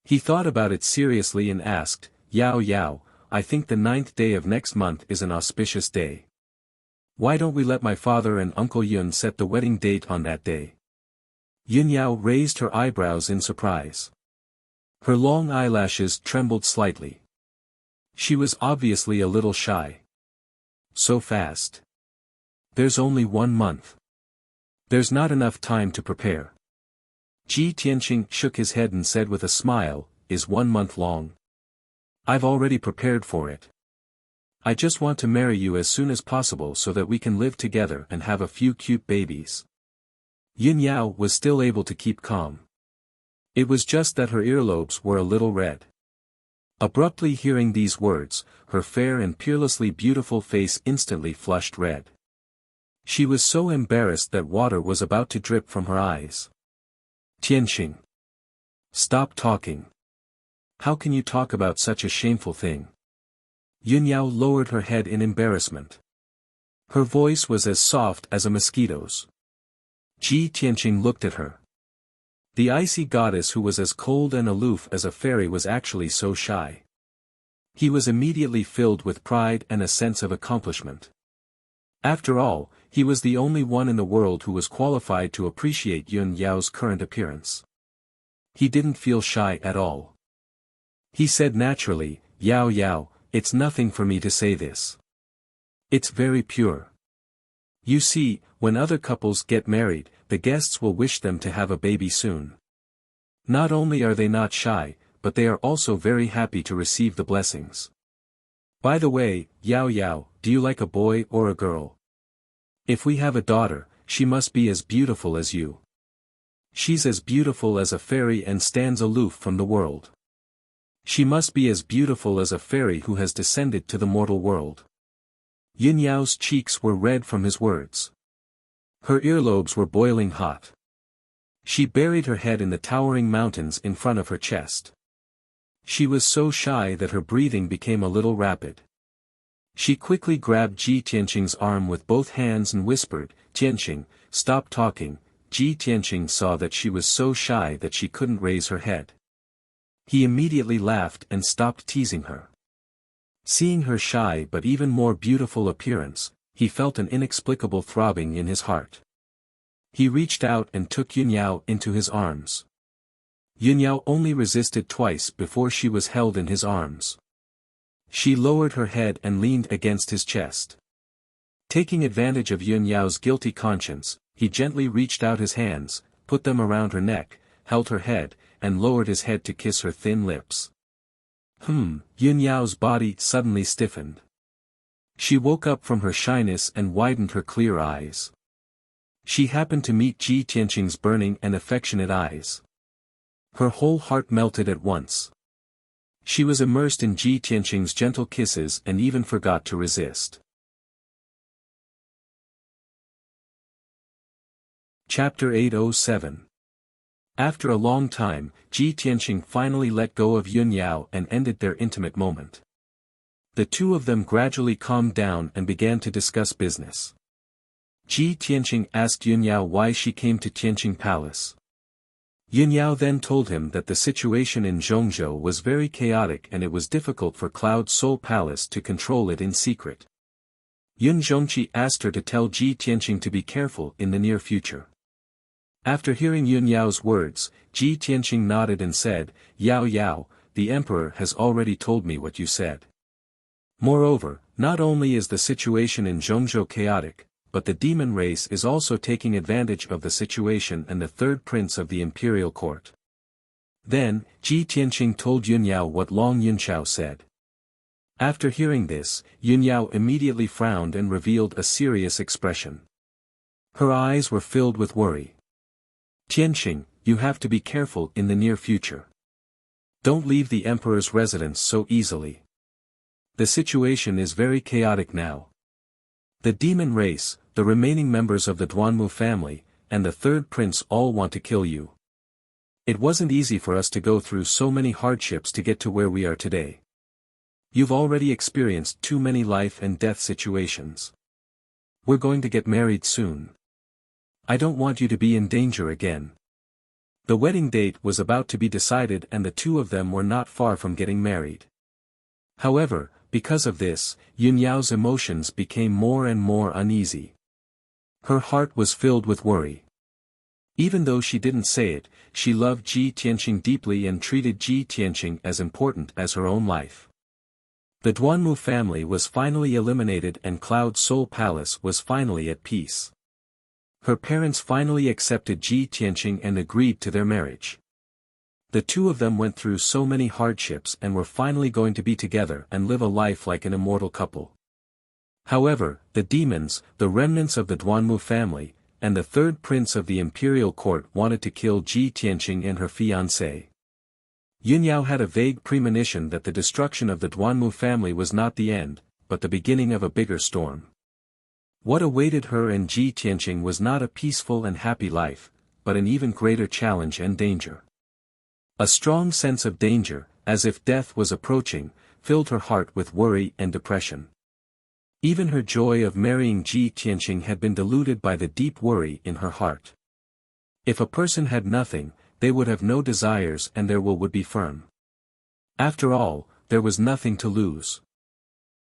He thought about it seriously and asked, Yao Yao, I think the 9th day of next month is an auspicious day. Why don't we let my father and Uncle Yun set the wedding date on that day? Yun Yao raised her eyebrows in surprise. Her long eyelashes trembled slightly. She was obviously a little shy. So fast. There's only 1 month. There's not enough time to prepare. Ji Tianqing shook his head and said with a smile, Is 1 month long? I've already prepared for it. I just want to marry you as soon as possible so that we can live together and have a few cute babies. Yun Yao was still able to keep calm. It was just that her earlobes were a little red. Abruptly hearing these words, her fair and peerlessly beautiful face instantly flushed red. She was so embarrassed that water was about to drip from her eyes. Tianqing. Stop talking. How can you talk about such a shameful thing? Yun Yao lowered her head in embarrassment. Her voice was as soft as a mosquito's. Ji Tianqing looked at her. The icy goddess who was as cold and aloof as a fairy was actually so shy. He was immediately filled with pride and a sense of accomplishment. After all, he was the only one in the world who was qualified to appreciate Yun Yao's current appearance. He didn't feel shy at all. He said naturally, Yao Yao, it's nothing for me to say this. It's very pure. You see, when other couples get married, the guests will wish them to have a baby soon. Not only are they not shy, but they are also very happy to receive the blessings. By the way, Yao Yao, do you like a boy or a girl? If we have a daughter, she must be as beautiful as you. She's as beautiful as a fairy and stands aloof from the world. She must be as beautiful as a fairy who has descended to the mortal world. Yun Yao's cheeks were red from his words. Her earlobes were boiling hot. She buried her head in the towering mountains in front of her chest. She was so shy that her breathing became a little rapid. She quickly grabbed Ji Tianqing's arm with both hands and whispered, Tianqing, stop talking. Ji Tianqing saw that she was so shy that she couldn't raise her head. He immediately laughed and stopped teasing her. Seeing her shy but even more beautiful appearance, he felt an inexplicable throbbing in his heart. He reached out and took Yun Yao into his arms. Yun Yao only resisted twice before she was held in his arms. She lowered her head and leaned against his chest. Taking advantage of Yun Yao's guilty conscience, he gently reached out his hands, put them around her neck, held her head, and lowered his head to kiss her thin lips. Yun Yao's body suddenly stiffened. She woke up from her shyness and widened her clear eyes. She happened to meet Ji Tianqing's burning and affectionate eyes. Her whole heart melted at once. She was immersed in Ji Tianqing's gentle kisses and even forgot to resist. Chapter 807. After a long time, Ji Tianqing finally let go of Yun Yao and ended their intimate moment. The two of them gradually calmed down and began to discuss business. Ji Tianqing asked Yun Yao why she came to Tianqing Palace. Yun Yao then told him that the situation in Zhongzhou was very chaotic and it was difficult for Cloud Soul Palace to control it in secret. Yun Zhongqi asked her to tell Ji Tianqing to be careful in the near future. After hearing Yun Yao's words, Ji Tianqing nodded and said, "Yao Yao, the emperor has already told me what you said. Moreover, not only is the situation in Zhongzhou chaotic, but the demon race is also taking advantage of the situation and the third prince of the imperial court." Then, Ji Tianqing told Yun Yao what Long Yunqiao said. After hearing this, Yun Yao immediately frowned and revealed a serious expression. Her eyes were filled with worry. "Tianqing, you have to be careful in the near future. Don't leave the emperor's residence so easily. The situation is very chaotic now. The demon race, the remaining members of the Duanmu family, and the third prince all want to kill you. It wasn't easy for us to go through so many hardships to get to where we are today. You've already experienced too many life and death situations. We're going to get married soon. I don't want you to be in danger again." The wedding date was about to be decided and the two of them were not far from getting married. However, because of this, Yun Yao's emotions became more and more uneasy. Her heart was filled with worry. Even though she didn't say it, she loved Ji Tianqing deeply and treated Ji Tianqing as important as her own life. The Duanmu family was finally eliminated and Cloud Soul Palace was finally at peace. Her parents finally accepted Ji Tianqing and agreed to their marriage. The two of them went through so many hardships and were finally going to be together and live a life like an immortal couple. However, the demons, the remnants of the Duanmu family, and the third prince of the imperial court wanted to kill Ji Tianqing and her fiancé. Yun Yao had a vague premonition that the destruction of the Duanmu family was not the end, but the beginning of a bigger storm. What awaited her and Ji Tianqing was not a peaceful and happy life, but an even greater challenge and danger. A strong sense of danger, as if death was approaching, filled her heart with worry and depression. Even her joy of marrying Ji Tianqing had been diluted by the deep worry in her heart. If a person had nothing, they would have no desires and their will would be firm. After all, there was nothing to lose.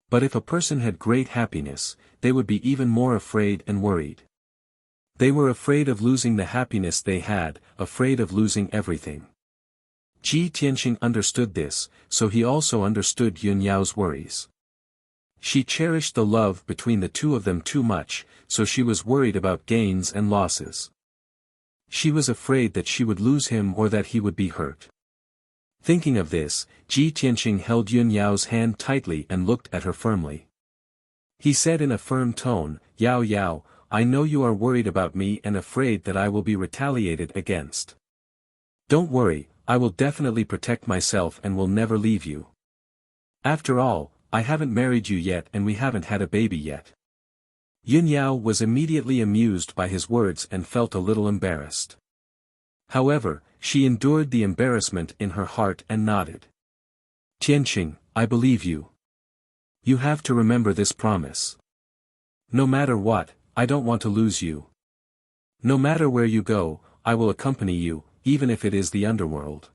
But if a person had great happiness, they would be even more afraid and worried. They were afraid of losing the happiness they had, afraid of losing everything. Ji Tianqing understood this, so he also understood Yun Yao's worries. She cherished the love between the two of them too much, so she was worried about gains and losses. She was afraid that she would lose him or that he would be hurt. Thinking of this, Ji Tianqing held Yun Yao's hand tightly and looked at her firmly. He said in a firm tone, "Yao Yao, I know you are worried about me and afraid that I will be retaliated against. Don't worry, I will definitely protect myself and will never leave you. After all, I haven't married you yet and we haven't had a baby yet." Yun Yao was immediately amused by his words and felt a little embarrassed. However, she endured the embarrassment in her heart and nodded. "Tianqing, I believe you. You have to remember this promise. No matter what, I don't want to lose you. No matter where you go, I will accompany you, even if it is the underworld."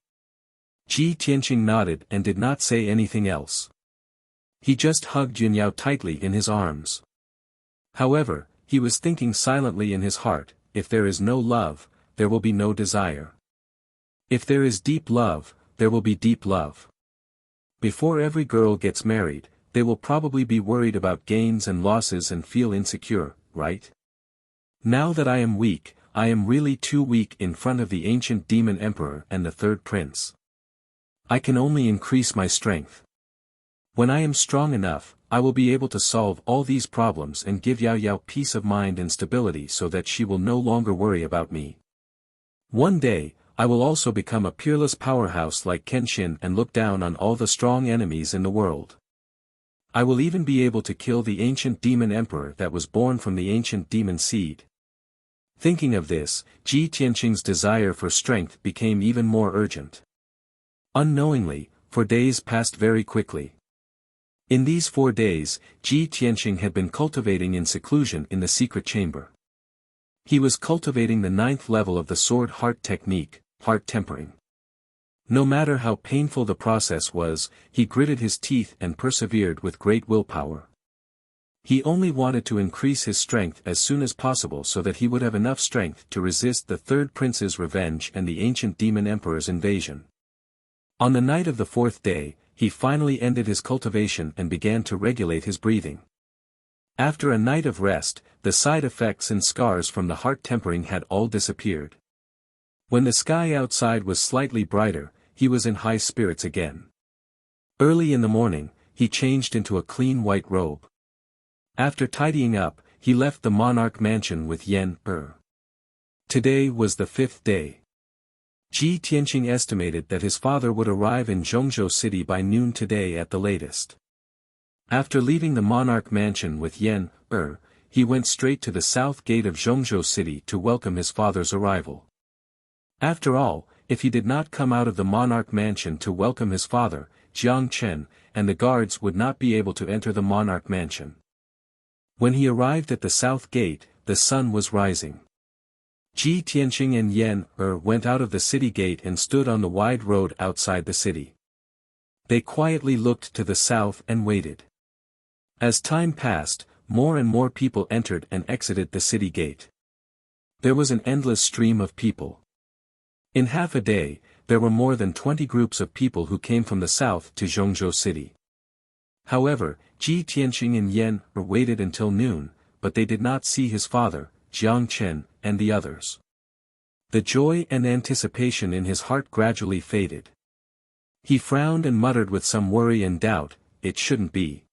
Ji Tianqing nodded and did not say anything else. He just hugged Yun Yao tightly in his arms. However, he was thinking silently in his heart, if there is no love, there will be no desire. If there is deep love, there will be deep love. Before every girl gets married, they will probably be worried about gains and losses and feel insecure, right? Now that I am weak, I am really too weak in front of the ancient demon emperor and the third prince. I can only increase my strength. When I am strong enough, I will be able to solve all these problems and give Yao Yao peace of mind and stability so that she will no longer worry about me. One day, I will also become a peerless powerhouse like Kenshin and look down on all the strong enemies in the world. I will even be able to kill the ancient demon emperor that was born from the ancient demon seed. Thinking of this, Ji Tianqing's desire for strength became even more urgent. Unknowingly, 4 days passed very quickly. In these 4 days, Ji Tianqing had been cultivating in seclusion in the secret chamber. He was cultivating the 9th level of the sword heart technique, heart tempering. No matter how painful the process was, he gritted his teeth and persevered with great willpower. He only wanted to increase his strength as soon as possible so that he would have enough strength to resist the third prince's revenge and the ancient demon emperor's invasion. On the night of the fourth day, he finally ended his cultivation and began to regulate his breathing. After a night of rest, the side effects and scars from the heart tempering had all disappeared. When the sky outside was slightly brighter, he was in high spirits again. Early in the morning, he changed into a clean white robe. After tidying up, he left the monarch mansion with Yen-er. Today was the fifth day. Ji Tianqing estimated that his father would arrive in Zhongzhou City by noon today at the latest. After leaving the monarch mansion with Yen-er, he went straight to the south gate of Zhongzhou City to welcome his father's arrival. After all, if he did not come out of the monarch mansion to welcome his father, Jiang Chen, and the guards would not be able to enter the monarch mansion. When he arrived at the south gate, the sun was rising. Ji Tianqing and Yen-er went out of the city gate and stood on the wide road outside the city. They quietly looked to the south and waited. As time passed, more and more people entered and exited the city gate. There was an endless stream of people. In half a day, there were more than 20 groups of people who came from the south to Zhongzhou City. However, Ji Tianqing and Yen-er waited until noon, but they did not see his father, Jiang Chen, and the others. The joy and anticipation in his heart gradually faded. He frowned and muttered with some worry and doubt, "It shouldn't be.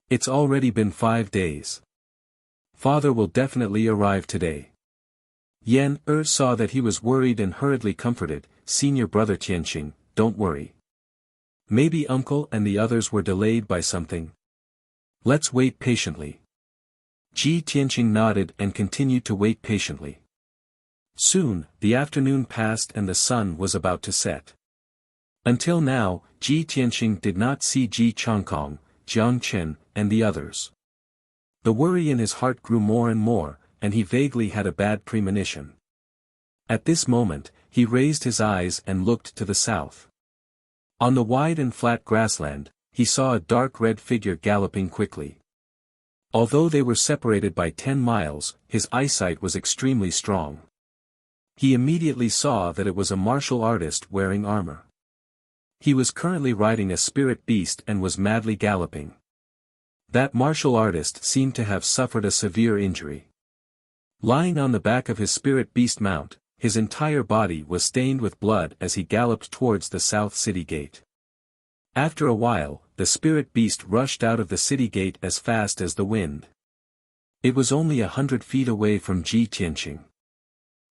It's already been 5 days. Father will definitely arrive today." Yen-er saw that he was worried and hurriedly comforted, "Senior brother Tianqing, don't worry. Maybe uncle and the others were delayed by something. Let's wait patiently." Ji Tianqing nodded and continued to wait patiently. Soon, the afternoon passed and the sun was about to set. Until now, Ji Tianqing did not see Ji Changkong, Jiang Chen, and the others. The worry in his heart grew more and more, and he vaguely had a bad premonition. At this moment, he raised his eyes and looked to the south. On the wide and flat grassland, he saw a dark red figure galloping quickly. Although they were separated by 10 miles, his eyesight was extremely strong. He immediately saw that it was a martial artist wearing armor. He was currently riding a spirit beast and was madly galloping. That martial artist seemed to have suffered a severe injury. Lying on the back of his spirit beast mount, his entire body was stained with blood as he galloped towards the south city gate. After a while, the spirit beast rushed out of the city gate as fast as the wind. It was only 100 feet away from Ji Tianqing.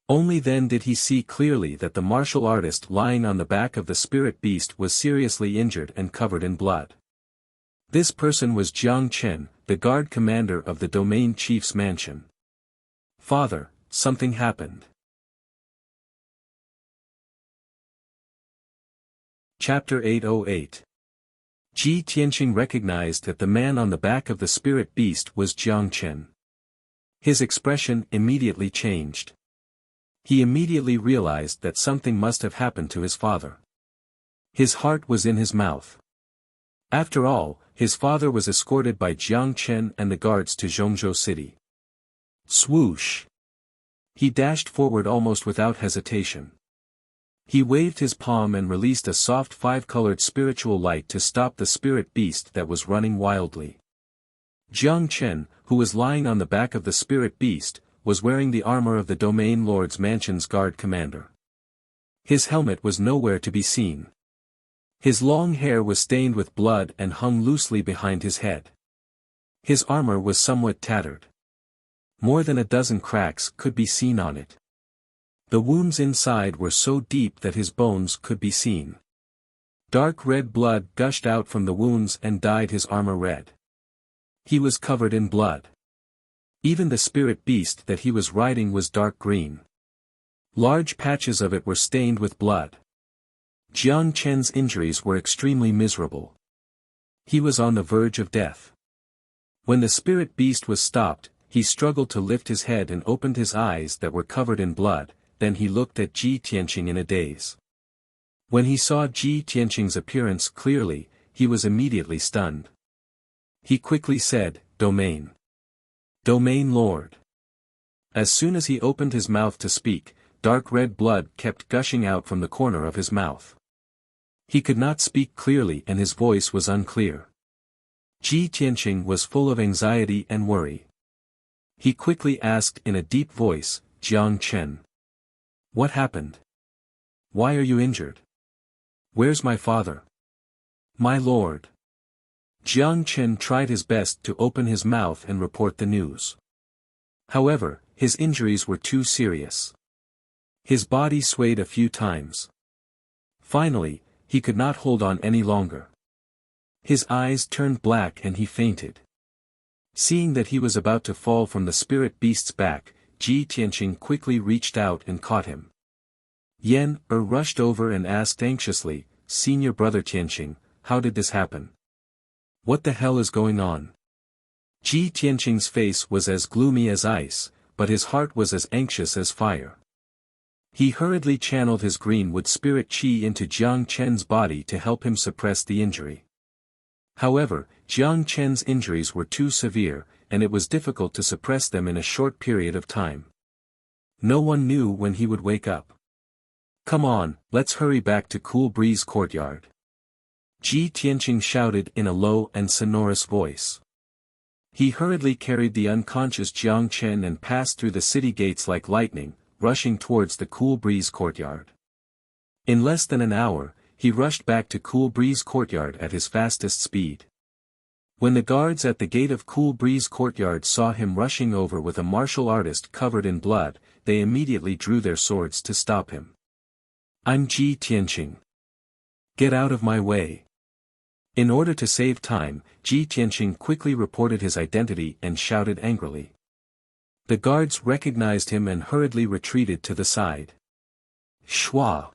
Only then did he see clearly that the martial artist lying on the back of the spirit beast was seriously injured and covered in blood. This person was Jiang Chen, the guard commander of the domain chief's mansion. "Father, something happened." Chapter 808. Ji Tianqing recognized that the man on the back of the spirit beast was Jiang Chen. His expression immediately changed. He immediately realized that something must have happened to his father. His heart was in his mouth. After all, his father was escorted by Jiang Chen and the guards to Zhongzhou City. Swoosh! He dashed forward almost without hesitation. He waved his palm and released a soft 5-colored spiritual light to stop the spirit beast that was running wildly. Jiang Chen, who was lying on the back of the spirit beast, was wearing the armor of the domain lord's mansion's guard commander. His helmet was nowhere to be seen. His long hair was stained with blood and hung loosely behind his head. His armor was somewhat tattered. More than a dozen cracks could be seen on it. The wounds inside were so deep that his bones could be seen. Dark red blood gushed out from the wounds and dyed his armor red. He was covered in blood. Even the spirit beast that he was riding was dark green. Large patches of it were stained with blood. Jiang Chen's injuries were extremely miserable. He was on the verge of death. When the spirit beast was stopped, he struggled to lift his head and opened his eyes that were covered in blood, then he looked at Ji Tianqing in a daze. When he saw Ji Tianqing's appearance clearly, he was immediately stunned. He quickly said, "Domain. Domain Lord." As soon as he opened his mouth to speak, dark red blood kept gushing out from the corner of his mouth. He could not speak clearly and his voice was unclear. Ji Tianqing was full of anxiety and worry. He quickly asked in a deep voice, "Jiang Chen. What happened? Why are you injured? Where's my father?" "My lord." Jiang Chen tried his best to open his mouth and report the news. However, his injuries were too serious. His body swayed a few times. Finally, he could not hold on any longer. His eyes turned black and he fainted. Seeing that he was about to fall from the spirit beast's back, Ji Tianqing quickly reached out and caught him. Yan rushed over and asked anxiously, "Senior brother Tianqing, how did this happen? What the hell is going on?" Ji Tianqing's face was as gloomy as ice, but his heart was as anxious as fire. He hurriedly channeled his greenwood spirit qi into Jiang Chen's body to help him suppress the injury. However, Jiang Chen's injuries were too severe, and it was difficult to suppress them in a short period of time. No one knew when he would wake up. "Come on, let's hurry back to Cool Breeze Courtyard," Ji Tianqing shouted in a low and sonorous voice. He hurriedly carried the unconscious Jiang Chen and passed through the city gates like lightning, rushing towards the Cool Breeze Courtyard. In less than an hour, he rushed back to Cool Breeze Courtyard at his fastest speed. When the guards at the gate of Cool Breeze Courtyard saw him rushing over with a martial artist covered in blood, they immediately drew their swords to stop him. "I'm Ji Tianqing. Get out of my way." In order to save time, Ji Tianqing quickly reported his identity and shouted angrily. The guards recognized him and hurriedly retreated to the side. Shua!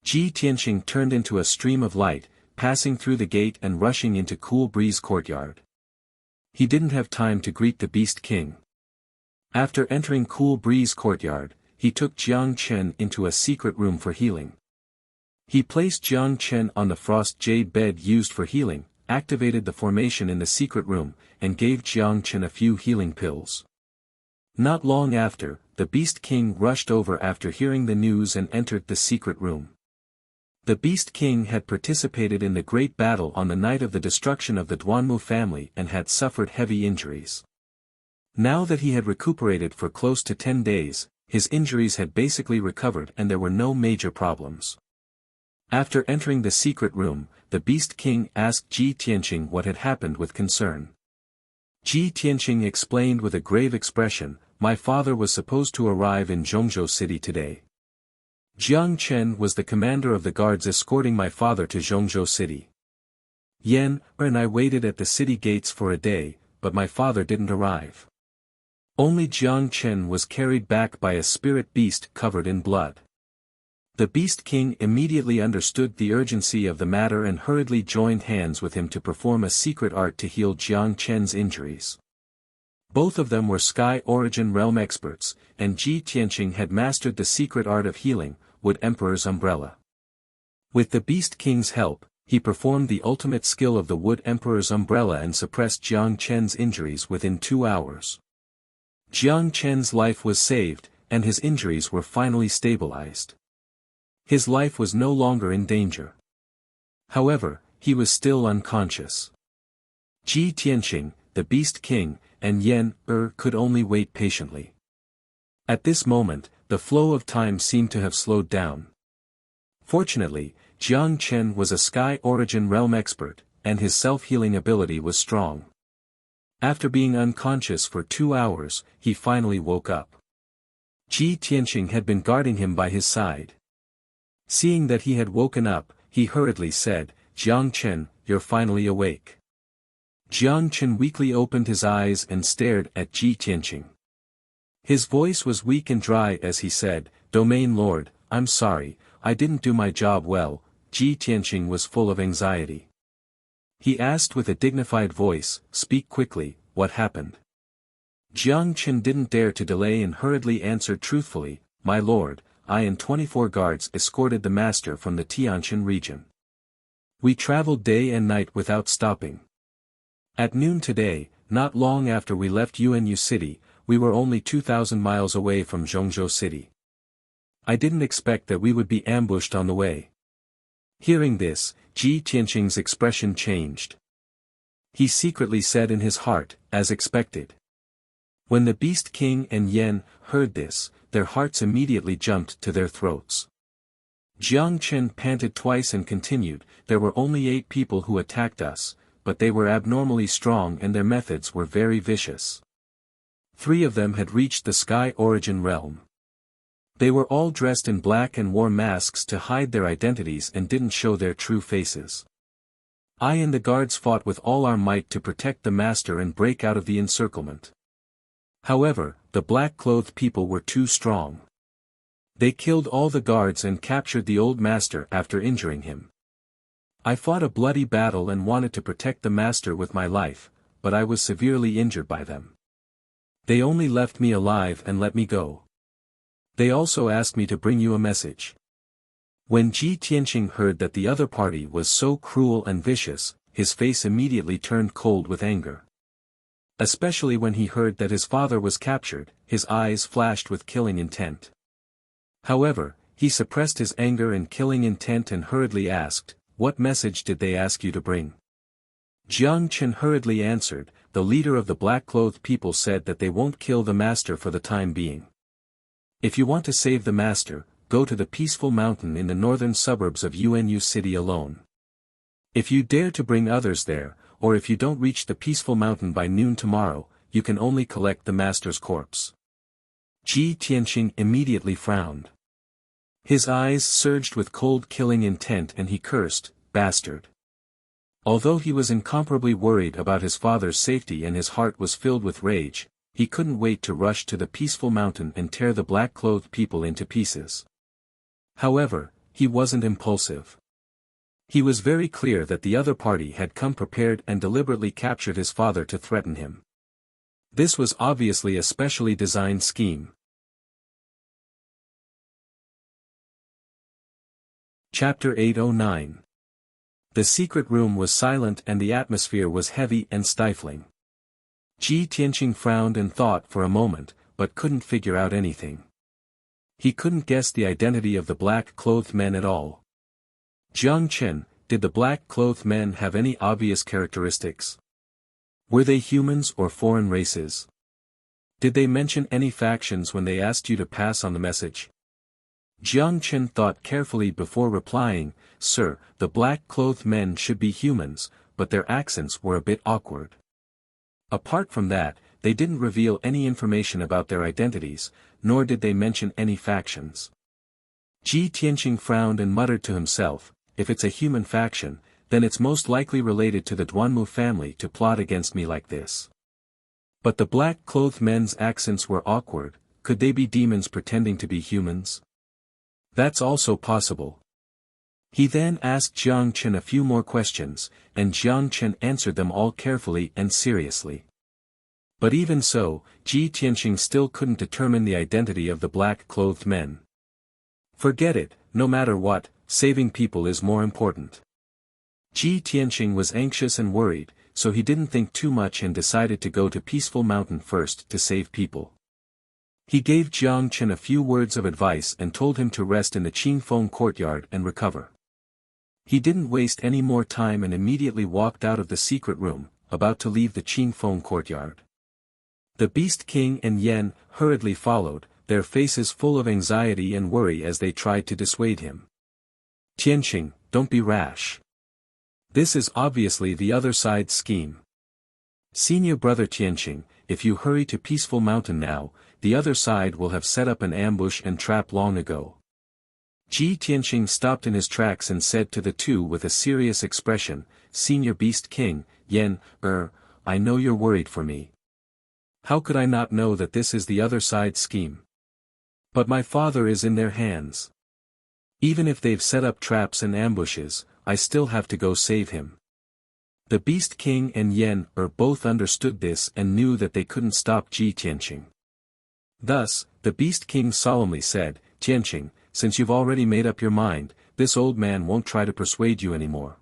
Ji Tianqing turned into a stream of light, passing through the gate and rushing into Cool Breeze Courtyard. He didn't have time to greet the Beast King. After entering Cool Breeze Courtyard, he took Jiang Chen into a secret room for healing. He placed Jiang Chen on the frost jade bed used for healing, activated the formation in the secret room, and gave Jiang Chen a few healing pills. Not long after, the Beast King rushed over after hearing the news and entered the secret room. The Beast King had participated in the great battle on the night of the destruction of the Duanmu family and had suffered heavy injuries. Now that he had recuperated for close to 10 days, his injuries had basically recovered and there were no major problems. After entering the secret room, the Beast King asked Ji Tianqing what had happened with concern. Ji Tianqing explained with a grave expression, "My father was supposed to arrive in Zhongzhou City today. Jiang Chen was the commander of the guards escorting my father to Zhongzhou City. Yan and I waited at the city gates for a day, but my father didn't arrive. Only Jiang Chen was carried back by a spirit beast covered in blood." The Beast King immediately understood the urgency of the matter and hurriedly joined hands with him to perform a secret art to heal Jiang Chen's injuries. Both of them were Sky Origin Realm experts, and Ji Tianqing had mastered the secret art of healing, Wood Emperor's Umbrella. With the Beast King's help, he performed the ultimate skill of the Wood Emperor's Umbrella and suppressed Jiang Chen's injuries within 2 hours. Jiang Chen's life was saved, and his injuries were finally stabilized. His life was no longer in danger. However, he was still unconscious. Ji Tianqing, the Beast King, and Yan could only wait patiently. At this moment, the flow of time seemed to have slowed down. Fortunately, Jiang Chen was a Sky Origin Realm expert, and his self-healing ability was strong. After being unconscious for 2 hours, he finally woke up. Ji Tianqing had been guarding him by his side. Seeing that he had woken up, he hurriedly said, "Jiang Chen, you're finally awake." Jiang Chen weakly opened his eyes and stared at Ji Tianqing. His voice was weak and dry as he said, "Domain Lord, I'm sorry, I didn't do my job well." Ji Tianqing was full of anxiety. He asked with a dignified voice, "Speak quickly, what happened?" Jiang Chen didn't dare to delay and hurriedly answered truthfully, my lord, I and 24 guards escorted the master from the Tianjin region. We traveled day and night without stopping. At noon today, not long after we left Yunyu City, we were only 2,000 miles away from Zhongzhou City. I didn't expect that we would be ambushed on the way. Hearing this, Ji Tianqing's expression changed. He secretly said in his heart, as expected. When the Beast King and Yan heard this, their hearts immediately jumped to their throats. Jiang Chen panted twice and continued, there were only 8 people who attacked us, but they were abnormally strong and their methods were very vicious. 3 of them had reached the Sky Origin realm. They were all dressed in black and wore masks to hide their identities and didn't show their true faces. I and the guards fought with all our might to protect the master and break out of the encirclement. However, the black-clothed people were too strong. They killed all the guards and captured the old master after injuring him. I fought a bloody battle and wanted to protect the master with my life, but I was severely injured by them. They only left me alive and let me go. They also asked me to bring you a message. When Ji Tianqing heard that the other party was so cruel and vicious, his face immediately turned cold with anger. Especially when he heard that his father was captured, his eyes flashed with killing intent. However, he suppressed his anger and killing intent and hurriedly asked, "What message did they ask you to bring?" Jiang Chen hurriedly answered, "The leader of the black-clothed people said that they won't kill the master for the time being. If you want to save the master, go to the peaceful mountain in the northern suburbs of Yunyu City alone. If you dare to bring others there, or if you don't reach the peaceful mountain by noon tomorrow, you can only collect the master's corpse." Ji Tianqing immediately frowned. His eyes surged with cold killing intent and he cursed, "Bastard." Although he was incomparably worried about his father's safety and his heart was filled with rage, he couldn't wait to rush to the peaceful mountain and tear the black-clothed people into pieces. However, he wasn't impulsive. He was very clear that the other party had come prepared and deliberately captured his father to threaten him. This was obviously a specially designed scheme. Chapter 809. The secret room was silent and the atmosphere was heavy and stifling. Ji Tianqing frowned and thought for a moment, but couldn't figure out anything. He couldn't guess the identity of the black-clothed men at all. Jiang Chen, did the black-clothed men have any obvious characteristics? Were they humans or foreign races? Did they mention any factions when they asked you to pass on the message? Jiang Chen thought carefully before replying, "Sir, the black-clothed men should be humans, but their accents were a bit awkward. Apart from that, they didn't reveal any information about their identities, nor did they mention any factions." Ji Tianqing frowned and muttered to himself, "If it's a human faction, then it's most likely related to the Duanmu family to plot against me like this. But the black-clothed men's accents were awkward, could they be demons pretending to be humans? That's also possible." He then asked Jiang Chen a few more questions, and Jiang Chen answered them all carefully and seriously. But even so, Ji Tianqing still couldn't determine the identity of the black-clothed men. Forget it, no matter what, saving people is more important. Ji Tianqing was anxious and worried, so he didn't think too much and decided to go to Peaceful Mountain first to save people. He gave Jiang Chen a few words of advice and told him to rest in the Qingfeng courtyard and recover. He didn't waste any more time and immediately walked out of the secret room, about to leave the Qingfeng courtyard. The Beast King and Yan hurriedly followed, their faces full of anxiety and worry as they tried to dissuade him. "Tianqing, don't be rash. This is obviously the other side's scheme. Senior brother Tianqing, if you hurry to Peaceful Mountain now, the other side will have set up an ambush and trap long ago." Ji Tianqing stopped in his tracks and said to the two with a serious expression, "Senior Beast King, Yan, I know you're worried for me. How could I not know that this is the other side's scheme? But my father is in their hands. Even if they've set up traps and ambushes, I still have to go save him." The Beast King and Yan both understood this and knew that they couldn't stop Ji Tianqing. Thus, the Beast King solemnly said, "Tianqing, since you've already made up your mind, this old man won't try to persuade you anymore.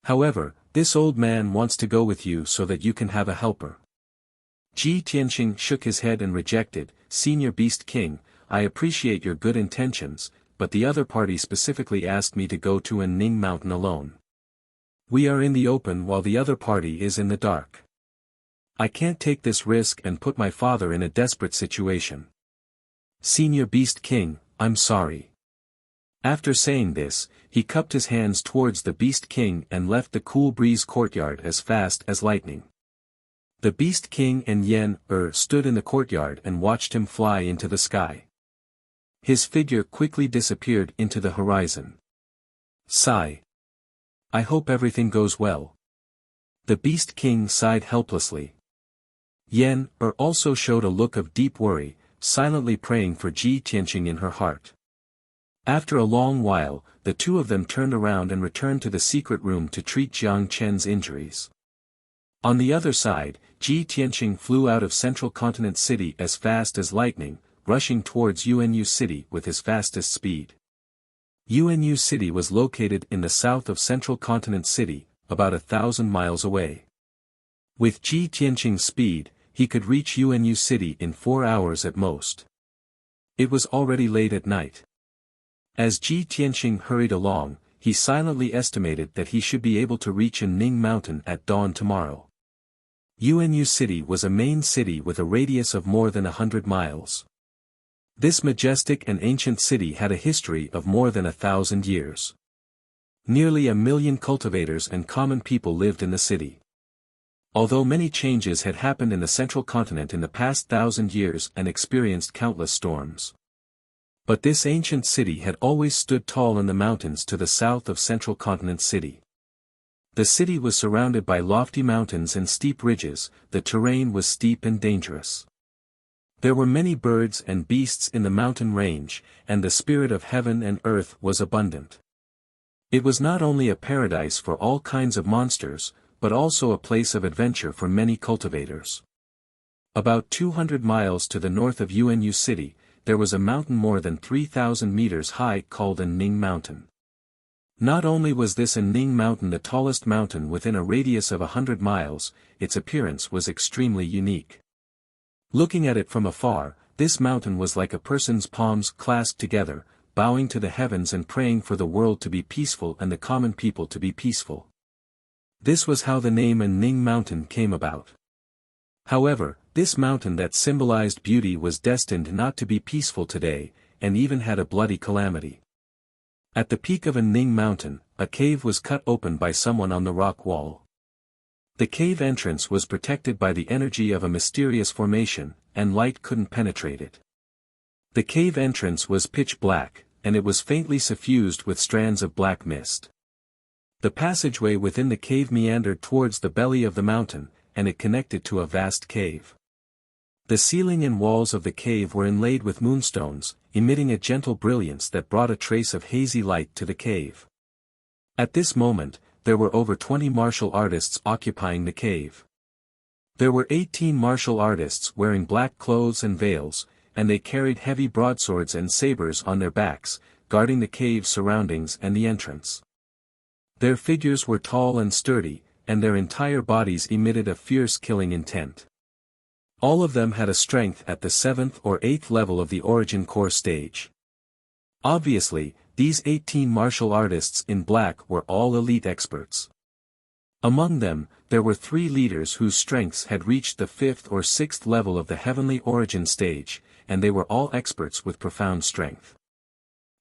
However, this old man wants to go with you so that you can have a helper." Ji Tianqing shook his head and rejected, "Senior Beast King, I appreciate your good intentions, but the other party specifically asked me to go to Ning Mountain alone. We are in the open while the other party is in the dark. I can't take this risk and put my father in a desperate situation. Senior Beast King, I'm sorry." After saying this, he cupped his hands towards the Beast King and left the Cool Breeze courtyard as fast as lightning. The Beast King and Yen stood in the courtyard and watched him fly into the sky. His figure quickly disappeared into the horizon. Sigh. "I hope everything goes well." The Beast King sighed helplessly. Yen also showed a look of deep worry, silently praying for Ji Tianqing in her heart. After a long while, the two of them turned around and returned to the secret room to treat Jiang Chen's injuries. On the other side, Ji Tianqing flew out of Central Continent City as fast as lightning, rushing towards Yunyu City with his fastest speed. Yunyu City was located in the south of Central Continent City, about 1,000 miles away. With Ji Tianqing's speed, he could reach Yunyu City in 4 hours at most. It was already late at night. As Ji Tianqing hurried along, he silently estimated that he should be able to reach Ning Mountain at dawn tomorrow. Yunyu City was a main city with a radius of more than 100 miles. This majestic and ancient city had a history of more than 1,000 years. Nearly 1 million cultivators and common people lived in the city. Although many changes had happened in the central continent in the past 1,000 years and experienced countless storms. But this ancient city had always stood tall in the mountains to the south of Central Continent City. The city was surrounded by lofty mountains and steep ridges, the terrain was steep and dangerous. There were many birds and beasts in the mountain range, and the spirit of heaven and earth was abundant. It was not only a paradise for all kinds of monsters, but also a place of adventure for many cultivators. About 200 miles to the north of Yunyu City, there was a mountain more than 3,000 meters high called Ning Mountain. Not only was this Ning Mountain the tallest mountain within a radius of 100 miles, its appearance was extremely unique. Looking at it from afar, this mountain was like a person's palms clasped together, bowing to the heavens and praying for the world to be peaceful and the common people to be peaceful. This was how the name Ning Mountain came about. However, this mountain that symbolized beauty was destined not to be peaceful today, and even had a bloody calamity. At the peak of Ning Mountain, a cave was cut open by someone on the rock wall. The cave entrance was protected by the energy of a mysterious formation, and light couldn't penetrate it. The cave entrance was pitch black, and it was faintly suffused with strands of black mist. The passageway within the cave meandered towards the belly of the mountain, and it connected to a vast cave. The ceiling and walls of the cave were inlaid with moonstones, emitting a gentle brilliance that brought a trace of hazy light to the cave. At this moment, there were over 20 martial artists occupying the cave. There were 18 martial artists wearing black clothes and veils, and they carried heavy broadswords and sabers on their backs, guarding the cave's surroundings and the entrance. Their figures were tall and sturdy, and their entire bodies emitted a fierce killing intent. All of them had a strength at the 7th or 8th level of the Origin Core stage. Obviously, these 18 martial artists in black were all elite experts. Among them, there were 3 leaders whose strengths had reached the 5th or 6th level of the Heavenly Origin stage, and they were all experts with profound strength.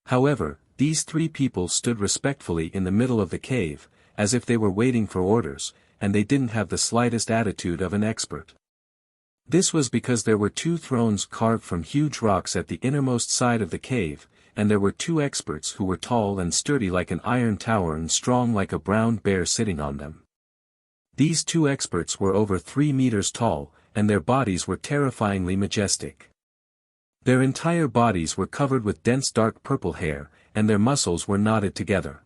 However, these 3 people stood respectfully in the middle of the cave, as if they were waiting for orders, and they didn't have the slightest attitude of an expert. This was because there were 2 thrones carved from huge rocks at the innermost side of the cave, and there were 2 experts who were tall and sturdy like an iron tower and strong like a brown bear sitting on them. These 2 experts were over 3 meters tall, and their bodies were terrifyingly majestic. Their entire bodies were covered with dense dark purple hair, and their muscles were knotted together.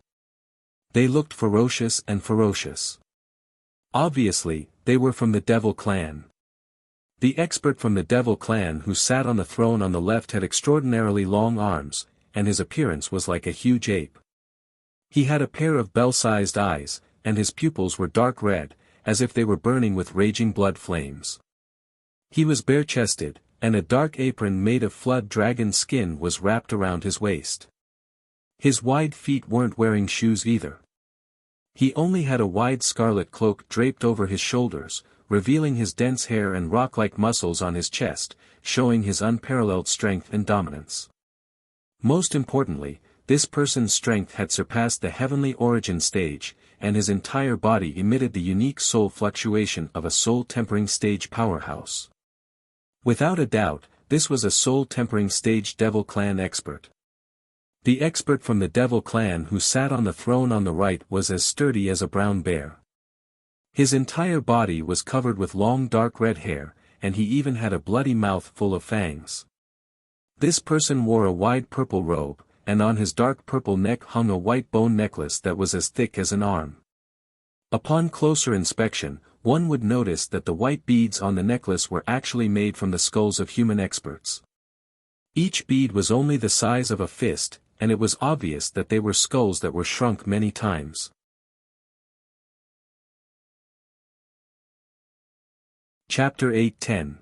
They looked ferocious and ferocious. Obviously, they were from the Devil clan. The expert from the Devil clan who sat on the throne on the left had extraordinarily long arms, and his appearance was like a huge ape. He had a pair of bell-sized eyes, and his pupils were dark red, as if they were burning with raging blood flames. He was bare-chested, and a dark apron made of flood dragon skin was wrapped around his waist. His wide feet weren't wearing shoes either. He only had a wide scarlet cloak draped over his shoulders, revealing his dense hair and rock-like muscles on his chest, showing his unparalleled strength and dominance. Most importantly, this person's strength had surpassed the heavenly origin stage, and his entire body emitted the unique soul fluctuation of a soul-tempering stage powerhouse. Without a doubt, this was a soul-tempering stage Devil clan expert. The expert from the Devil clan who sat on the throne on the right was as sturdy as a brown bear. His entire body was covered with long dark red hair, and he even had a bloody mouth full of fangs. This person wore a wide purple robe, and on his dark purple neck hung a white bone necklace that was as thick as an arm. Upon closer inspection, one would notice that the white beads on the necklace were actually made from the skulls of human experts. Each bead was only the size of a fist, and it was obvious that they were skulls that were shrunk many times. Chapter 8:10.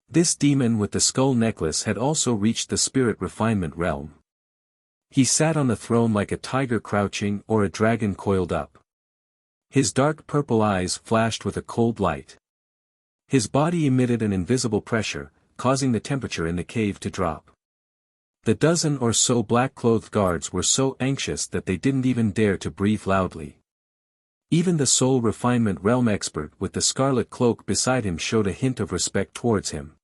This demon with the skull necklace had also reached the spirit refinement realm. He sat on the throne like a tiger crouching or a dragon coiled up. His dark purple eyes flashed with a cold light. His body emitted an invisible pressure, causing the temperature in the cave to drop. The dozen or so black-clothed guards were so anxious that they didn't even dare to breathe loudly. Even the soul refinement realm expert with the scarlet cloak beside him showed a hint of respect towards him.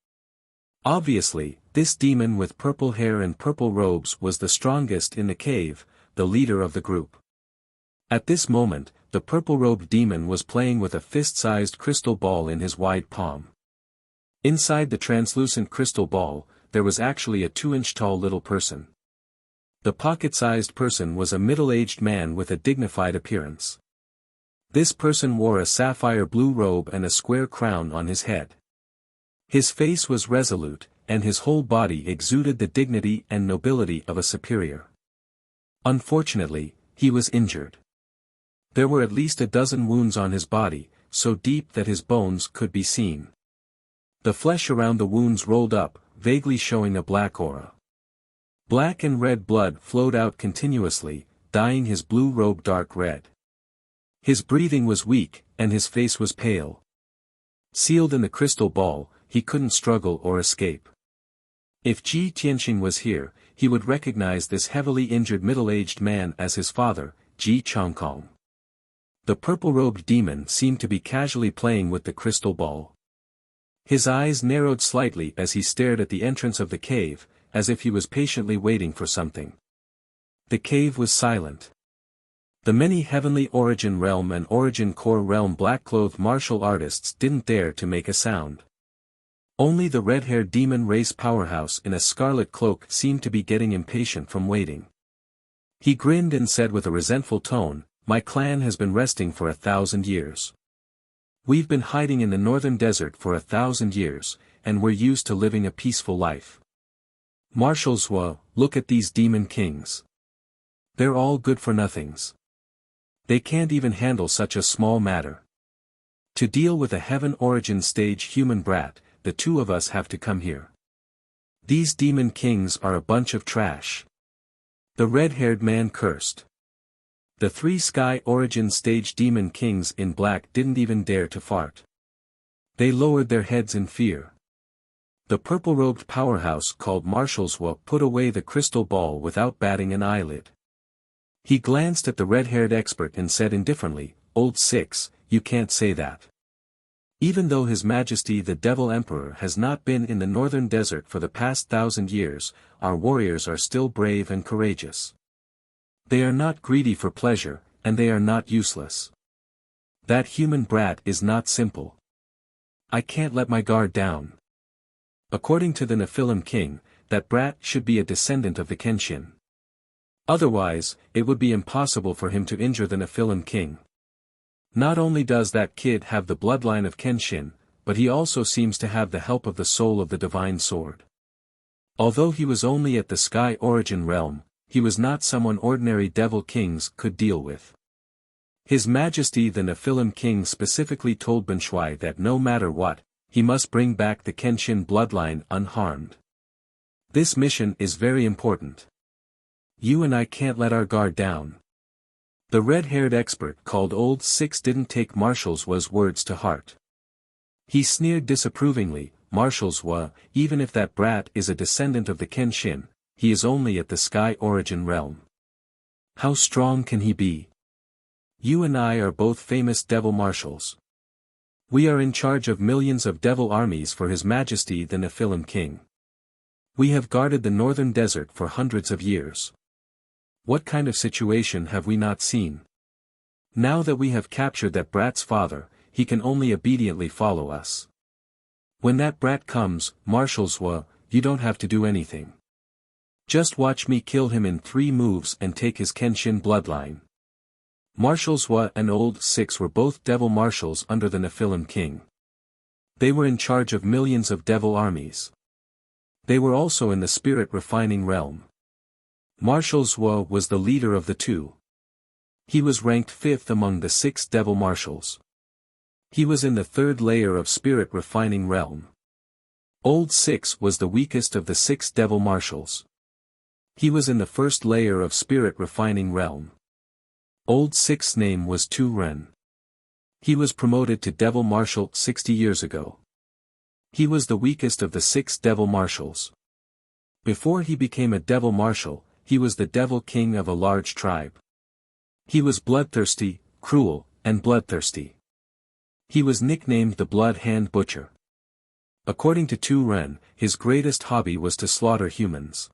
Obviously, this demon with purple hair and purple robes was the strongest in the cave, the leader of the group. At this moment, the purple-robed demon was playing with a fist-sized crystal ball in his wide palm. Inside the translucent crystal ball, there was actually a 2-inch tall little person. The pocket-sized person was a middle-aged man with a dignified appearance. This person wore a sapphire blue robe and a square crown on his head. His face was resolute, and his whole body exuded the dignity and nobility of a superior. Unfortunately, he was injured. There were at least a dozen wounds on his body, so deep that his bones could be seen. The flesh around the wounds rolled up, vaguely showing a black aura. Black and red blood flowed out continuously, dyeing his blue robe dark red. His breathing was weak, and his face was pale. Sealed in the crystal ball, he couldn't struggle or escape. If Ji Tianxing was here, he would recognize this heavily injured middle-aged man as his father, Ji Chongkong. The purple-robed demon seemed to be casually playing with the crystal ball. His eyes narrowed slightly as he stared at the entrance of the cave, as if he was patiently waiting for something. The cave was silent. The many heavenly origin realm and origin core realm black-clothed martial artists didn't dare to make a sound. Only the red-haired demon race powerhouse in a scarlet cloak seemed to be getting impatient from waiting. He grinned and said with a resentful tone, "My clan has been resting for 1,000 years. We've been hiding in the northern desert for 1,000 years, and we're used to living a peaceful life. Marshal Zhuo, look at these demon kings. They're all good-for-nothings. They can't even handle such a small matter. To deal with a heaven origin stage human brat, the two of us have to come here. These demon kings are a bunch of trash." The red-haired man cursed. The 3 sky origin stage demon kings in black didn't even dare to fart. They lowered their heads in fear. The purple-robed powerhouse called Marshal Zhuo put away the crystal ball without batting an eyelid. He glanced at the red-haired expert and said indifferently, "Old Six, you can't say that. Even though His Majesty the Devil Emperor has not been in the northern desert for the past 1,000 years, our warriors are still brave and courageous. They are not greedy for pleasure, and they are not useless. That human brat is not simple. I can't let my guard down. According to the Nephilim King, that brat should be a descendant of the Kenshin. Otherwise, it would be impossible for him to injure the Nephilim King. Not only does that kid have the bloodline of Kenshin, but he also seems to have the help of the soul of the divine sword. Although he was only at the sky origin realm, he was not someone ordinary devil kings could deal with. His Majesty the Nephilim King specifically told Banshui that no matter what, he must bring back the Kenshin bloodline unharmed. This mission is very important. You and I can't let our guard down. The red-haired expert called Old Six didn't take Marshall's words to heart. He sneered disapprovingly, Marshall's even if that brat is a descendant of the Kenshin, he is only at the sky origin realm. How strong can he be? You and I are both famous devil marshals. We are in charge of millions of devil armies for His Majesty the Nephilim King. We have guarded the northern desert for hundreds of years. What kind of situation have we not seen? Now that we have captured that brat's father, he can only obediently follow us. When that brat comes, Marshall's you don't have to do anything. Just watch me kill him in 3 moves and take his Kenshin bloodline. Marshall's and Old Six were both devil marshals under the Nephilim King. They were in charge of millions of devil armies. They were also in the spirit refining realm. Marshall's was the leader of the two. He was ranked 5th among the 6 devil marshals. He was in the 3rd layer of spirit refining realm. Old Six was the weakest of the 6 devil marshals. He was in the 1st layer of spirit refining realm. Old Six's name was Tu Ren. He was promoted to devil marshal 60 years ago. He was the weakest of the 6 devil marshals. Before he became a devil marshal, he was the devil king of a large tribe. He was bloodthirsty, cruel, and bloodthirsty. He was nicknamed the Blood Hand Butcher. According to Tu Ren, his greatest hobby was to slaughter humans.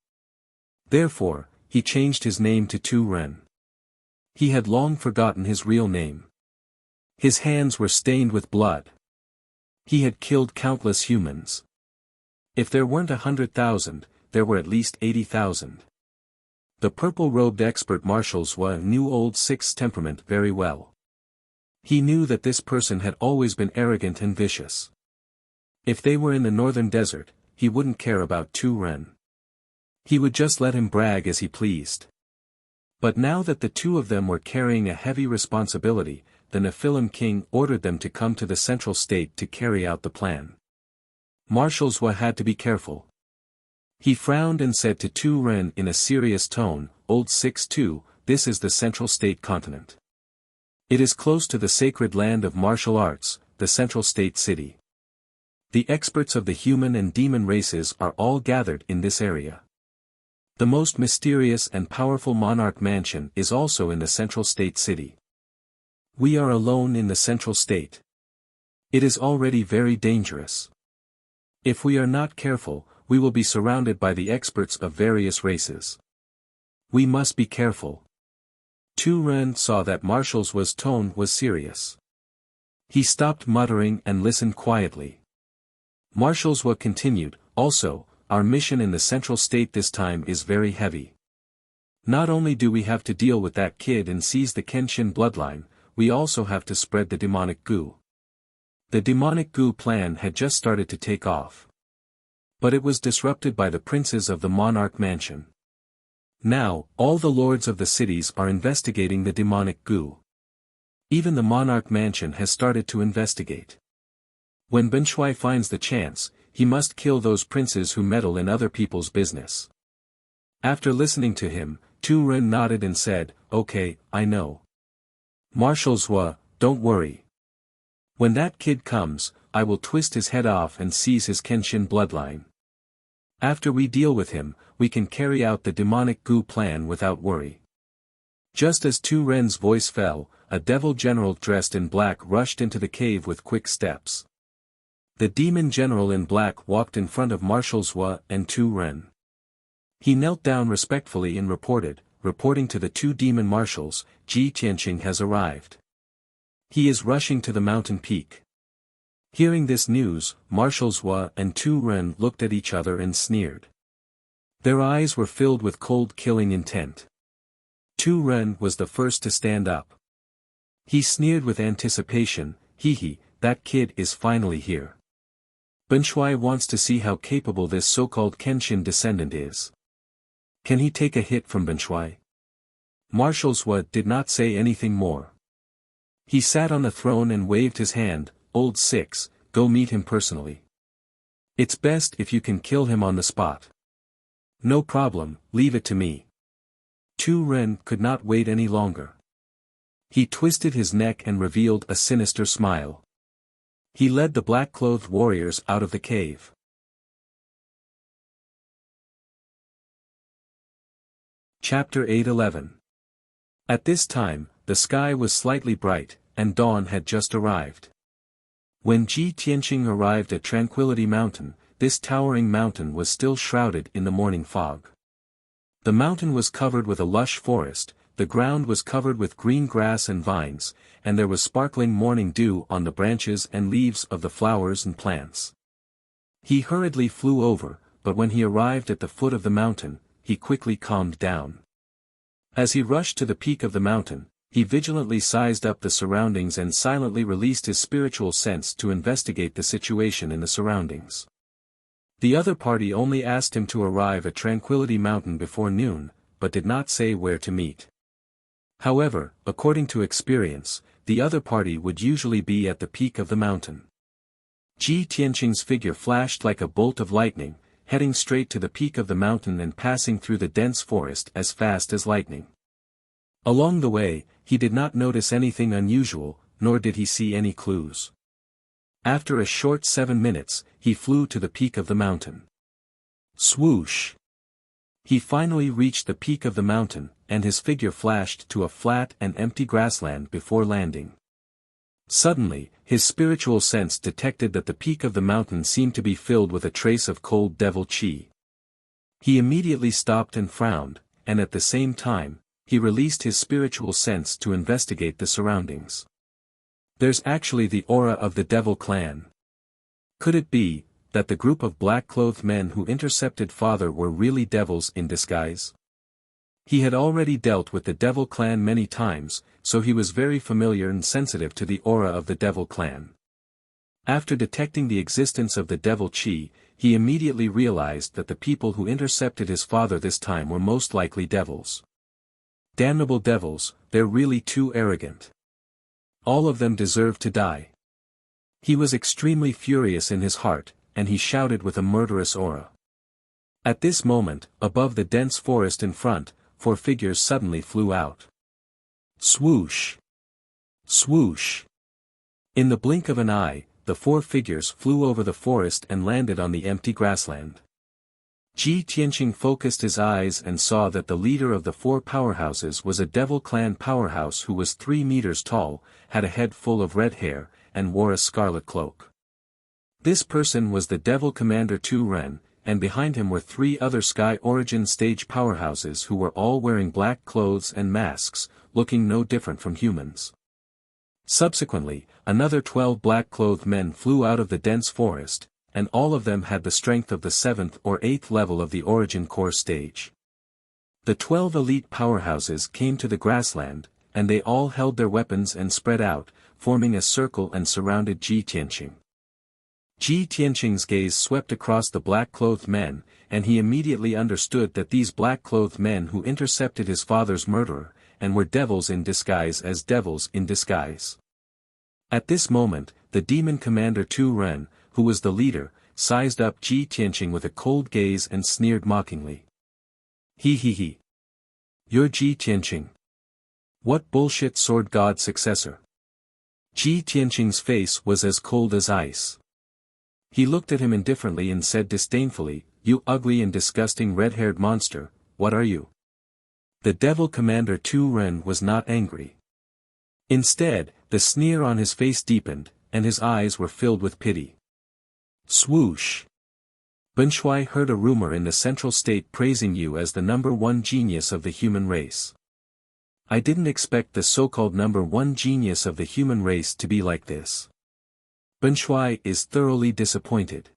Therefore, he changed his name to Tu Ren. He had long forgotten his real name. His hands were stained with blood. He had killed countless humans. If there weren't 100,000, there were at least 80,000. The purple-robed expert marshals knew Old Six's temperament very well. He knew that this person had always been arrogant and vicious. If they were in the northern desert, he wouldn't care about Tu Ren. He would just let him brag as he pleased. But now that the two of them were carrying a heavy responsibility, the Nephilim King ordered them to come to the central state to carry out the plan. Marshals had to be careful. He frowned and said to Tu Ren in a serious tone, Old Six too, this is the central state continent. It is close to the sacred land of martial arts, the central state city. The experts of the human and demon races are all gathered in this area. The most mysterious and powerful monarch mansion is also in the central state city. We are alone in the central state. It is already very dangerous. If we are not careful, we will be surrounded by the experts of various races. We must be careful. Tu Ren saw that Marshall's tone was serious. He stopped muttering and listened quietly. Marshall's continued, also, our mission in the central state this time is very heavy. Not only do we have to deal with that kid and seize the Kenshin bloodline, we also have to spread the demonic goo. The demonic goo plan had just started to take off. But it was disrupted by the princes of the monarch mansion. Now, all the lords of the cities are investigating the demonic goo. Even the monarch mansion has started to investigate. When Banshui finds the chance, he must kill those princes who meddle in other people's business. After listening to him, Tu Ren nodded and said, okay, I know. Marshals don't worry. When that kid comes, I will twist his head off and seize his Kenshin bloodline. After we deal with him, we can carry out the demonic goo plan without worry. Just as Tu Ren's voice fell, a devil general dressed in black rushed into the cave with quick steps. The demon general in black walked in front of Marshals and Tu Ren. He knelt down respectfully and reporting to the 2 demon marshals, Ji Tianqing has arrived. He is rushing to the mountain peak. Hearing this news, Marshals and Tu Ren looked at each other and sneered. Their eyes were filled with cold killing intent. Tu Ren was the first to stand up. He sneered with anticipation, hee, that kid is finally here. Shui wants to see how capable this so-called Kenshin descendant is. Can he take a hit from Shui? Marshal Zhua did not say anything more. He sat on the throne and waved his hand. Old Six, go meet him personally. It's best if you can kill him on the spot. No problem, leave it to me. Tu Ren could not wait any longer. He twisted his neck and revealed a sinister smile. He led the black-clothed warriors out of the cave. Chapter 8:11. At this time, the sky was slightly bright, and dawn had just arrived. When Ji Tianqing arrived at Tranquility Mountain, this towering mountain was still shrouded in the morning fog. The mountain was covered with a lush forest, the ground was covered with green grass and vines, and there was sparkling morning dew on the branches and leaves of the flowers and plants. He hurriedly flew over, but when he arrived at the foot of the mountain, he quickly calmed down. As he rushed to the peak of the mountain, he vigilantly sized up the surroundings and silently released his spiritual sense to investigate the situation in the surroundings. The other party only asked him to arrive at Tranquility Mountain before noon, but did not say where to meet. However, according to experience, the other party would usually be at the peak of the mountain. Ji Tianqing's figure flashed like a bolt of lightning, heading straight to the peak of the mountain and passing through the dense forest as fast as lightning. Along the way, he did not notice anything unusual, nor did he see any clues. After a short 7 minutes, he flew to the peak of the mountain. Swoosh! He finally reached the peak of the mountain, and his figure flashed to a flat and empty grassland before landing. Suddenly, his spiritual sense detected that the peak of the mountain seemed to be filled with a trace of cold devil chi. He immediately stopped and frowned, and at the same time, he released his spiritual sense to investigate the surroundings. There's actually the aura of the devil clan. Could it be that the group of black-clothed men who intercepted father were really devils in disguise? He had already dealt with the devil clan many times, so he was very familiar and sensitive to the aura of the devil clan. After detecting the existence of the devil chi, he immediately realized that the people who intercepted his father this time were most likely devils. Damnable devils, they're really too arrogant. All of them deserve to die. He was extremely furious in his heart, and he shouted with a murderous aura. At this moment, above the dense forest in front, 4 figures suddenly flew out. Swoosh! Swoosh! In the blink of an eye, the 4 figures flew over the forest and landed on the empty grassland. Ji Tianqing focused his eyes and saw that the leader of the 4 powerhouses was a devil clan powerhouse who was 3 meters tall, had a head full of red hair, and wore a scarlet cloak. This person was the devil commander Tu Ren, and behind him were 3 other Sky Origin stage powerhouses who were all wearing black clothes and masks, looking no different from humans. Subsequently, another 12 black-clothed men flew out of the dense forest, and all of them had the strength of the 7th or 8th level of the Origin Core stage. The 12 elite powerhouses came to the grassland, and they all held their weapons and spread out, forming a circle and surrounded Ji Tianqing. Ji Tianqing's gaze swept across the black-clothed men, and he immediately understood that these black-clothed men who intercepted his father's murderer, and were devils in disguise as devils in disguise. At this moment, the demon commander Tu Ren, who was the leader, sized up Ji Tianqing with a cold gaze and sneered mockingly. He. You're Ji Tianqing. What bullshit sword god successor? Ji Tianqing's face was as cold as ice. He looked at him indifferently and said disdainfully, You ugly and disgusting red-haired monster, what are you? The devil commander Tu Ren was not angry. Instead, the sneer on his face deepened, and his eyes were filled with pity. Swoosh! Shui heard a rumor in the central state praising you as the #1 genius of the human race. I didn't expect the so-called #1 genius of the human race to be like this. Shui is thoroughly disappointed.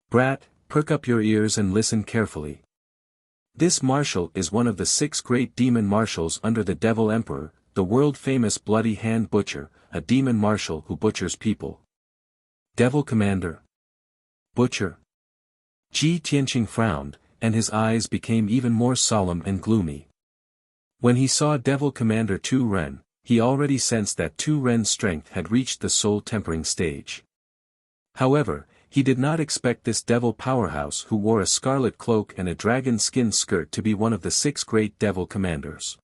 Brat, perk up your ears and listen carefully. This marshal is one of the 6 great demon marshals under the Devil Emperor, the world-famous Bloody Hand Butcher, a demon marshal who butchers people. Devil Commander. butcher. Ji Tianqing frowned, and his eyes became even more solemn and gloomy. When he saw Devil Commander Tu Ren, he already sensed that Tu Ren's strength had reached the soul-tempering stage. However, he did not expect this devil powerhouse who wore a scarlet cloak and a dragon skin skirt to be one of the 6 great devil commanders.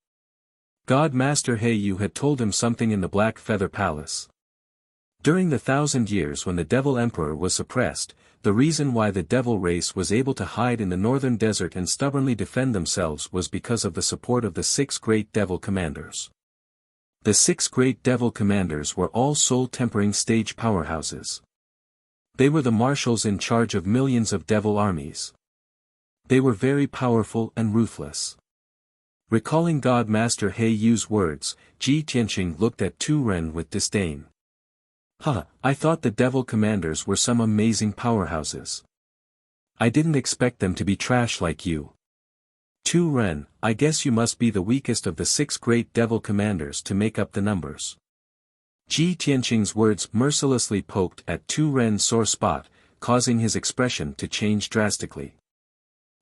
God Master Heiyu had told him something in the Black Feather Palace. During the 1,000 years when the Devil Emperor was suppressed, the reason why the devil race was able to hide in the northern desert and stubbornly defend themselves was because of the support of the 6 great devil commanders. The 6 great devil commanders were all soul-tempering stage powerhouses. They were the marshals in charge of millions of devil armies. They were very powerful and ruthless. Recalling God Master Heiyu's words, Ji Tianqing looked at Tu Ren with disdain. I thought the devil commanders were some amazing powerhouses. I didn't expect them to be trash like you. Tu Ren, I guess you must be the weakest of the 6 great devil commanders to make up the numbers. Ji Tianqing's words mercilessly poked at Tu Ren's sore spot, causing his expression to change drastically.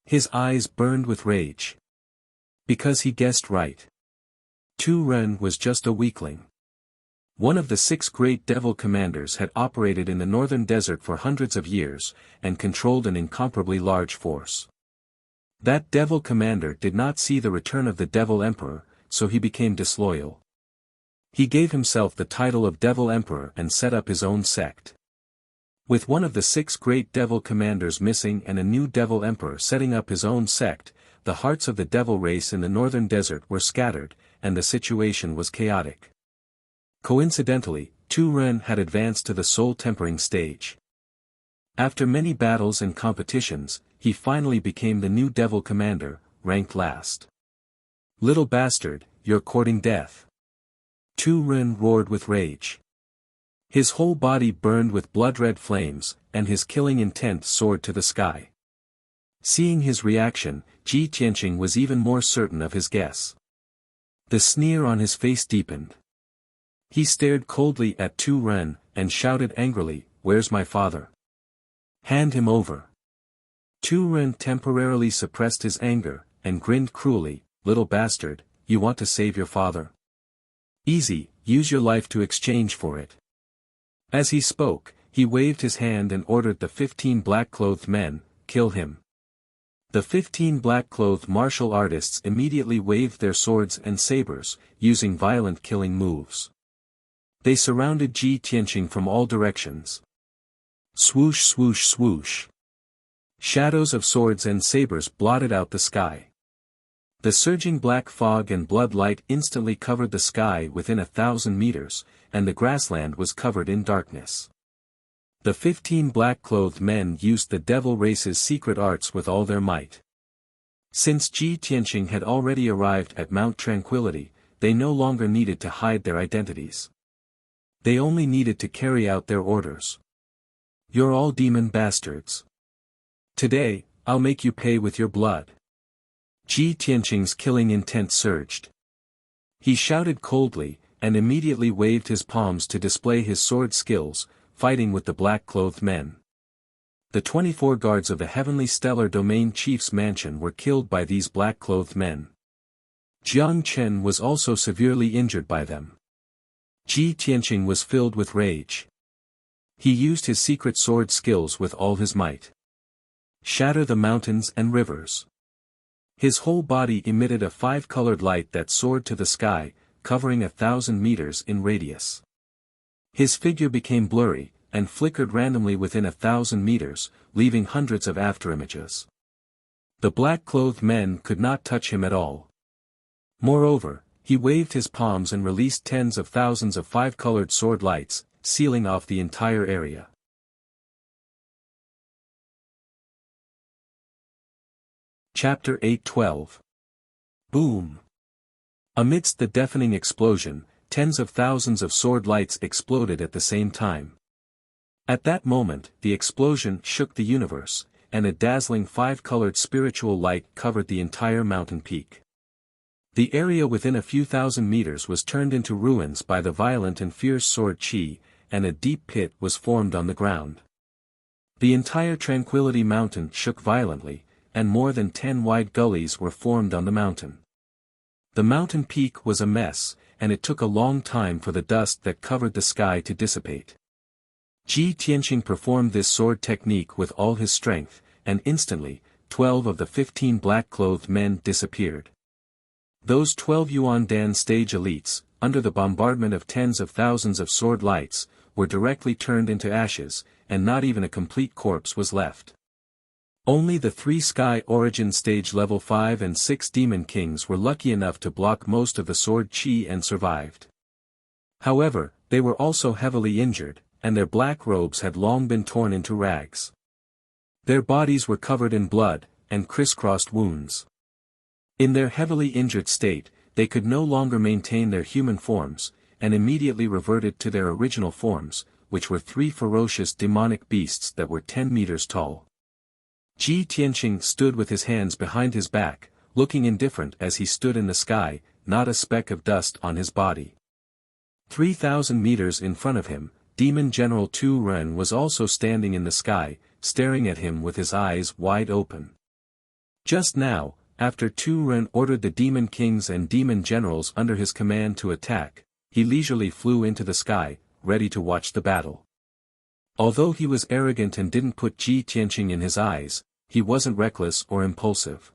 His eyes burned with rage. Because he guessed right. Tu Ren was just a weakling. One of the 6 great devil commanders had operated in the northern desert for hundreds of years, and controlled an incomparably large force. That devil commander did not see the return of the devil emperor, so he became disloyal. He gave himself the title of devil emperor and set up his own sect. With one of the 6 great devil commanders missing and a new devil emperor setting up his own sect, the hearts of the devil race in the northern desert were scattered, and the situation was chaotic. Coincidentally, Tu Ren had advanced to the soul-tempering stage. After many battles and competitions, he finally became the new devil commander, ranked last. Little bastard, you're courting death. Tu Ren roared with rage. His whole body burned with blood-red flames, and his killing intent soared to the sky. Seeing his reaction, Ji Tianqing was even more certain of his guess. The sneer on his face deepened. He stared coldly at Tu Ren, and shouted angrily, "Where's my father? Hand him over." Tu Ren temporarily suppressed his anger, and grinned cruelly, "Little bastard, you want to save your father? Easy, use your life to exchange for it." As he spoke, he waved his hand and ordered the 15 black-clothed men, "Kill him." The 15 black-clothed martial artists immediately waved their swords and sabers, using violent killing moves. They surrounded Ji Tianqing from all directions. Swoosh swoosh swoosh. Shadows of swords and sabers blotted out the sky. The surging black fog and blood light instantly covered the sky within 1,000 meters, and the grassland was covered in darkness. The 15 black-clothed men used the devil race's secret arts with all their might. Since Ji Tianqing had already arrived at Mount Tranquility, they no longer needed to hide their identities. They only needed to carry out their orders. "You're all demon bastards. Today, I'll make you pay with your blood." Ji Tianqing's killing intent surged. He shouted coldly, and immediately waved his palms to display his sword skills, fighting with the black-clothed men. The 24 guards of the Heavenly Stellar Domain Chief's mansion were killed by these black-clothed men. Jiang Chen was also severely injured by them. Ji Tianqing was filled with rage. He used his secret sword skills with all his might. Shatter the mountains and rivers. His whole body emitted a 5-colored light that soared to the sky, covering 1,000 meters in radius. His figure became blurry, and flickered randomly within 1,000 meters, leaving hundreds of afterimages. The black-clothed men could not touch him at all. Moreover, he waved his palms and released tens of thousands of 5-colored sword lights, sealing off the entire area. Chapter 8:12. Boom! Amidst the deafening explosion, tens of thousands of sword lights exploded at the same time. At that moment, the explosion shook the universe, and a dazzling 5-colored spiritual light covered the entire mountain peak. The area within a few thousand meters was turned into ruins by the violent and fierce sword chi, and a deep pit was formed on the ground. The entire Tranquility Mountain shook violently, and more than 10 wide gullies were formed on the mountain. The mountain peak was a mess, and it took a long time for the dust that covered the sky to dissipate. Ji Tianqing performed this sword technique with all his strength, and instantly, 12 of the 15 black-clothed men disappeared. Those 12 Yuan Dan stage elites, under the bombardment of tens of thousands of sword lights, were directly turned into ashes, and not even a complete corpse was left. Only the 3 Sky Origin Stage Level 5 and 6 Demon Kings were lucky enough to block most of the sword chi and survived. However, they were also heavily injured, and their black robes had long been torn into rags. Their bodies were covered in blood, and crisscrossed wounds. In their heavily injured state, they could no longer maintain their human forms, and immediately reverted to their original forms, which were 3 ferocious demonic beasts that were 10 meters tall. Ji Tianqing stood with his hands behind his back, looking indifferent as he stood in the sky, not a speck of dust on his body. 3,000 meters in front of him, Demon General Tu Ren was also standing in the sky, staring at him with his eyes wide open. Just now, after Tu Ren ordered the Demon Kings and Demon Generals under his command to attack, he leisurely flew into the sky, ready to watch the battle. Although he was arrogant and didn't put Ji Tianqing in his eyes, he wasn't reckless or impulsive.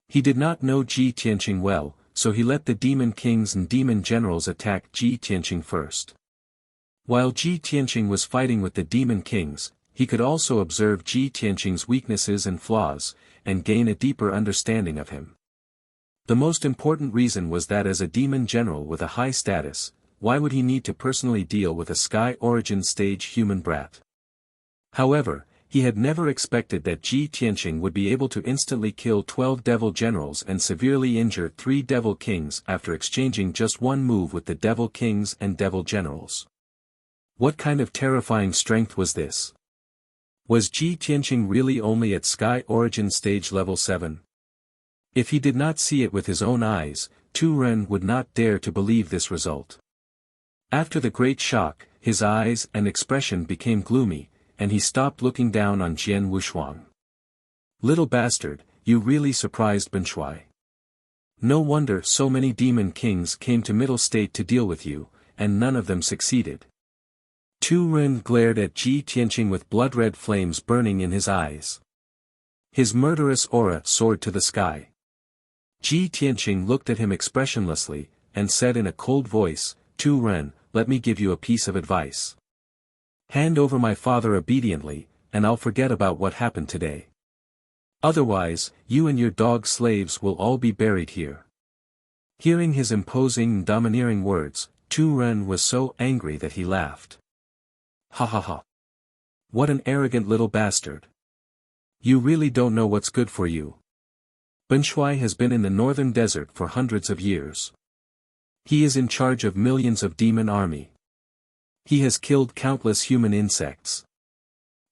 He did not know Ji Tianqing well, so he let the Demon Kings and Demon Generals attack Ji Tianqing first. While Ji Tianqing was fighting with the Demon Kings, he could also observe Ji Tianqing's weaknesses and flaws, and gain a deeper understanding of him. The most important reason was that as a Demon General with a high status, why would he need to personally deal with a Sky Origin Stage human brat? However, he had never expected that Ji Tianqing would be able to instantly kill 12 Devil Generals and severely injure 3 Devil Kings after exchanging just one move with the Devil Kings and Devil Generals. What kind of terrifying strength was this? Was Ji Tianqing really only at Sky Origin Stage Level 7? If he did not see it with his own eyes, Tu Ren would not dare to believe this result. After the great shock, his eyes and expression became gloomy, and he stopped looking down on Jian Wushuang. Little bastard, you really surprised Benshui. No wonder so many Demon Kings came to Middle State to deal with you, and none of them succeeded. Tu Ren glared at Ji Tianqing with blood-red flames burning in his eyes. His murderous aura soared to the sky. Ji Tianqing looked at him expressionlessly, and said in a cold voice, Tu Ren, let me give you a piece of advice. Hand over my father obediently, and I'll forget about what happened today. Otherwise, you and your dog slaves will all be buried here. Hearing his imposing and domineering words, Tu Ren was so angry that he laughed. Ha ha ha. What an arrogant little bastard. You really don't know what's good for you. Benshui has been in the northern desert for hundreds of years. He is in charge of millions of demon army. He has killed countless human insects.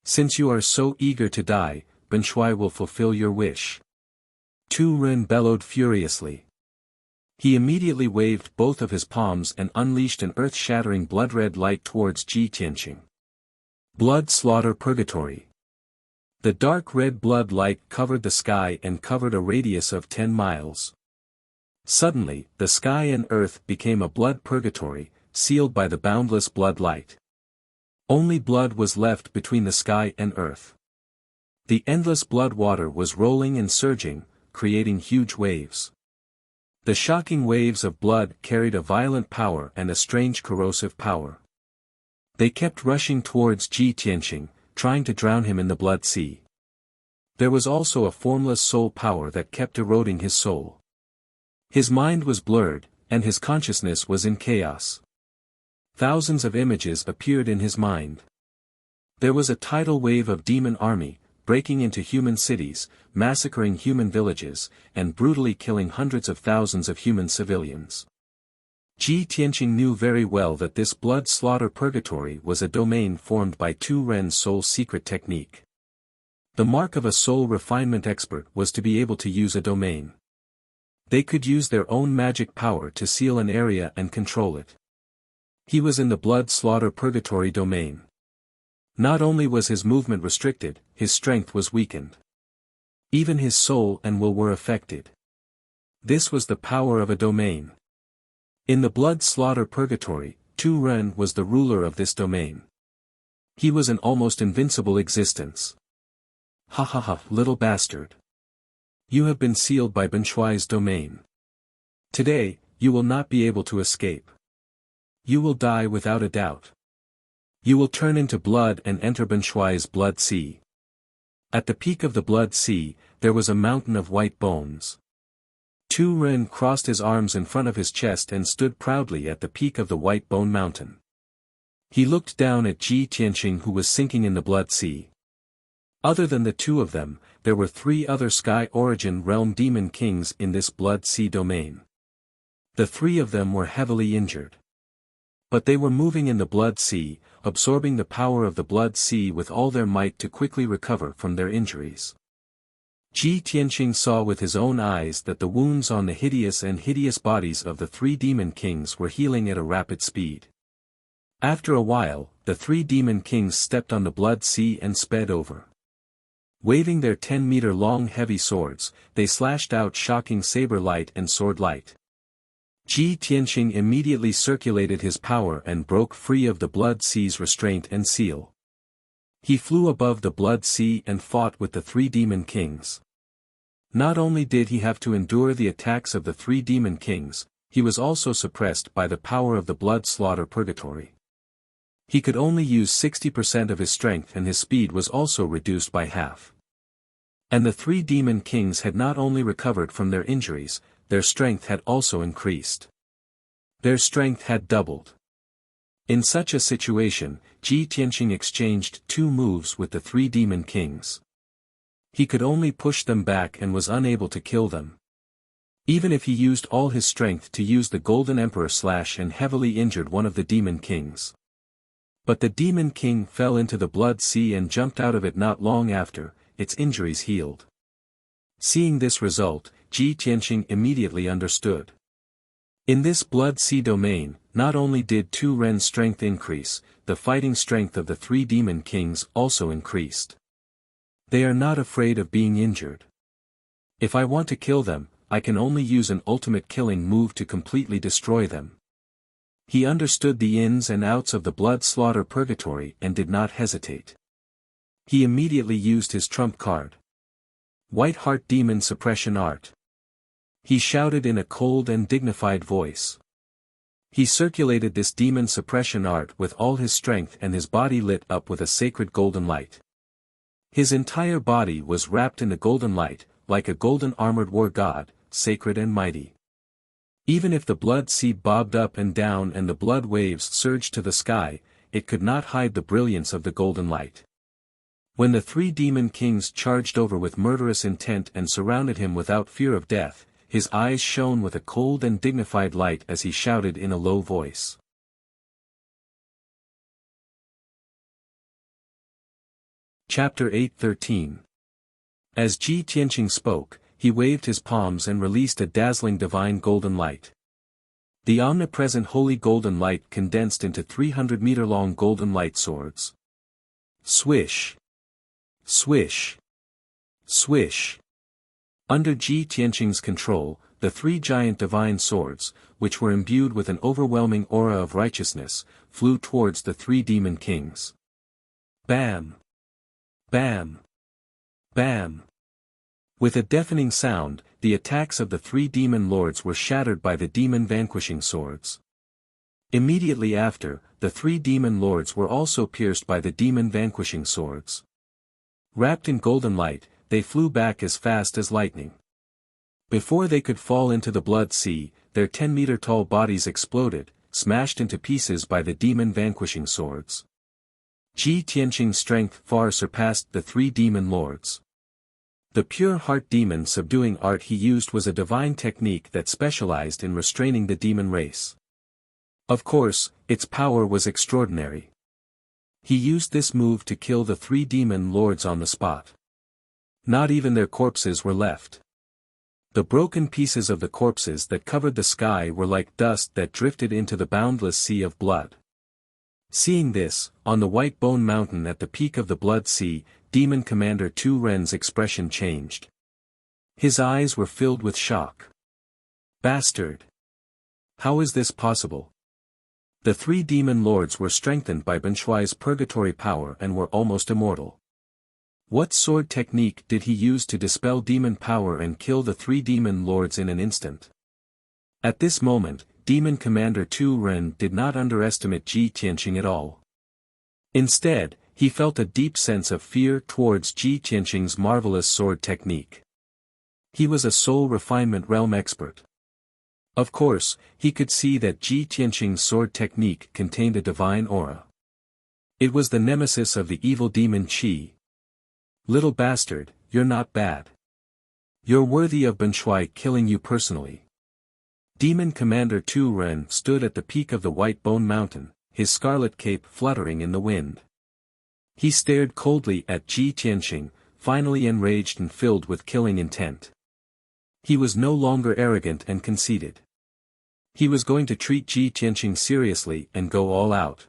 Since you are so eager to die, Benshui will fulfill your wish. Tu Ren bellowed furiously. He immediately waved both of his palms and unleashed an earth-shattering blood-red light towards Ji Tianqing. Blood Slaughter Purgatory. The dark red blood light covered the sky and covered a radius of 10 miles. Suddenly, the sky and earth became a blood purgatory, sealed by the boundless blood light. Only blood was left between the sky and earth. The endless blood water was rolling and surging, creating huge waves. The shocking waves of blood carried a violent power and a strange corrosive power. They kept rushing towards Ji Tianqing, trying to drown him in the blood sea. There was also a formless soul power that kept eroding his soul. His mind was blurred, and his consciousness was in chaos. Thousands of images appeared in his mind. There was a tidal wave of demon army, breaking into human cities, massacring human villages, and brutally killing hundreds of thousands of human civilians. Ji Tianqing knew very well that this blood slaughter purgatory was a domain formed by Tu Ren's soul secret technique. The mark of a soul refinement expert was to be able to use a domain. They could use their own magic power to seal an area and control it. He was in the blood slaughter purgatory domain. Not only was his movement restricted, his strength was weakened. Even his soul and will were affected. This was the power of a domain. In the blood slaughter purgatory, Tu Ren was the ruler of this domain. He was an almost invincible existence. Ha ha ha, little bastard. You have been sealed by Benshui's domain. Today, you will not be able to escape. You will die without a doubt. You will turn into blood and enter Benshui's blood sea. At the peak of the blood sea, there was a mountain of white bones. Tu Ren crossed his arms in front of his chest and stood proudly at the peak of the white bone mountain. He looked down at Ji Tianqing, who was sinking in the blood sea. Other than the two of them, there were 3 other Sky Origin Realm Demon Kings in this blood sea domain. The 3 of them were heavily injured. But they were moving in the blood sea, absorbing the power of the blood sea with all their might to quickly recover from their injuries. Ji Tianqing saw with his own eyes that the wounds on the hideous bodies of the 3 demon kings were healing at a rapid speed. After a while, the 3 demon kings stepped on the blood sea and sped over. Waving their 10-meter-long heavy swords, they slashed out shocking saber light and sword light. Ji Tianqing immediately circulated his power and broke free of the blood sea's restraint and seal. He flew above the blood sea and fought with the 3 demon kings. Not only did he have to endure the attacks of the 3 demon kings, he was also suppressed by the power of the blood slaughter purgatory. He could only use 60% of his strength, and his speed was also reduced by half. And the 3 demon kings had not only recovered from their injuries, their strength had also increased. Their strength had doubled. In such a situation, Ji Tianqing exchanged 2 moves with the 3 demon kings. He could only push them back and was unable to kill them. Even if he used all his strength to use the Golden Emperor slash and heavily injured one of the demon kings. But the demon king fell into the blood sea and jumped out of it not long after, its injuries healed. Seeing this result, Ji Tianqing immediately understood. In this blood sea domain, not only did Tu Ren's strength increase, the fighting strength of the 3 demon kings also increased. They are not afraid of being injured. If I want to kill them, I can only use an ultimate killing move to completely destroy them. He understood the ins and outs of the blood slaughter purgatory and did not hesitate. He immediately used his trump card. White Heart Demon Suppression Art. He shouted in a cold and dignified voice. He circulated this demon suppression art with all his strength, and his body lit up with a sacred golden light. His entire body was wrapped in the golden light, like a golden armored war god, sacred and mighty. Even if the blood sea bobbed up and down and the blood waves surged to the sky, it could not hide the brilliance of the golden light. When the 3 demon kings charged over with murderous intent and surrounded him without fear of death, his eyes shone with a cold and dignified light as he shouted in a low voice. Chapter 8:13. As Ji Tianqing spoke, he waved his palms and released a dazzling divine golden light. The omnipresent holy golden light condensed into 300-meter-long golden light swords. Swish! Swish! Swish! Under Ji Tianqing's control, the 3 giant divine swords, which were imbued with an overwhelming aura of righteousness, flew towards the 3 demon kings. Bam! Bam! Bam! With a deafening sound, the attacks of the 3 demon lords were shattered by the demon vanquishing swords. Immediately after, the 3 demon lords were also pierced by the demon vanquishing swords. Wrapped in golden light, they flew back as fast as lightning. Before they could fall into the blood sea, their 10-meter-tall bodies exploded, smashed into pieces by the demon vanquishing swords. Ji Tianqing's strength far surpassed the 3 demon lords. The pure heart demon subduing art he used was a divine technique that specialized in restraining the demon race. Of course, its power was extraordinary. He used this move to kill the 3 demon lords on the spot. Not even their corpses were left. The broken pieces of the corpses that covered the sky were like dust that drifted into the boundless sea of blood. Seeing this, on the White Bone Mountain at the peak of the Blood Sea, Demon Commander Tu Ren's expression changed. His eyes were filled with shock. Bastard! How is this possible? The three demon lords were strengthened by Benshuai's purgatory power and were almost immortal. What sword technique did he use to dispel demon power and kill the three demon lords in an instant? At this moment, Demon Commander Tu Ren did not underestimate Ji Tianqing at all. Instead, he felt a deep sense of fear towards Ji Tianqing's marvelous sword technique. He was a soul refinement realm expert. Of course, he could see that Ji Tianqing's sword technique contained a divine aura. It was the nemesis of the evil demon Qi. Little bastard, you're not bad. You're worthy of Benshuai killing you personally. Demon Commander Tu Ren stood at the peak of the White Bone Mountain, his scarlet cape fluttering in the wind. He stared coldly at Ji Tianqing, finally enraged and filled with killing intent. He was no longer arrogant and conceited. He was going to treat Ji Tianqing seriously and go all out.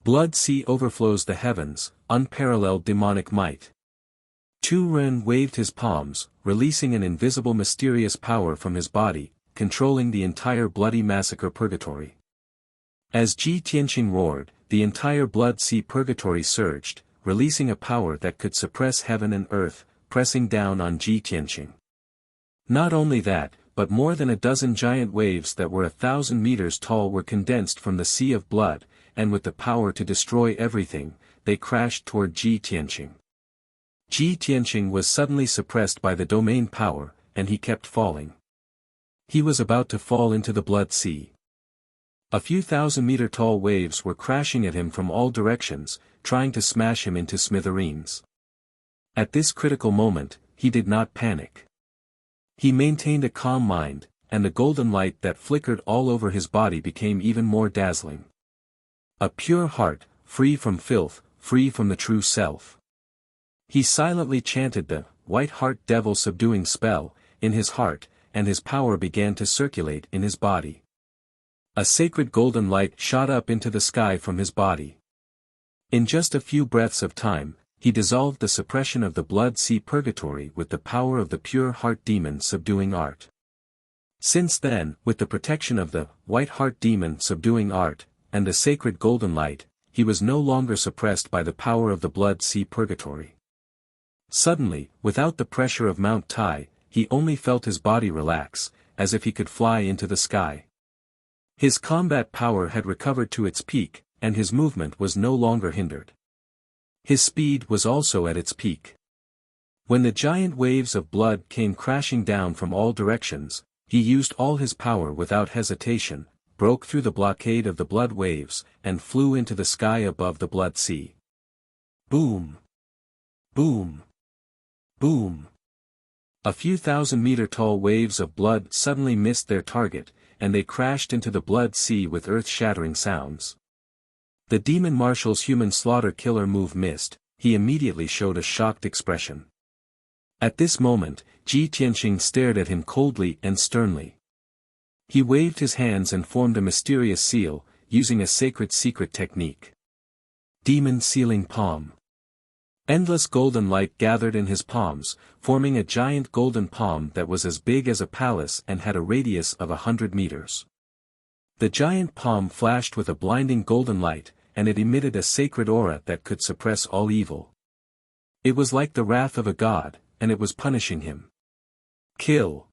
Blood Sea overflows the heavens, unparalleled demonic might. Tu Ren waved his palms, releasing an invisible mysterious power from his body, controlling the entire bloody massacre purgatory. As Ji Tianqing roared, the entire Blood Sea purgatory surged, releasing a power that could suppress heaven and earth, pressing down on Ji Tianqing. Not only that, but more than a dozen giant waves that were 1,000 meters tall were condensed from the sea of blood, and with the power to destroy everything, they crashed toward Ji Tianqing. Ji Tianqing was suddenly suppressed by the domain power, and he kept falling. He was about to fall into the Blood Sea. A few 1,000-meter tall waves were crashing at him from all directions, trying to smash him into smithereens. At this critical moment, he did not panic. He maintained a calm mind, and the golden light that flickered all over his body became even more dazzling. A pure heart, free from filth, free from the true self. He silently chanted the White Heart Devil subduing spell in his heart, and his power began to circulate in his body. A sacred golden light shot up into the sky from his body. In just a few breaths of time, he dissolved the suppression of the Blood Sea purgatory with the power of the pure heart demon subduing art. Since then, with the protection of the White Heart Demon subduing art, and the sacred golden light, he was no longer suppressed by the power of the Blood Sea purgatory. Suddenly, without the pressure of Mount Tai, he only felt his body relax, as if he could fly into the sky. His combat power had recovered to its peak, and his movement was no longer hindered. His speed was also at its peak. When the giant waves of blood came crashing down from all directions, he used all his power without hesitation, broke through the blockade of the blood waves, and flew into the sky above the Blood Sea. Boom! Boom! Boom! A few 1,000-meter tall waves of blood suddenly missed their target, and they crashed into the Blood Sea with earth-shattering sounds. The demon marshal's human slaughter killer move missed, he immediately showed a shocked expression. At this moment, Ji Tianqing stared at him coldly and sternly. He waved his hands and formed a mysterious seal, using a sacred secret technique. Demon Sealing Palm. Endless golden light gathered in his palms, forming a giant golden palm that was as big as a palace and had a radius of 100 meters. The giant palm flashed with a blinding golden light, and it emitted a sacred aura that could suppress all evil. It was like the wrath of a god, and it was punishing him. Kill!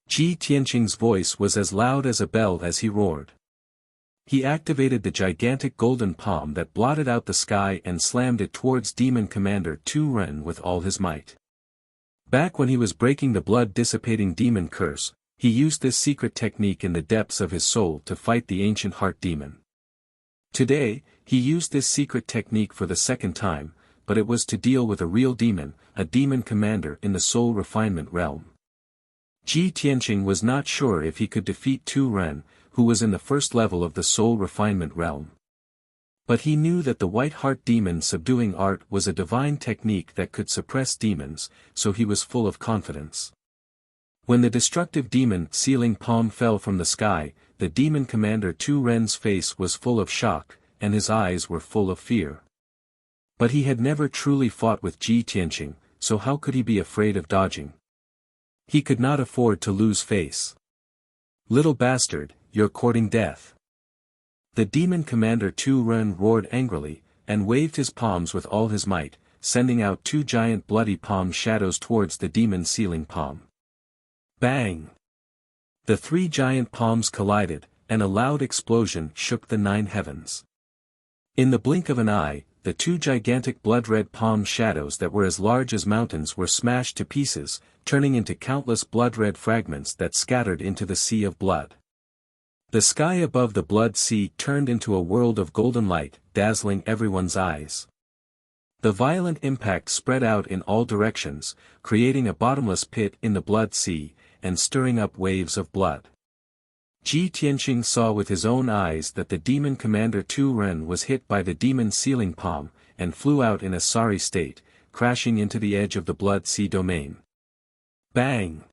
Ji Tianqing's voice was as loud as a bell as he roared. He activated the gigantic golden palm that blotted out the sky and slammed it towards Demon Commander Tu Ren with all his might. Back when he was breaking the blood-dissipating demon curse, he used this secret technique in the depths of his soul to fight the ancient heart demon. Today, he used this secret technique for the second time, but it was to deal with a real demon, a demon commander in the soul refinement realm. Ji Tianqing was not sure if he could defeat Tu Ren, who was in the first level of the soul refinement realm. But he knew that the White Heart Demon subduing art was a divine technique that could suppress demons, so he was full of confidence. When the destructive demon sealing palm fell from the sky, the demon commander Tu Ren's face was full of shock, and his eyes were full of fear. But he had never truly fought with Ji Tianqing, so how could he be afraid of dodging? He could not afford to lose face. "Little bastard, you're courting death." The demon commander Tu Ren roared angrily, and waved his palms with all his might, sending out two giant bloody palm shadows towards the demon sealing palm. Bang! The three giant palms collided, and a loud explosion shook the 9 heavens. In the blink of an eye, the two gigantic blood-red palm shadows that were as large as mountains were smashed to pieces, turning into countless blood-red fragments that scattered into the sea of blood. The sky above the blood sea turned into a world of golden light, dazzling everyone's eyes. The violent impact spread out in all directions, creating a bottomless pit in the blood sea, and stirring up waves of blood. Ji Tianqing saw with his own eyes that the demon commander Tu Ren was hit by the demon sealing palm, and flew out in a sorry state, crashing into the edge of the blood sea domain. Bang!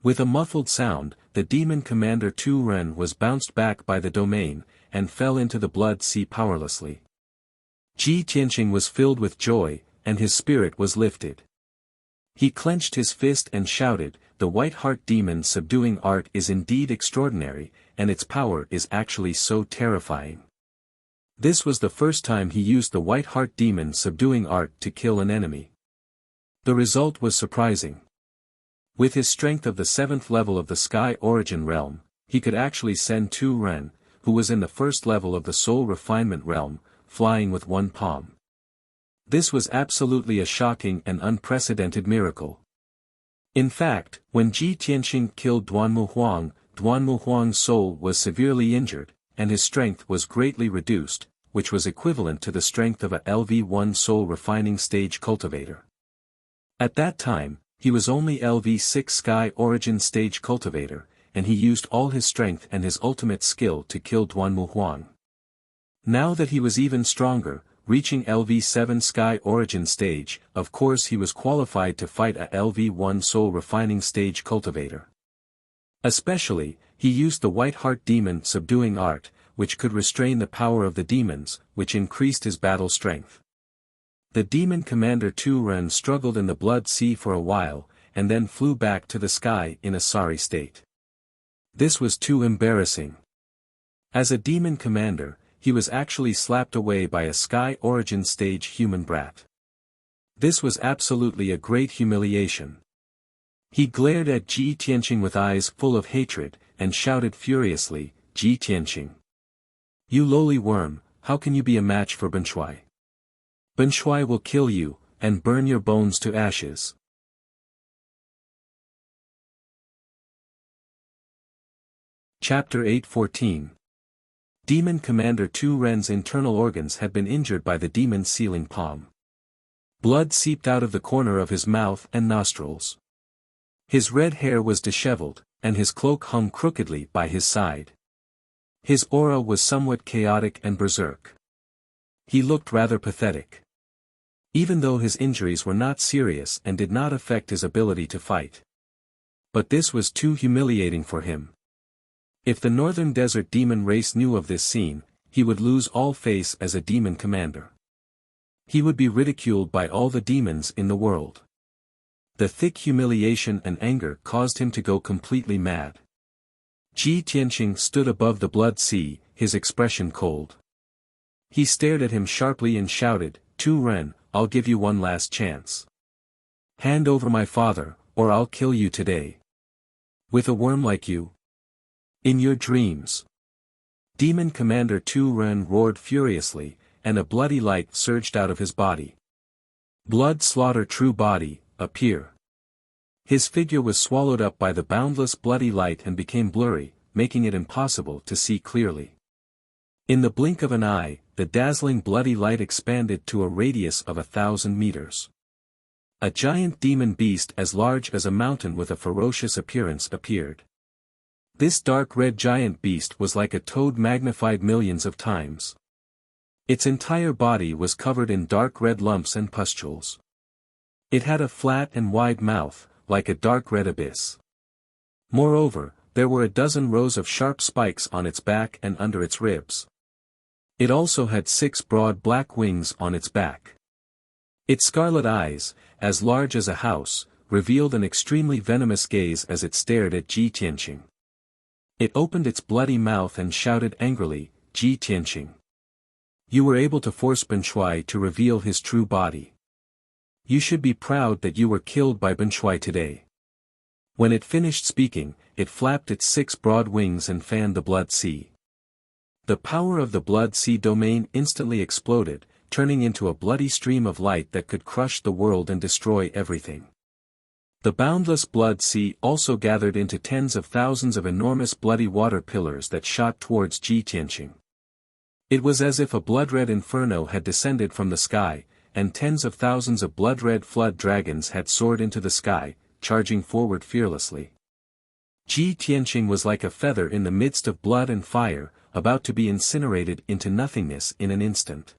With a muffled sound, the demon commander Tu Ren was bounced back by the domain, and fell into the blood sea powerlessly. Ji Tianqing was filled with joy, and his spirit was lifted. He clenched his fist and shouted, "The White Heart Demon subduing art is indeed extraordinary, and its power is actually so terrifying." This was the first time he used the White Heart Demon subduing art to kill an enemy. The result was surprising. With his strength of the 7th level of the Sky Origin Realm, he could actually send Tu Ren, who was in the 1st level of the Soul Refinement Realm, flying with one palm. This was absolutely a shocking and unprecedented miracle. In fact, when Ji Tianqing killed Duanmu Huang's soul was severely injured, and his strength was greatly reduced, which was equivalent to the strength of a LV1 soul refining stage cultivator. At that time, he was only LV6 Sky Origin stage cultivator, and he used all his strength and his ultimate skill to kill Duanmu Huang. Now that he was even stronger, reaching LV7 Sky Origin stage, of course he was qualified to fight a LV1 soul refining stage cultivator. Especially, he used the White Heart Demon subduing art, which could restrain the power of the demons, which increased his battle strength. The demon commander Tu Ren struggled in the blood sea for a while, and then flew back to the sky in a sorry state. This was too embarrassing. As a demon commander, he was actually slapped away by a Sky Origin stage human brat. This was absolutely a great humiliation. He glared at Ji Tianqing with eyes full of hatred, and shouted furiously, "Ji Tianqing! You lowly worm, how can you be a match for Benshui? Benshui will kill you, and burn your bones to ashes." Chapter 8:14. Demon Commander Tu Ren's internal organs had been injured by the demon sealing palm. Blood seeped out of the corner of his mouth and nostrils. His red hair was disheveled, and his cloak hung crookedly by his side. His aura was somewhat chaotic and berserk. He looked rather pathetic. Even though his injuries were not serious and did not affect his ability to fight. But this was too humiliating for him. If the Northern Desert demon race knew of this scene, he would lose all face as a demon commander. He would be ridiculed by all the demons in the world. The thick humiliation and anger caused him to go completely mad. Ji Tianqing stood above the blood sea, his expression cold. He stared at him sharply and shouted, "Tu Ren, I'll give you one last chance. Hand over my father, or I'll kill you today. With a worm like you? In your dreams." Demon Commander Tu Ren roared furiously, and a bloody light surged out of his body. "Blood slaughter true body, appear." His figure was swallowed up by the boundless bloody light and became blurry, making it impossible to see clearly. In the blink of an eye, the dazzling bloody light expanded to a radius of 1,000 meters. A giant demon beast as large as a mountain with a ferocious appearance appeared. This dark red giant beast was like a toad magnified millions of times. Its entire body was covered in dark red lumps and pustules. It had a flat and wide mouth, like a dark red abyss. Moreover, there were a dozen rows of sharp spikes on its back and under its ribs. It also had 6 broad black wings on its back. Its scarlet eyes, as large as a house, revealed an extremely venomous gaze as it stared at Ji Tianqing. It opened its bloody mouth and shouted angrily, "Ji Tianqing! You were able to force Shui to reveal his true body. You should be proud that you were killed by Shui today." When it finished speaking, it flapped its 6 broad wings and fanned the blood sea. The power of the blood sea domain instantly exploded, turning into a bloody stream of light that could crush the world and destroy everything. The boundless blood sea also gathered into tens of thousands of enormous bloody water pillars that shot towards Ji Tianqing. It was as if a blood-red inferno had descended from the sky, and tens of thousands of blood-red flood dragons had soared into the sky, charging forward fearlessly. Ji Tianqing was like a feather in the midst of blood and fire, about to be incinerated into nothingness in an instant.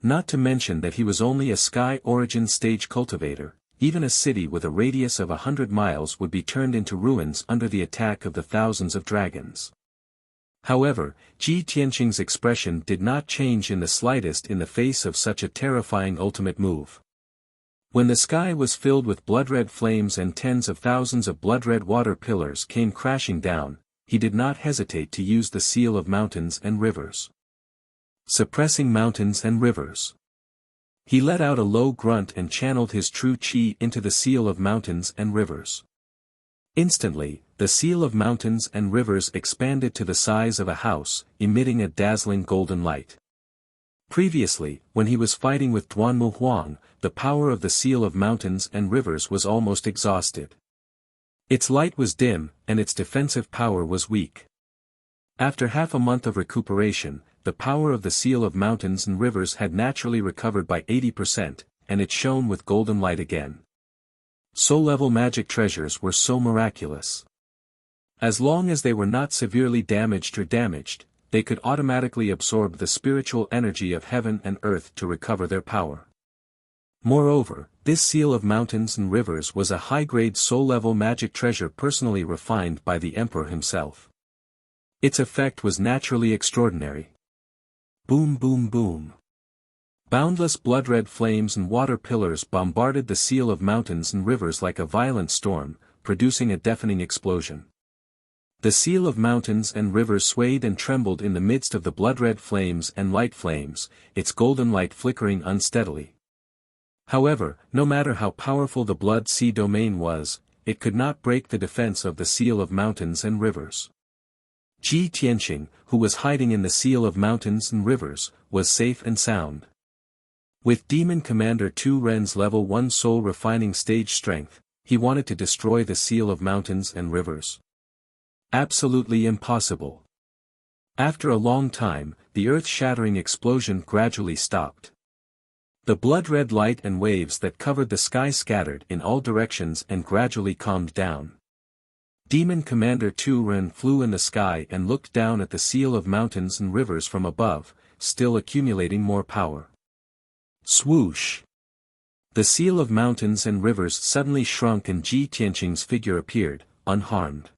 Not to mention that he was only a sky origin stage cultivator. Even a city with a radius of 100 miles would be turned into ruins under the attack of the thousands of dragons. However, Ji Tianqing's expression did not change in the slightest in the face of such a terrifying ultimate move. When the sky was filled with blood-red flames and tens of thousands of blood-red water pillars came crashing down, he did not hesitate to use the seal of mountains and rivers. Suppressing mountains and rivers. He let out a low grunt and channeled his true qi into the seal of mountains and rivers. Instantly, the seal of mountains and rivers expanded to the size of a house, emitting a dazzling golden light. Previously, when he was fighting with Duanmu Huang, the power of the seal of mountains and rivers was almost exhausted. Its light was dim, and its defensive power was weak. After half a month of recuperation, the power of the seal of mountains and rivers had naturally recovered by 80%, and it shone with golden light again. Soul-level magic treasures were so miraculous. As long as they were not severely damaged, they could automatically absorb the spiritual energy of heaven and earth to recover their power. Moreover, this seal of mountains and rivers was a high-grade soul-level magic treasure personally refined by the Emperor himself. Its effect was naturally extraordinary. Boom boom boom. Boundless blood-red flames and water pillars bombarded the seal of mountains and rivers like a violent storm, producing a deafening explosion. The seal of mountains and rivers swayed and trembled in the midst of the blood-red flames and light flames, its golden light flickering unsteadily. However, no matter how powerful the blood sea domain was, it could not break the defense of the seal of mountains and rivers. Ji Tianqing, who was hiding in the seal of mountains and rivers, was safe and sound. With Demon Commander Tu Ren's level 1 soul refining stage strength, he wanted to destroy the seal of mountains and rivers. Absolutely impossible. After a long time, the earth-shattering explosion gradually stopped. The blood-red light and waves that covered the sky scattered in all directions and gradually calmed down. Demon Commander Tu Ren flew in the sky and looked down at the seal of mountains and rivers from above, still accumulating more power. Swoosh! The seal of mountains and rivers suddenly shrunk and Ji Tianqing's figure appeared, unharmed.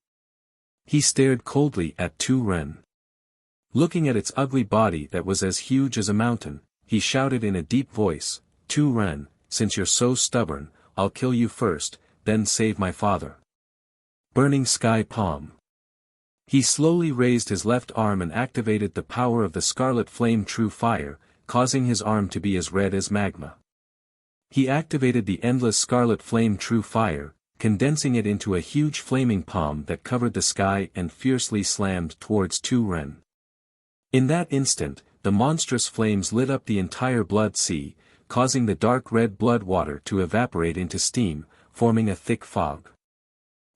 He stared coldly at Tu Ren. Looking at its ugly body that was as huge as a mountain, he shouted in a deep voice, "Tu Ren, since you're so stubborn, I'll kill you first, then save my father." Burning Sky Palm. He slowly raised his left arm and activated the power of the Scarlet Flame True Fire, causing his arm to be as red as magma. He activated the endless Scarlet Flame True Fire, condensing it into a huge flaming palm that covered the sky and fiercely slammed towards Tu Ren. In that instant, the monstrous flames lit up the entire blood sea, causing the dark red blood water to evaporate into steam, forming a thick fog.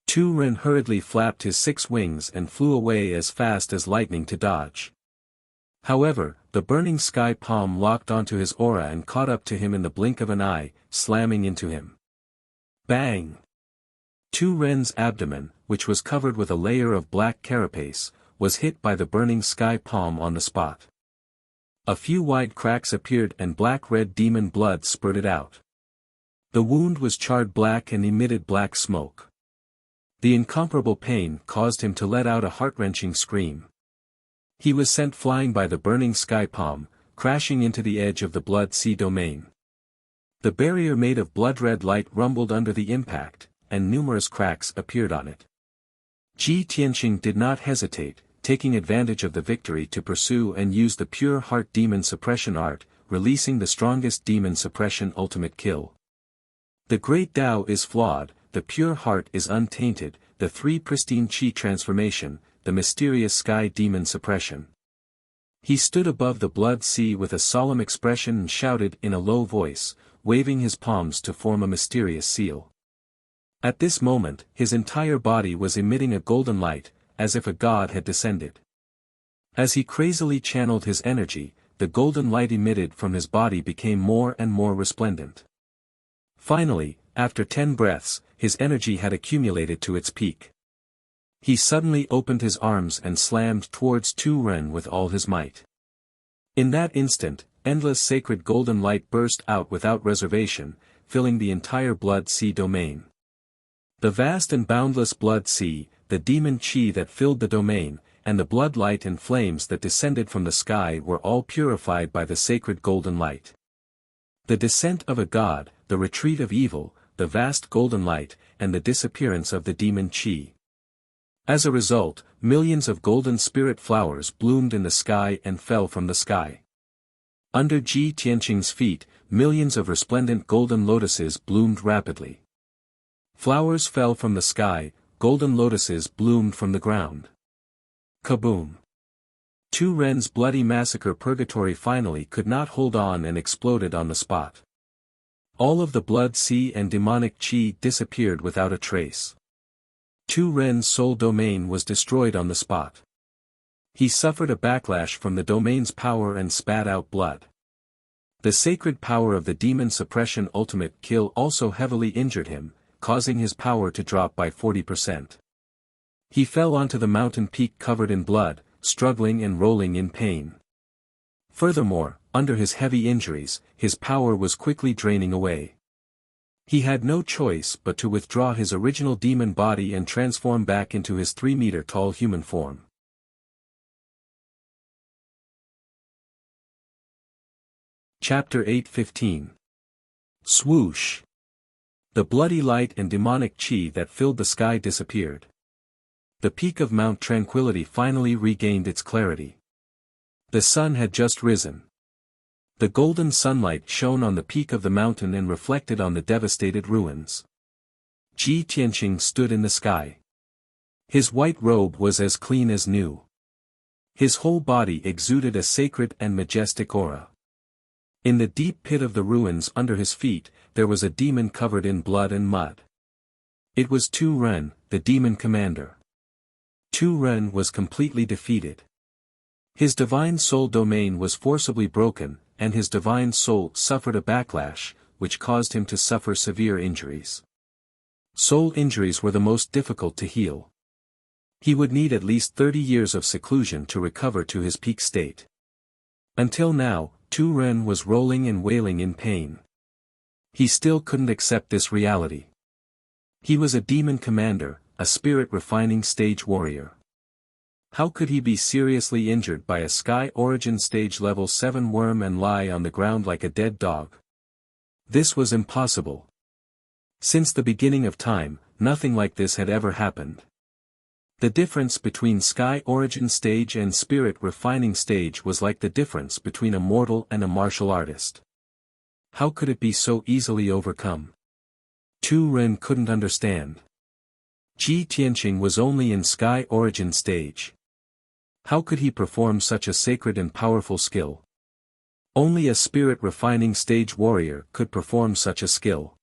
Tu Ren hurriedly flapped his 6 wings and flew away as fast as lightning to dodge. However, the burning sky palm locked onto his aura and caught up to him in the blink of an eye, slamming into him. Bang! Tu Ren's abdomen, which was covered with a layer of black carapace, was hit by the burning sky palm on the spot. A few wide cracks appeared and black-red demon blood spurted out. The wound was charred black and emitted black smoke. The incomparable pain caused him to let out a heart-wrenching scream. He was sent flying by the burning sky palm, crashing into the edge of the Blood Sea domain. The barrier made of blood-red light rumbled under the impact, and numerous cracks appeared on it. Ji Tianqing did not hesitate, taking advantage of the victory to pursue and use the pure heart demon suppression art, releasing the strongest demon suppression ultimate kill. The great Tao is flawed, the pure heart is untainted, the three pristine Qi transformation, the mysterious sky demon suppression. He stood above the blood sea with a solemn expression and shouted in a low voice, waving his palms to form a mysterious seal. At this moment, his entire body was emitting a golden light, as if a god had descended. As he crazily channeled his energy, the golden light emitted from his body became more and more resplendent. Finally, after 10 breaths, his energy had accumulated to its peak. He suddenly opened his arms and slammed towards Tu Ren with all his might. In that instant, endless sacred golden light burst out without reservation, filling the entire Blood Sea domain. The vast and boundless Blood Sea, the demon Qi that filled the domain, and the blood light and flames that descended from the sky were all purified by the sacred golden light. The descent of a god, the retreat of evil, the vast golden light, and the disappearance of the demon Qi. As a result, millions of golden spirit flowers bloomed in the sky and fell from the sky. Under Ji Tianqing's feet, millions of resplendent golden lotuses bloomed rapidly. Flowers fell from the sky, golden lotuses bloomed from the ground. Kaboom! Tu Ren's bloody massacre purgatory finally could not hold on and exploded on the spot. All of the blood sea and demonic Qi disappeared without a trace. Tu Ren's soul domain was destroyed on the spot. He suffered a backlash from the domain's power and spat out blood. The sacred power of the demon suppression ultimate kill also heavily injured him, causing his power to drop by 40%. He fell onto the mountain peak covered in blood, struggling and rolling in pain. Furthermore, under his heavy injuries, his power was quickly draining away. He had no choice but to withdraw his original demon body and transform back into his 3-meter-tall human form. Chapter 8:15. Swoosh! The bloody light and demonic Qi that filled the sky disappeared. The peak of Mount Tranquility finally regained its clarity. The sun had just risen. The golden sunlight shone on the peak of the mountain and reflected on the devastated ruins. Ji Tianqing stood in the sky. His white robe was as clean as new. His whole body exuded a sacred and majestic aura. In the deep pit of the ruins under his feet, there was a demon covered in blood and mud. It was Tu Ren, the demon commander. Tu Ren was completely defeated. His divine soul domain was forcibly broken, and his divine soul suffered a backlash, which caused him to suffer severe injuries. Soul injuries were the most difficult to heal. He would need at least 30 years of seclusion to recover to his peak state. Until now, Tu Ren was rolling and wailing in pain. He still couldn't accept this reality. He was a demon commander, a spirit refining stage warrior. How could he be seriously injured by a sky origin stage level 7 worm and lie on the ground like a dead dog? This was impossible. Since the beginning of time, nothing like this had ever happened. The difference between sky origin stage and spirit refining stage was like the difference between a mortal and a martial artist. How could it be so easily overcome? Tu Ren couldn't understand. Ji Tianqing was only in sky origin stage. How could he perform such a sacred and powerful skill? Only a spirit refining stage warrior could perform such a skill.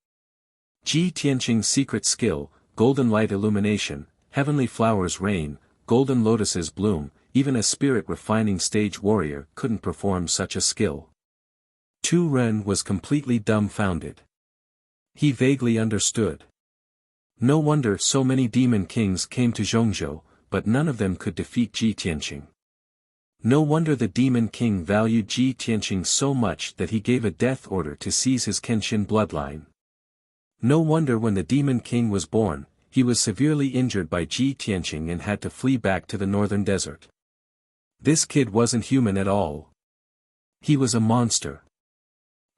Ji Tianqing's secret skill, golden light illumination, heavenly flowers rain, golden lotuses bloom, even a spirit refining stage warrior couldn't perform such a skill. Tu Ren was completely dumbfounded. He vaguely understood. No wonder so many demon kings came to Zhongzhou, but none of them could defeat Ji Tianqing. No wonder the demon king valued Ji Tianqing so much that he gave a death order to seize his Kenshin bloodline. No wonder when the demon king was born, he was severely injured by Ji Tianqing and had to flee back to the northern desert. This kid wasn't human at all. He was a monster.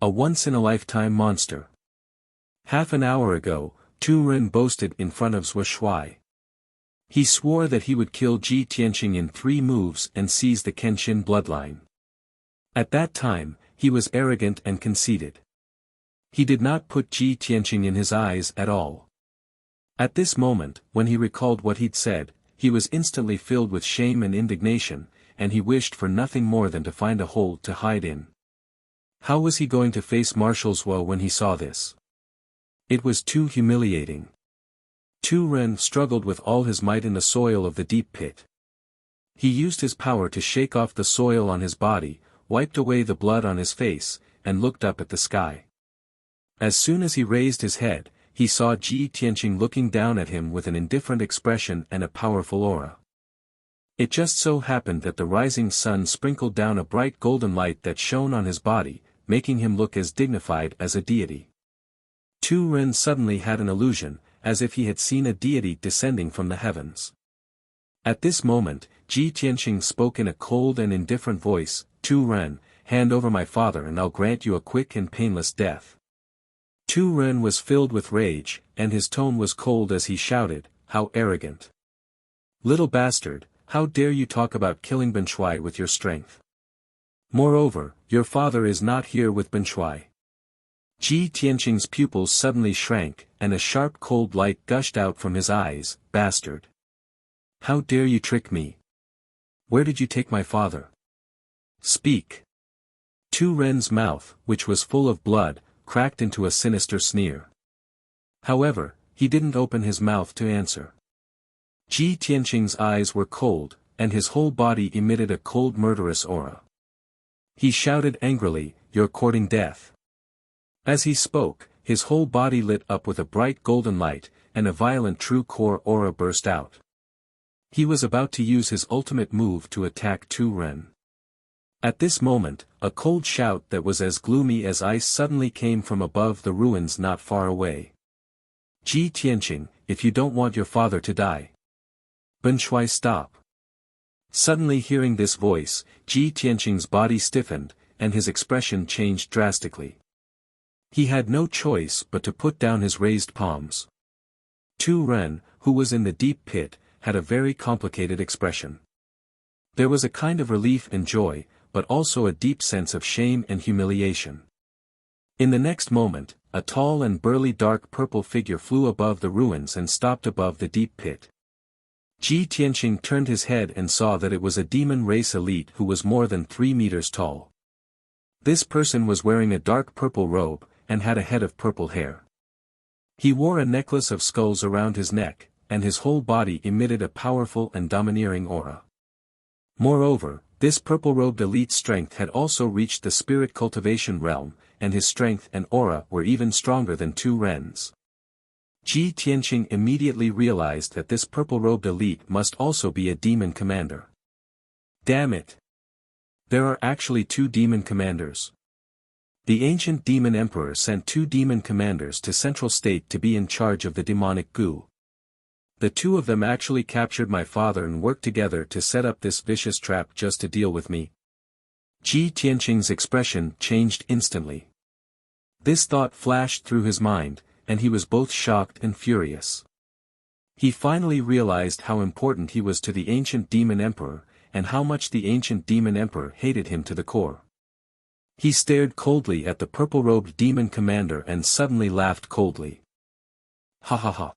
A once-in-a-lifetime monster. Half an hour ago, Tu Ren boasted in front of Zhou Shuai. He swore that he would kill Ji Tianqing in 3 moves and seize the Kenshin bloodline. At that time, he was arrogant and conceited. He did not put Ji Tianqing in his eyes at all. At this moment, when he recalled what he'd said, he was instantly filled with shame and indignation, and he wished for nothing more than to find a hole to hide in. How was he going to face Marshal Zhuo when he saw this? It was too humiliating. Tu Ren struggled with all his might in the soil of the deep pit. He used his power to shake off the soil on his body, wiped away the blood on his face, and looked up at the sky. As soon as he raised his head, he saw Ji Tianqing looking down at him with an indifferent expression and a powerful aura. It just so happened that the rising sun sprinkled down a bright golden light that shone on his body, making him look as dignified as a deity. Tu Ren suddenly had an illusion, as if he had seen a deity descending from the heavens. At this moment, Ji Tianqing spoke in a cold and indifferent voice, "Tu Ren, hand over my father and I'll grant you a quick and painless death." Tu Ren was filled with rage, and his tone was cold as he shouted, "How arrogant! Little bastard, how dare you talk about killing Ben Shuai with your strength? Moreover, your father is not here with Ben Shuai." Ji Tianqing's pupils suddenly shrank, and a sharp cold light gushed out from his eyes. "Bastard! How dare you trick me? Where did you take my father? Speak!" Tu Ren's mouth, which was full of blood, cracked into a sinister sneer. However, he didn't open his mouth to answer. Ji Tianqing's eyes were cold, and his whole body emitted a cold murderous aura. He shouted angrily, "You're courting death." As he spoke, his whole body lit up with a bright golden light, and a violent true core aura burst out. He was about to use his ultimate move to attack Tu Ren. At this moment, a cold shout that was as gloomy as ice suddenly came from above the ruins not far away. "Ji Tianqing, if you don't want your father to die. Ben Shuai, stop." Suddenly hearing this voice, Ji Tianqing's body stiffened, and his expression changed drastically. He had no choice but to put down his raised palms. Tu Ren, who was in the deep pit, had a very complicated expression. There was a kind of relief and joy, but also a deep sense of shame and humiliation. In the next moment, a tall and burly dark purple figure flew above the ruins and stopped above the deep pit. Ji Tianqing turned his head and saw that it was a demon race elite who was more than 3 meters tall. This person was wearing a dark purple robe, and had a head of purple hair. He wore a necklace of skulls around his neck, and his whole body emitted a powerful and domineering aura. Moreover, this purple-robed elite's strength had also reached the spirit cultivation realm, and his strength and aura were even stronger than Tu Ren's. Ji Tianqing immediately realized that this purple-robed elite must also be a demon commander. Damn it! There are actually 2 demon commanders. The ancient demon emperor sent 2 demon commanders to Central State to be in charge of the demonic goo. The 2 of them actually captured my father and worked together to set up this vicious trap just to deal with me. Ji Tianqing's expression changed instantly. This thought flashed through his mind, and he was both shocked and furious. He finally realized how important he was to the ancient demon emperor, and how much the ancient demon emperor hated him to the core. He stared coldly at the purple-robed demon commander and suddenly laughed coldly. "Ha ha ha.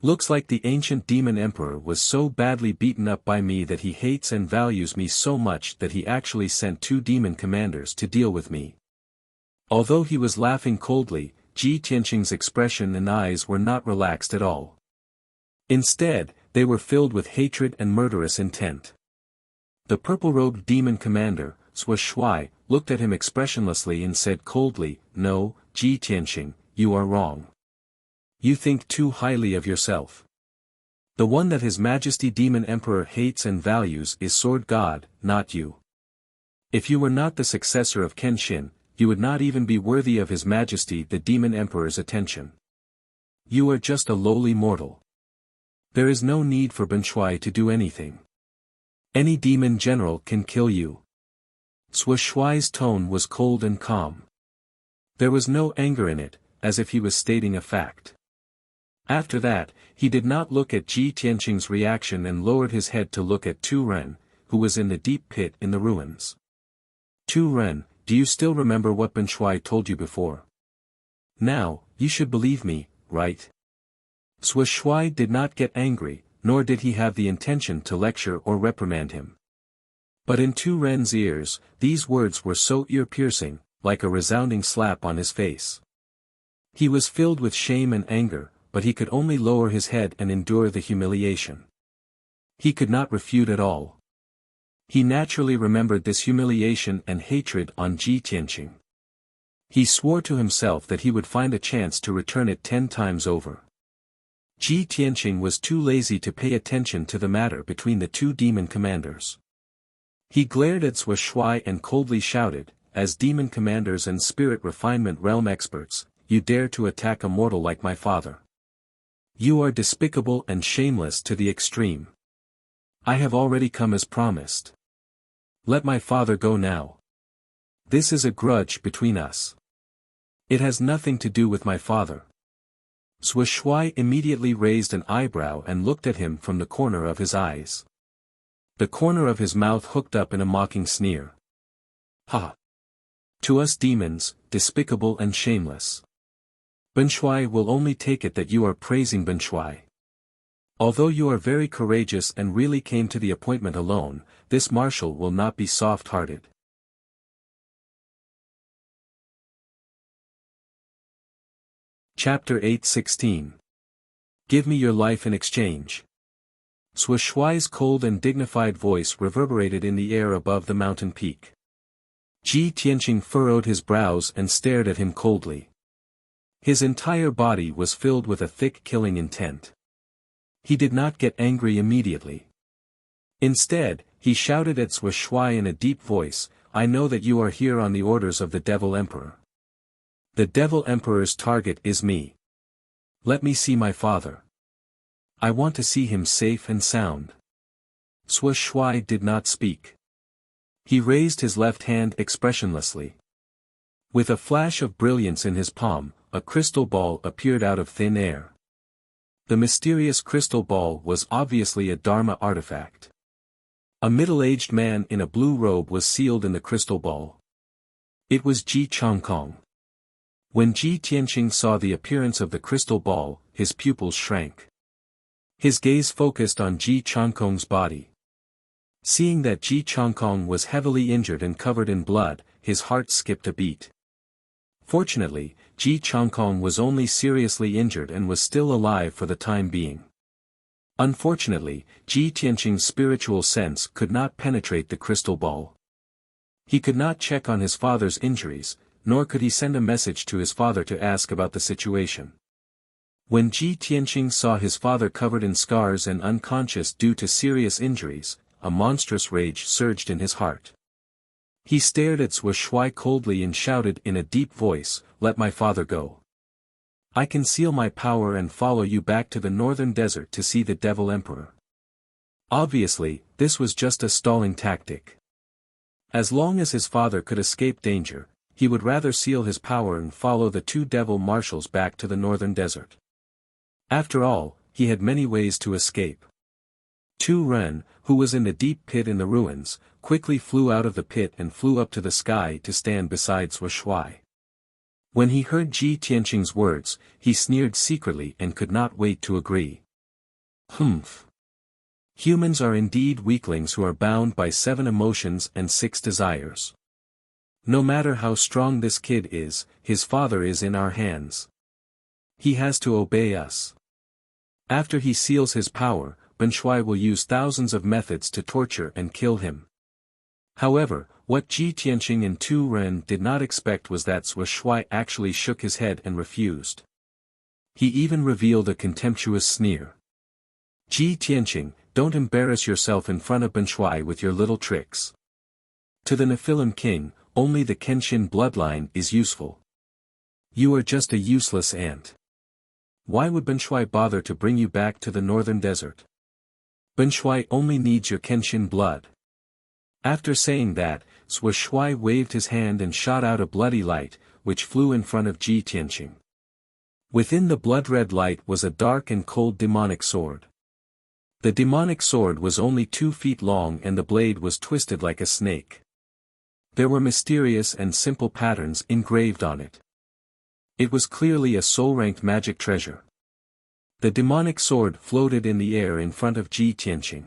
Looks like the ancient demon emperor was so badly beaten up by me that he hates and values me so much that he actually sent 2 demon commanders to deal with me." Although he was laughing coldly, Ji Tianqing's expression and eyes were not relaxed at all. Instead, they were filled with hatred and murderous intent. The purple-robed demon commander, Zhou Shuai, looked at him expressionlessly and said coldly, "No, Ji Tianqing, you are wrong. You think too highly of yourself. The one that His Majesty Demon Emperor hates and values is Sword God, not you. If you were not the successor of Kenshin, you would not even be worthy of His Majesty the Demon Emperor's attention. You are just a lowly mortal. There is no need for Ben Shuai to do anything. Any demon general can kill you. Sui Shuai's tone was cold and calm. There was no anger in it, as if he was stating a fact. After that, he did not look at Ji Tianqing's reaction and lowered his head to look at Tu Ren, who was in the deep pit in the ruins. Tu Ren, do you still remember what Ben Shuai told you before? Now, you should believe me, right? Sui Shuai did not get angry, nor did he have the intention to lecture or reprimand him. But in Tu Ren's ears, these words were so ear-piercing, like a resounding slap on his face. He was filled with shame and anger, but he could only lower his head and endure the humiliation. He could not refute at all. He naturally remembered this humiliation and hatred on Ji Tianqing. He swore to himself that he would find a chance to return it 10 times over. Ji Tianqing was too lazy to pay attention to the matter between the two demon commanders. He glared at Sui Shuai and coldly shouted, as demon commanders and spirit refinement realm experts, you dare to attack a mortal like my father. You are despicable and shameless to the extreme. I have already come as promised. Let my father go now. This is a grudge between us. It has nothing to do with my father. Sui Shuai immediately raised an eyebrow and looked at him from the corner of his eyes. The corner of his mouth hooked up in a mocking sneer. Ha! To us demons, despicable and shameless. Ben Shuai will only take it that you are praising Ben Shuai. Although you are very courageous and really came to the appointment alone, this marshal will not be soft-hearted. Chapter 8:16. Give me your life in exchange. Sui Shuai's cold and dignified voice reverberated in the air above the mountain peak. Ji Tianqing furrowed his brows and stared at him coldly. His entire body was filled with a thick killing intent. He did not get angry immediately. Instead, he shouted at Sui Shuai in a deep voice, I know that you are here on the orders of the Devil Emperor. The Devil Emperor's target is me. Let me see my father. I want to see him safe and sound. Sui Shuai did not speak. He raised his left hand expressionlessly. With a flash of brilliance in his palm, a crystal ball appeared out of thin air. The mysterious crystal ball was obviously a Dharma artifact. A middle-aged man in a blue robe was sealed in the crystal ball. It was Ji Changkong. When Ji Tianqing saw the appearance of the crystal ball, his pupils shrank. His gaze focused on Ji Changkong's body. Seeing that Ji Changkong was heavily injured and covered in blood, his heart skipped a beat. Fortunately, Ji Changkong was only seriously injured and was still alive for the time being. Unfortunately, Ji Tianqing's spiritual sense could not penetrate the crystal ball. He could not check on his father's injuries, nor could he send a message to his father to ask about the situation. When Ji Tianqing saw his father covered in scars and unconscious due to serious injuries, a monstrous rage surged in his heart. He stared at Sui Shuai coldly and shouted in a deep voice, let my father go. I conceal my power and follow you back to the northern desert to see the Devil Emperor. Obviously, this was just a stalling tactic. As long as his father could escape danger, he would rather seal his power and follow the two devil marshals back to the northern desert. After all, he had many ways to escape. Tu Ren, who was in the deep pit in the ruins, quickly flew out of the pit and flew up to the sky to stand beside Sui Shuai. When he heard Ji Tianqing's words, he sneered secretly and could not wait to agree. Humph. Humans are indeed weaklings who are bound by 7 emotions and 6 desires. No matter how strong this kid is, his father is in our hands. He has to obey us. After he seals his power, Ben Shuai will use thousands of methods to torture and kill him. However, what Ji Tianqing and Tu Ren did not expect was that Sui Shuai actually shook his head and refused. He even revealed a contemptuous sneer. Ji Tianqing, don't embarrass yourself in front of Ben Shuai with your little tricks. To the Nephilim king, only the Kenshin bloodline is useful. You are just a useless ant. Why would Ben Shuai bother to bring you back to the northern desert? Shui only needs your Kenshin blood. After saying that, Shui waved his hand and shot out a bloody light, which flew in front of Ji Tianqing. Within the blood-red light was a dark and cold demonic sword. The demonic sword was only 2 feet long and the blade was twisted like a snake. There were mysterious and simple patterns engraved on it. It was clearly a soul-ranked magic treasure. The demonic sword floated in the air in front of Ji Tianqing.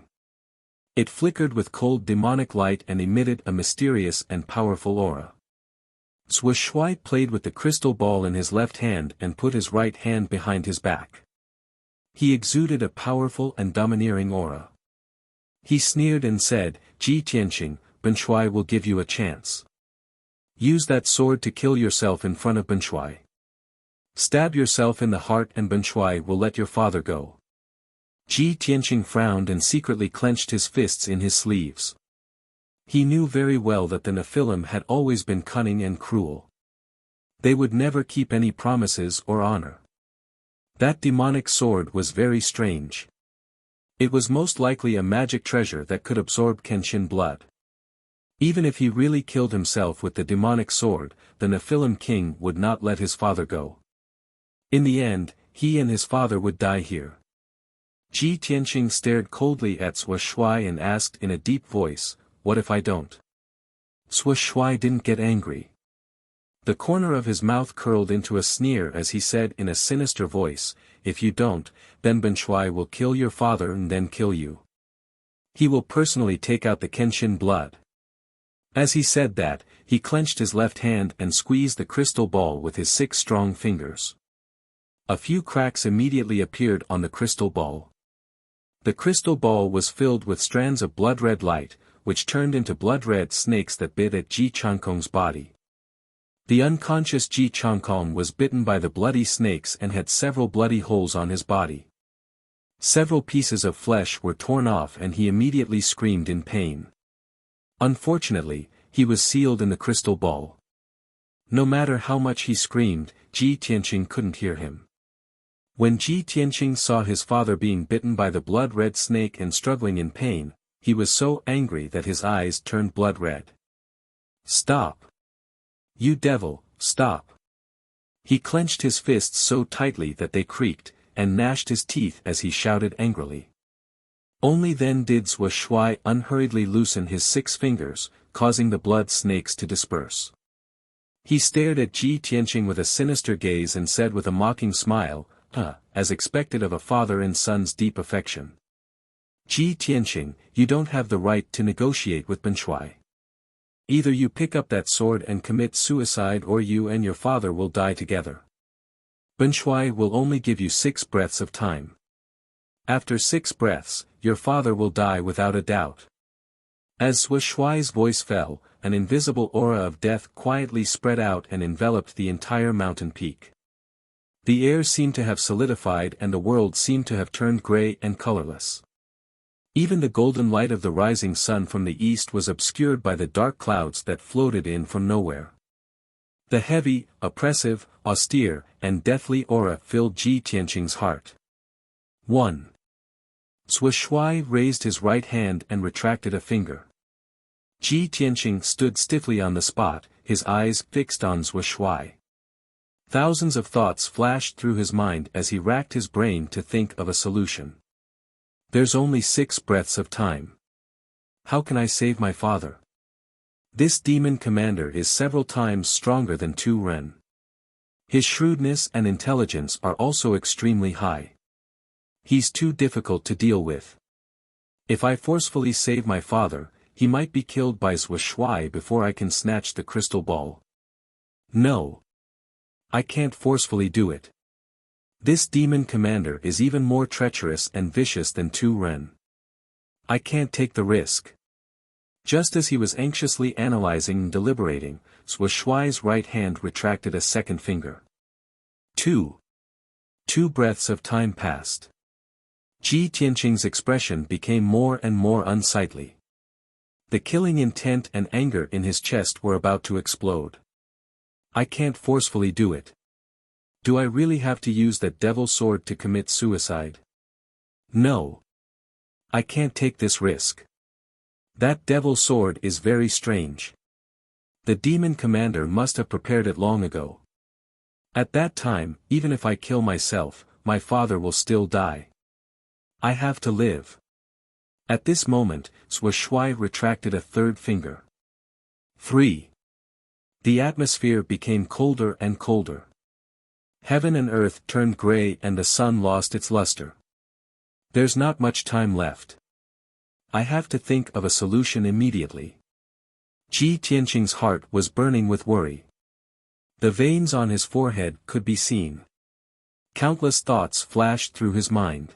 It flickered with cold demonic light and emitted a mysterious and powerful aura. Shui played with the crystal ball in his left hand and put his right hand behind his back. He exuded a powerful and domineering aura. He sneered and said, Ji Tianqing, Shui will give you a chance. Use that sword to kill yourself in front of Shui. Stab yourself in the heart and Shui will let your father go. Ji Tianqing frowned and secretly clenched his fists in his sleeves. He knew very well that the Nephilim had always been cunning and cruel. They would never keep any promises or honor. That demonic sword was very strange. It was most likely a magic treasure that could absorb Kenshin blood. Even if he really killed himself with the demonic sword, the Nephilim king would not let his father go. In the end, he and his father would die here. Ji Tianqing stared coldly at Shui and asked in a deep voice, what if I don't? Shui didn't get angry. The corner of his mouth curled into a sneer as he said in a sinister voice, if you don't, then Shui will kill your father and then kill you. He will personally take out the Kenshin blood. As he said that, he clenched his left hand and squeezed the crystal ball with his 6 strong fingers. A few cracks immediately appeared on the crystal ball. The crystal ball was filled with strands of blood-red light, which turned into blood-red snakes that bit at Ji Changkong's body. The unconscious Ji Changkong was bitten by the bloody snakes and had several bloody holes on his body. Several pieces of flesh were torn off and he immediately screamed in pain. Unfortunately, he was sealed in the crystal ball. No matter how much he screamed, Ji Tianqing couldn't hear him. When Ji Tianqing saw his father being bitten by the blood-red snake and struggling in pain, he was so angry that his eyes turned blood-red. Stop! You devil, stop! He clenched his fists so tightly that they creaked, and gnashed his teeth as he shouted angrily. Only then did Shui unhurriedly loosen his 6 fingers, causing the blood snakes to disperse. He stared at Ji Tianqing with a sinister gaze and said with a mocking smile, as expected of a father and son's deep affection. Ji Tianqing, you don't have the right to negotiate with Shui. Either you pick up that sword and commit suicide or you and your father will die together. Shui will only give you 6 breaths of time. After 6 breaths, your father will die without a doubt. As Shui's voice fell, an invisible aura of death quietly spread out and enveloped the entire mountain peak. The air seemed to have solidified and the world seemed to have turned gray and colorless. Even the golden light of the rising sun from the east was obscured by the dark clouds that floated in from nowhere. The heavy, oppressive, austere, and deathly aura filled Ji Tianqing's heart. 1. Shui raised his right hand and retracted a finger. Ji Tianqing stood stiffly on the spot, his eyes fixed on Shui. Thousands of thoughts flashed through his mind as he racked his brain to think of a solution. There's only 6 breaths of time. How can I save my father? This demon commander is several times stronger than Tu Ren. His shrewdness and intelligence are also extremely high. He's too difficult to deal with. If I forcefully save my father, he might be killed by Shui before I can snatch the crystal ball. No. I can't forcefully do it. This demon commander is even more treacherous and vicious than Tu Ren. I can't take the risk. Just as he was anxiously analyzing and deliberating, Shui's right hand retracted a second finger. 2 breaths of time passed. Ji Tianqing's expression became more and more unsightly. The killing intent and anger in his chest were about to explode. I can't forcefully do it. Do I really have to use that devil sword to commit suicide? No. I can't take this risk. That devil sword is very strange. The demon commander must have prepared it long ago. At that time, even if I kill myself, my father will still die. I have to live. At this moment, Sui Shuai retracted a third finger. 3. The atmosphere became colder and colder. Heaven and earth turned gray and the sun lost its luster. There's not much time left. I have to think of a solution immediately. Ji Tianqing's heart was burning with worry. The veins on his forehead could be seen. Countless thoughts flashed through his mind.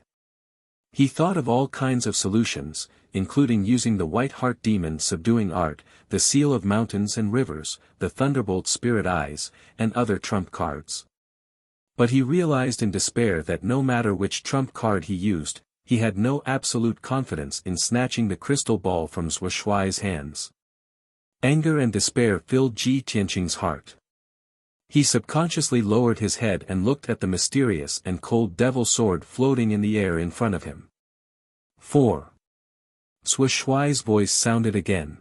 He thought of all kinds of solutions, including using the White Heart Demon subduing art, the Seal of Mountains and Rivers, the Thunderbolt Spirit Eyes, and other trump cards. But he realized in despair that no matter which trump card he used, he had no absolute confidence in snatching the crystal ball from Sui Shuai's hands. Anger and despair filled Ji Tianqing's heart. He subconsciously lowered his head and looked at the mysterious and cold devil sword floating in the air in front of him. 4. Sui Shuai's voice sounded again.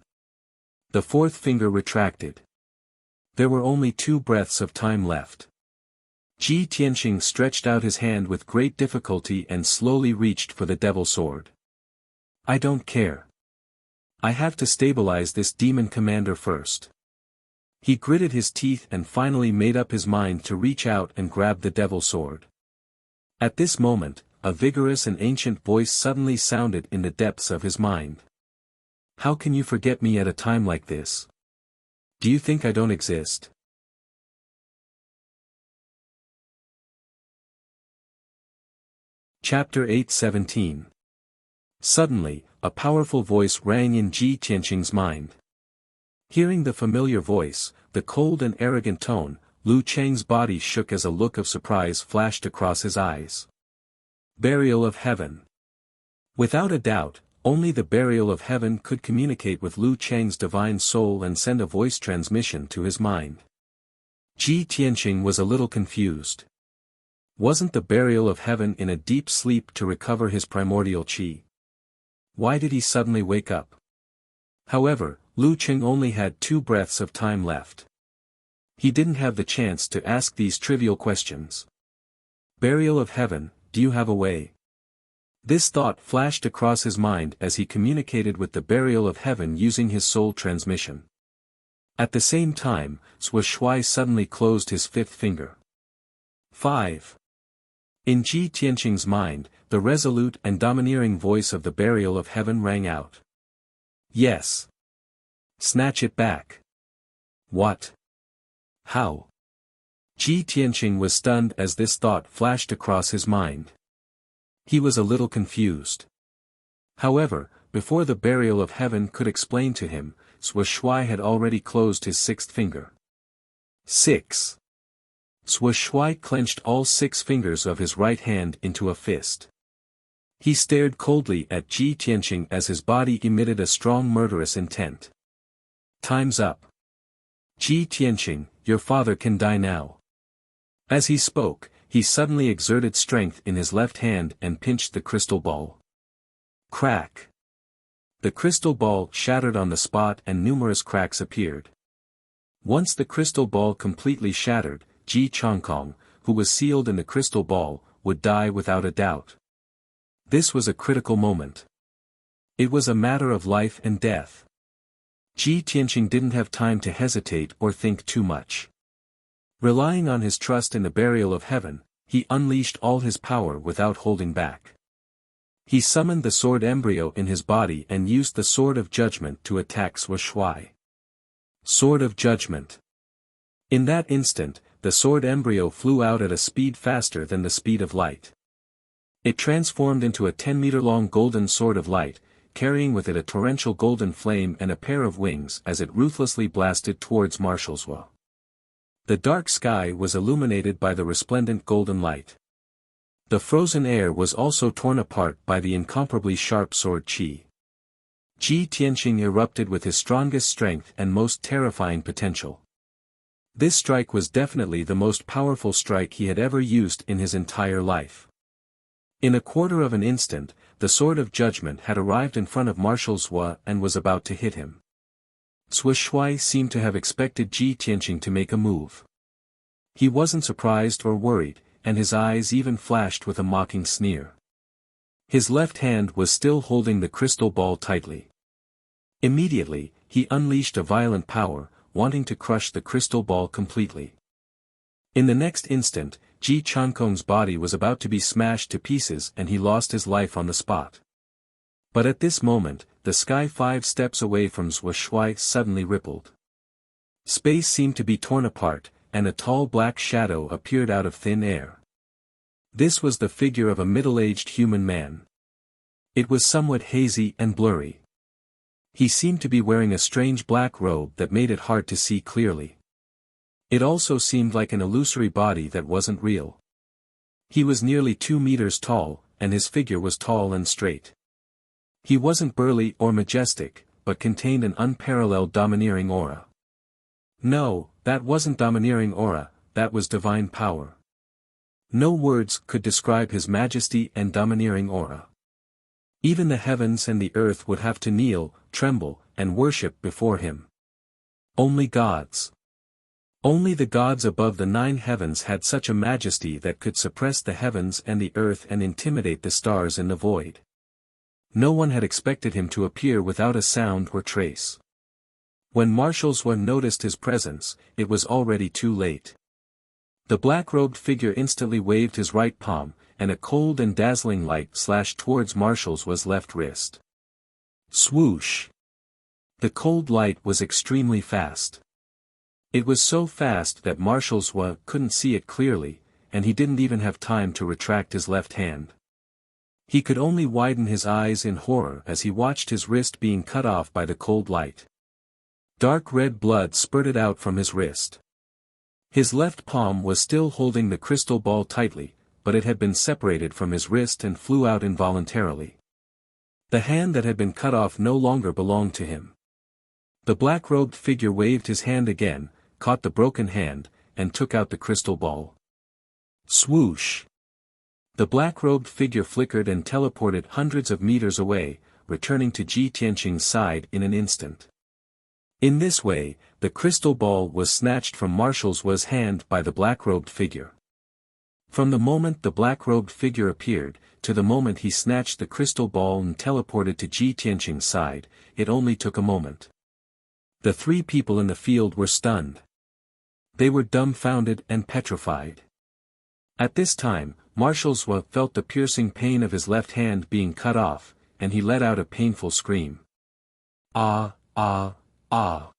The fourth finger retracted. There were only 2 breaths of time left. Ji Tianqing stretched out his hand with great difficulty and slowly reached for the devil sword. I don't care. I have to stabilize this demon commander first. He gritted his teeth and finally made up his mind to reach out and grab the devil sword. At this moment, a vigorous and ancient voice suddenly sounded in the depths of his mind. How can you forget me at a time like this? Do you think I don't exist? Chapter 8:17. Suddenly, a powerful voice rang in Ji Tianqing's mind. Hearing the familiar voice, the cold and arrogant tone, Lu Cheng's body shook as a look of surprise flashed across his eyes. Burial of Heaven. Without a doubt, only the Burial of Heaven could communicate with Lu Cheng's divine soul and send a voice transmission to his mind. Ji Tianqing was a little confused. Wasn't the Burial of Heaven in a deep sleep to recover his primordial qi? Why did he suddenly wake up? However, Lu Cheng only had 2 breaths of time left. He didn't have the chance to ask these trivial questions. Burial of Heaven, do you have a way? This thought flashed across his mind as he communicated with the Burial of Heaven using his soul transmission. At the same time, Sui Shuai suddenly closed his 5th finger. 5. In Ji Tianqing's mind, the resolute and domineering voice of the Burial of Heaven rang out. Yes. Snatch it back. What? How? Ji Tianqing was stunned as this thought flashed across his mind. He was a little confused. However, before the Burial of Heaven could explain to him, Sui Shuai had already closed his 6th finger. 6. Sui Shuai clenched all 6 fingers of his right hand into a fist. He stared coldly at Ji Tianqing as his body emitted a strong murderous intent. Time's up. Ji Tianqing, your father can die now. As he spoke, he suddenly exerted strength in his left hand and pinched the crystal ball. Crack. The crystal ball shattered on the spot and numerous cracks appeared. Once the crystal ball completely shattered, Ji Chongkong, who was sealed in the crystal ball, would die without a doubt. This was a critical moment. It was a matter of life and death. Ji Tianqing didn't have time to hesitate or think too much. Relying on his trust in the Burial of Heaven, he unleashed all his power without holding back. He summoned the sword embryo in his body and used the Sword of Judgment to attack Sui Shuai. Sword of Judgment. In that instant, the sword embryo flew out at a speed faster than the speed of light. It transformed into a 10-meter-long golden sword of light, carrying with it a torrential golden flame and a pair of wings as it ruthlessly blasted towards Marshallswa. The dark sky was illuminated by the resplendent golden light. The frozen air was also torn apart by the incomparably sharp sword qi. Ji Tianqing erupted with his strongest strength and most terrifying potential. This strike was definitely the most powerful strike he had ever used in his entire life. In a quarter of an instant, the sword of judgment had arrived in front of Marshal Zhua and was about to hit him. Zhua Shuai seemed to have expected Ji Tianqing to make a move. He wasn't surprised or worried, and his eyes even flashed with a mocking sneer. His left hand was still holding the crystal ball tightly. Immediately, he unleashed a violent power, wanting to crush the crystal ball completely. In the next instant, Ji Tianqing's body was about to be smashed to pieces and he lost his life on the spot. But at this moment, the sky 5 steps away from Zhua Shuai suddenly rippled. Space seemed to be torn apart, and a tall black shadow appeared out of thin air. This was the figure of a middle-aged human man. It was somewhat hazy and blurry. He seemed to be wearing a strange black robe that made it hard to see clearly. It also seemed like an illusory body that wasn't real. He was nearly 2 meters tall, and his figure was tall and straight. He wasn't burly or majestic, but contained an unparalleled domineering aura. No, that wasn't domineering aura, that was divine power. No words could describe his majesty and domineering aura. Even the heavens and the earth would have to kneel, tremble, and worship before him. Only gods. Only the gods above the 9 heavens had such a majesty that could suppress the heavens and the earth and intimidate the stars in the void. No one had expected him to appear without a sound or trace. When Marshal Zhua noticed his presence, it was already too late. The black-robed figure instantly waved his right palm, and a cold and dazzling light slashed towards Marshal Zhua's left wrist. Swoosh! The cold light was extremely fast. It was so fast that Marshal Zhua couldn't see it clearly, and he didn't even have time to retract his left hand. He could only widen his eyes in horror as he watched his wrist being cut off by the cold light. Dark red blood spurted out from his wrist. His left palm was still holding the crystal ball tightly, but it had been separated from his wrist and flew out involuntarily. The hand that had been cut off no longer belonged to him. The black-robed figure waved his hand again, caught the broken hand, and took out the crystal ball. Swoosh! The black-robed figure flickered and teleported hundreds of meters away, returning to Ji Tianqing's side in an instant. In this way, the crystal ball was snatched from Marshal Zhua's hand by the black-robed figure. From the moment the black-robed figure appeared, to the moment he snatched the crystal ball and teleported to Ji Tianqing's side, it only took a moment. The 3 people in the field were stunned. They were dumbfounded and petrified. At this time, Marshal Zhua felt the piercing pain of his left hand being cut off, and he let out a painful scream. Ah, ah, ah.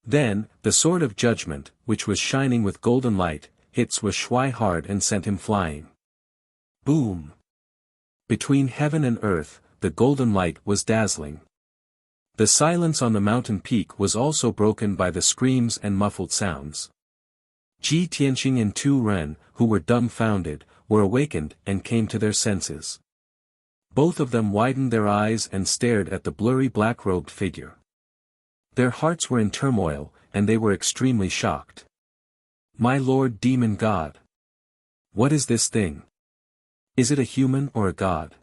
Then, the sword of judgment, which was shining with golden light, hit Zhua Shuai hard and sent him flying. Boom! Between heaven and earth, the golden light was dazzling. The silence on the mountain peak was also broken by the screams and muffled sounds. Ji Tianqing and Tu Ren, who were dumbfounded, were awakened and came to their senses. Both of them widened their eyes and stared at the blurry black-robed figure. Their hearts were in turmoil, and they were extremely shocked. My lord demon god! What is this thing? Is it a human or a god?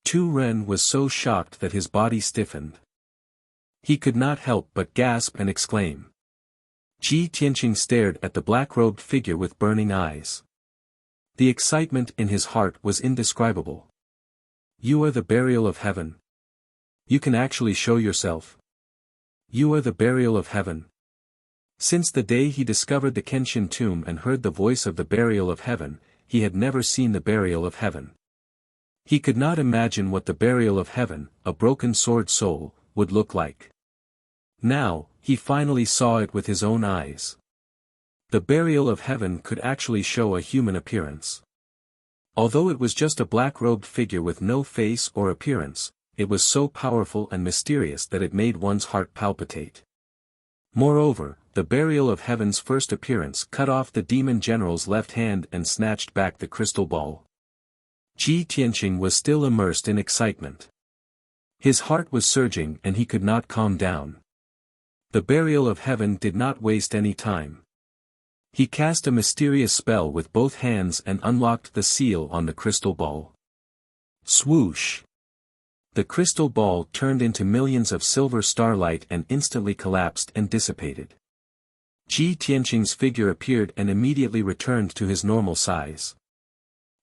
Tu Ren was so shocked that his body stiffened. He could not help but gasp and exclaim. Ji Tianqing stared at the black-robed figure with burning eyes. The excitement in his heart was indescribable. You are the burial of heaven. You can actually show yourself. You are the burial of heaven. Since the day he discovered the Kenshin tomb and heard the voice of the burial of heaven, he had never seen the burial of heaven. He could not imagine what the burial of heaven, a broken sword soul, would look like. Now, he finally saw it with his own eyes. The burial of heaven could actually show a human appearance. Although it was just a black-robed figure with no face or appearance, it was so powerful and mysterious that it made one's heart palpitate. Moreover, the burial of heaven's first appearance cut off the demon general's left hand and snatched back the crystal ball. Ji Tianqing was still immersed in excitement. His heart was surging and he could not calm down. The burial of heaven did not waste any time. He cast a mysterious spell with both hands and unlocked the seal on the crystal ball. Swoosh! The crystal ball turned into millions of silver starlight and instantly collapsed and dissipated. Ji Tianqing's figure appeared and immediately returned to his normal size.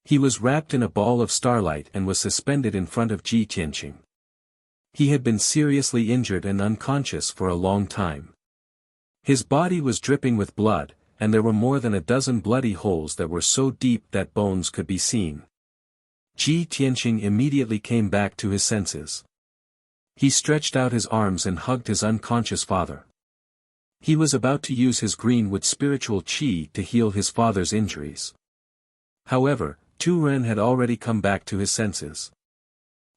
He was wrapped in a ball of starlight and was suspended in front of Ji Tianqing. He had been seriously injured and unconscious for a long time. His body was dripping with blood, and there were more than a dozen bloody holes that were so deep that bones could be seen. Ji Tianqing immediately came back to his senses. He stretched out his arms and hugged his unconscious father. He was about to use his greenwood spiritual qi to heal his father's injuries. However, Tu Ren had already come back to his senses.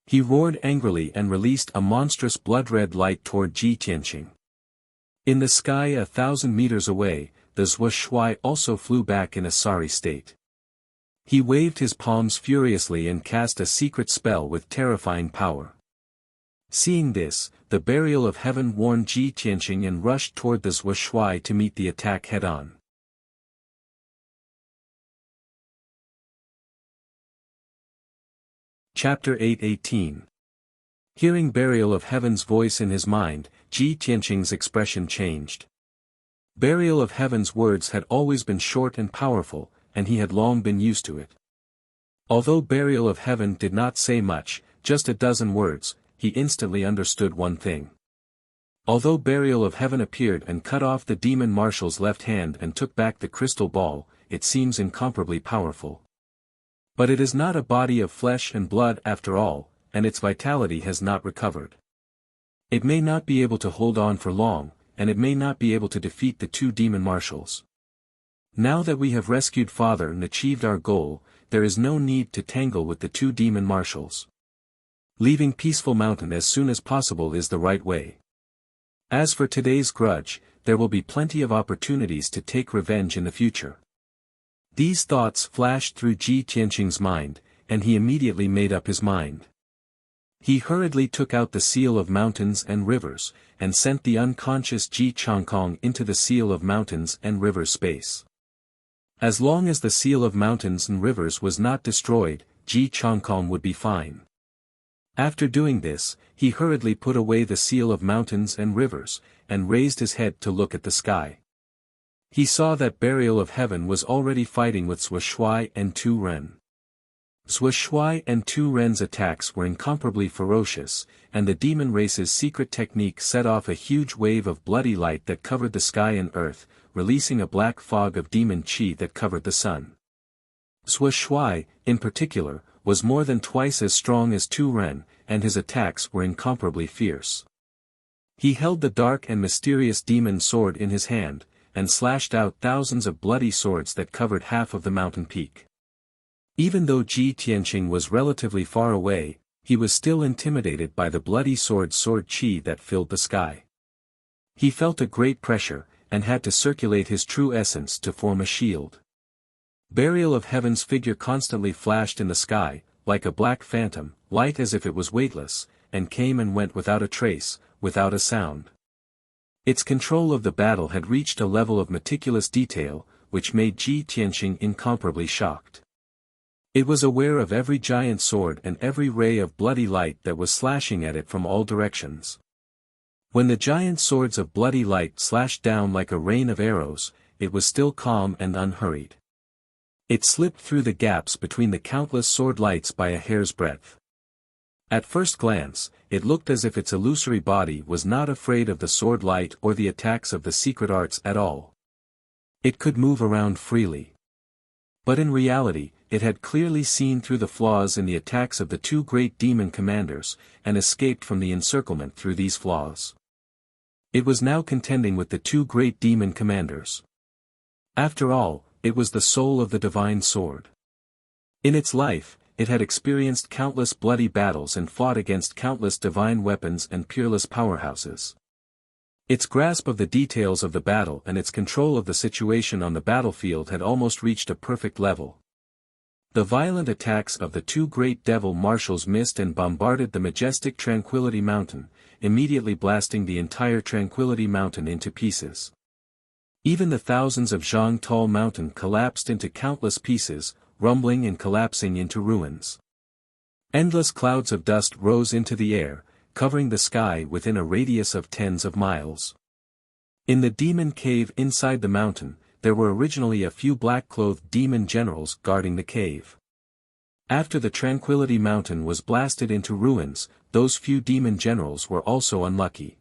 He roared angrily and released a monstrous blood-red light toward Ji Tianqing. In the sky 1,000 meters away, the Zhua Shuai also flew back in a sorry state. He waved his palms furiously and cast a secret spell with terrifying power. Seeing this, the Burial of Heaven warned Ji Tianqing and rushed toward the Zhua Shuai to meet the attack head-on. Chapter 8:18. Hearing Burial of Heaven's voice in his mind, Ji Tianqing's expression changed. Burial of Heaven's words had always been short and powerful, and he had long been used to it. Although Burial of Heaven did not say much, just a dozen words, he instantly understood one thing. Although Burial of Heaven appeared and cut off the demon marshal's left hand and took back the crystal ball, it seems incomparably powerful. But it is not a body of flesh and blood after all, and its vitality has not recovered. It may not be able to hold on for long, and it may not be able to defeat the two demon marshals. Now that we have rescued Father and achieved our goal, there is no need to tangle with the two demon marshals. Leaving Peaceful Mountain as soon as possible is the right way. As for today's grudge, there will be plenty of opportunities to take revenge in the future. These thoughts flashed through Ji Tianqing's mind, and he immediately made up his mind. He hurriedly took out the Seal of Mountains and Rivers, and sent the unconscious Ji Changkong into the Seal of Mountains and Rivers space. As long as the Seal of Mountains and Rivers was not destroyed, Ji Changkong would be fine. After doing this, he hurriedly put away the Seal of Mountains and Rivers, and raised his head to look at the sky. He saw that Burial of Heaven was already fighting with Zhua Shuai and Tu Ren. Zhua Shuai and Tu Ren's attacks were incomparably ferocious, and the demon race's secret technique set off a huge wave of bloody light that covered the sky and earth, releasing a black fog of demon qi that covered the sun. Zhua Shuai, in particular, was more than twice as strong as Tu Ren, and his attacks were incomparably fierce. He held the dark and mysterious demon sword in his hand, and slashed out thousands of bloody swords that covered half of the mountain peak. Even though Ji Tianqing was relatively far away, he was still intimidated by the bloody sword qi that filled the sky. He felt a great pressure, and had to circulate his true essence to form a shield. Burial of Heaven's figure constantly flashed in the sky, like a black phantom, light as if it was weightless, and came and went without a trace, without a sound. Its control of the battle had reached a level of meticulous detail, which made Ji Tianqing incomparably shocked. It was aware of every giant sword and every ray of bloody light that was slashing at it from all directions. When the giant swords of bloody light slashed down like a rain of arrows, it was still calm and unhurried. It slipped through the gaps between the countless sword lights by a hair's breadth. At first glance, it looked as if its illusory body was not afraid of the sword light or the attacks of the secret arts at all. It could move around freely. But in reality, it had clearly seen through the flaws in the attacks of the two great demon commanders, and escaped from the encirclement through these flaws. It was now contending with the two great demon commanders. After all, it was the soul of the divine sword. In its life, it had experienced countless bloody battles and fought against countless divine weapons and peerless powerhouses. Its grasp of the details of the battle and its control of the situation on the battlefield had almost reached a perfect level. The violent attacks of the two great devil marshals missed and bombarded the majestic Tranquility Mountain, immediately blasting the entire Tranquility Mountain into pieces. Even the thousands of zhang tall mountain collapsed into countless pieces, rumbling and collapsing into ruins. Endless clouds of dust rose into the air, covering the sky within a radius of tens of miles. In the demon cave inside the mountain, there were originally a few black-clothed demon generals guarding the cave. After the Tranquility Mountain was blasted into ruins, those few demon generals were also unlucky.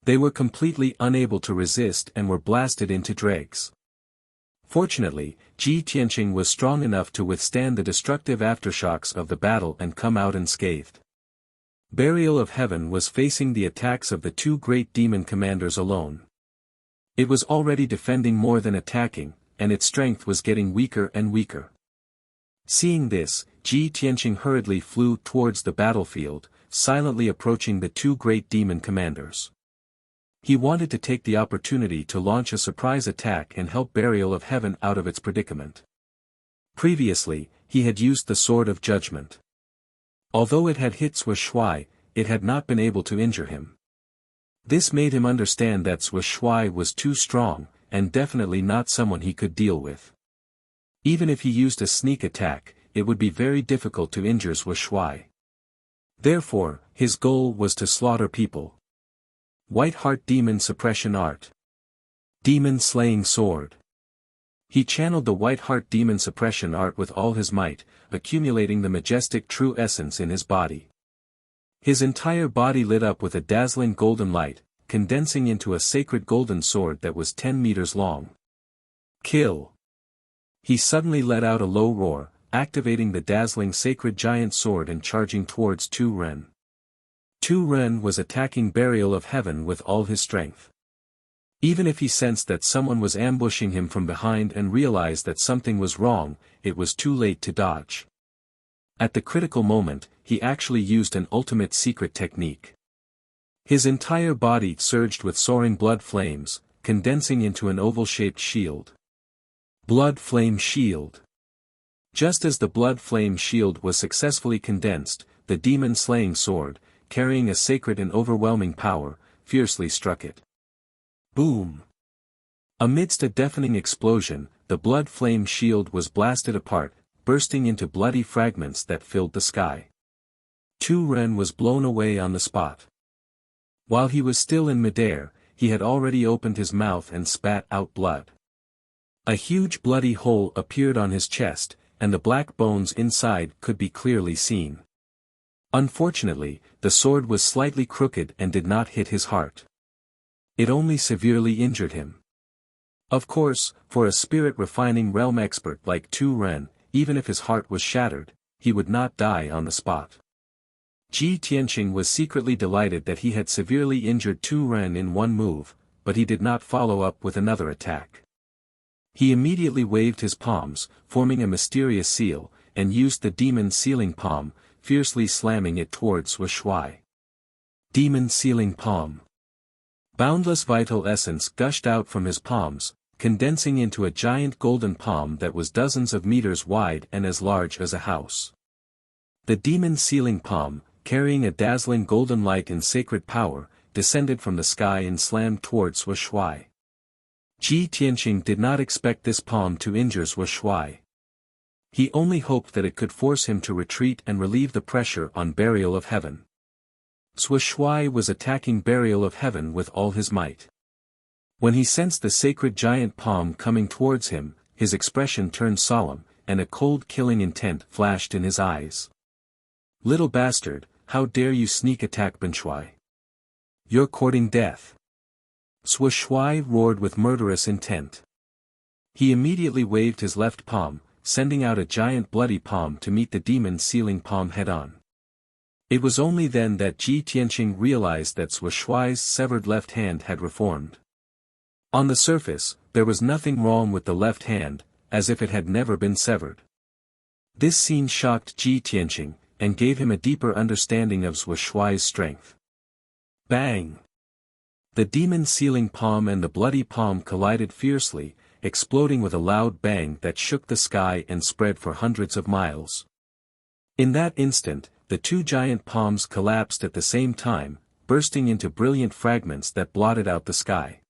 They were completely unable to resist and were blasted into dregs. Fortunately, Ji Tianqing was strong enough to withstand the destructive aftershocks of the battle and come out unscathed. Burial of Heaven was facing the attacks of the two great demon commanders alone. It was already defending more than attacking, and its strength was getting weaker and weaker. Seeing this, Ji Tianqing hurriedly flew towards the battlefield, silently approaching the two great demon commanders. He wanted to take the opportunity to launch a surprise attack and help Burial of Heaven out of its predicament. Previously, he had used the Sword of Judgment. Although it had hit Sui Shui, it had not been able to injure him. This made him understand that Sui Shui was too strong, and definitely not someone he could deal with. Even if he used a sneak attack, it would be very difficult to injure Sui Shui. Therefore, his goal was to slaughter people. White Heart Demon Suppression Art. Demon Slaying Sword. He channeled the White Heart Demon Suppression Art with all his might, accumulating the majestic true essence in his body. His entire body lit up with a dazzling golden light, condensing into a sacred golden sword that was 10 meters long. Kill! He suddenly let out a low roar, activating the dazzling sacred giant sword and charging towards Tu Ren. Tu Ren was attacking Burial of Heaven with all his strength. Even if he sensed that someone was ambushing him from behind and realized that something was wrong, it was too late to dodge. At the critical moment, he actually used an ultimate secret technique. His entire body surged with soaring blood flames, condensing into an oval-shaped shield. Blood Flame Shield. Just as the Blood Flame Shield was successfully condensed, the demon-slaying sword, carrying a sacred and overwhelming power, fiercely struck it. Boom! Amidst a deafening explosion, the Blood Flame Shield was blasted apart, bursting into bloody fragments that filled the sky. Tu Ren was blown away on the spot. While he was still in midair, he had already opened his mouth and spat out blood. A huge bloody hole appeared on his chest, and the black bones inside could be clearly seen. Unfortunately, the sword was slightly crooked and did not hit his heart. It only severely injured him. Of course, for a spirit-refining realm expert like Tu Ren, even if his heart was shattered, he would not die on the spot. Ji Tianqing was secretly delighted that he had severely injured Tu Ren in one move, but he did not follow up with another attack. He immediately waved his palms, forming a mysterious seal, and used the demon sealing palm, fiercely slamming it towards Sui Shui. Demon Sealing Palm. Boundless vital essence gushed out from his palms, condensing into a giant golden palm that was dozens of meters wide and as large as a house. The demon sealing palm, carrying a dazzling golden light and sacred power, descended from the sky and slammed towards Sui Shui. Ji Tianqing did not expect this palm to injure Sui Shui. He only hoped that it could force him to retreat and relieve the pressure on Burial of Heaven. Sui Shui was attacking Burial of Heaven with all his might. When he sensed the sacred giant palm coming towards him, his expression turned solemn, and a cold killing intent flashed in his eyes. Little bastard, how dare you sneak attack Ben Shui? You're courting death. Sui Shui roared with murderous intent. He immediately waved his left palm, sending out a giant bloody palm to meet the demon sealing palm head-on. It was only then that Ji Tianqing realized that Sui Shui's severed left hand had reformed. On the surface, there was nothing wrong with the left hand, as if it had never been severed. This scene shocked Ji Tianqing, and gave him a deeper understanding of Sui Shui's strength. Bang! The demon sealing palm and the bloody palm collided fiercely, exploding with a loud bang that shook the sky and spread for hundreds of miles. In that instant, the two giant palms collapsed at the same time, bursting into brilliant fragments that blotted out the sky.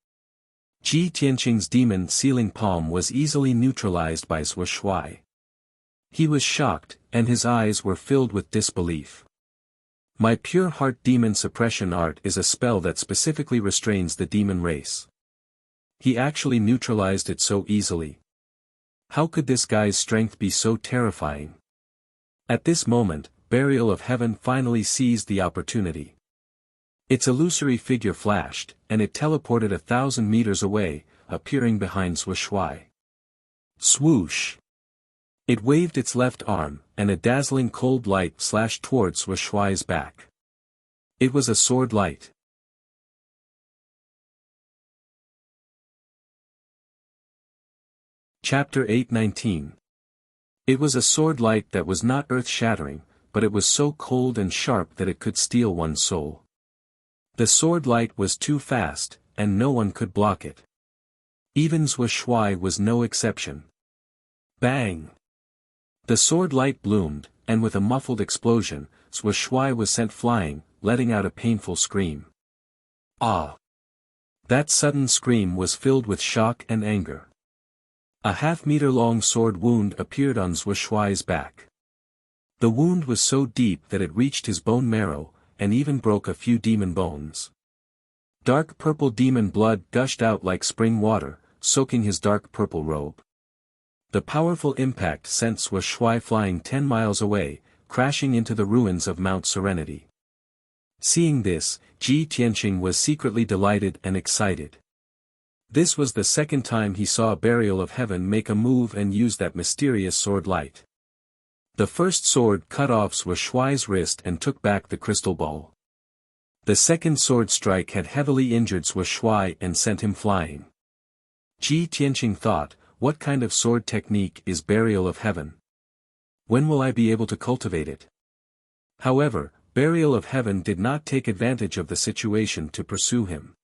Ji Tianqing's demon sealing palm was easily neutralized by Zhuo Shuai. He was shocked, and his eyes were filled with disbelief. My pure heart demon suppression art is a spell that specifically restrains the demon race. He actually neutralized it so easily. How could this guy's strength be so terrifying? At this moment, Burial of Heaven finally seized the opportunity. Its illusory figure flashed, and it teleported 1,000 meters away, appearing behind Zhuo Shuai. Swoosh! It waved its left arm, and a dazzling cold light slashed towards Zhuo Shuai's back. It was a sword light. Chapter 8:19. It was a sword light that was not earth-shattering, but it was so cold and sharp that it could steal one's soul. The sword light was too fast, and no one could block it. Even Zhuo Shuai was no exception. Bang! The sword light bloomed, and with a muffled explosion, Zhuo Shuai was sent flying, letting out a painful scream. Ah! That sudden scream was filled with shock and anger. A half-meter-long sword wound appeared on Zhuo Shuai's back. The wound was so deep that it reached his bone marrow, and even broke a few demon bones. Dark purple demon blood gushed out like spring water, soaking his dark purple robe. The powerful impact sent Zhuo Shuai flying 10 miles away, crashing into the ruins of Mount Serenity. Seeing this, Ji Tianqing was secretly delighted and excited. This was the second time he saw Burial of Heaven make a move and use that mysterious sword light. The first sword cut off Zhuo Shuai's wrist and took back the crystal ball. The second sword strike had heavily injured Zhuo Shuai and sent him flying. Ji Tianqing thought, what kind of sword technique is Burial of Heaven? When will I be able to cultivate it? However, Burial of Heaven did not take advantage of the situation to pursue him.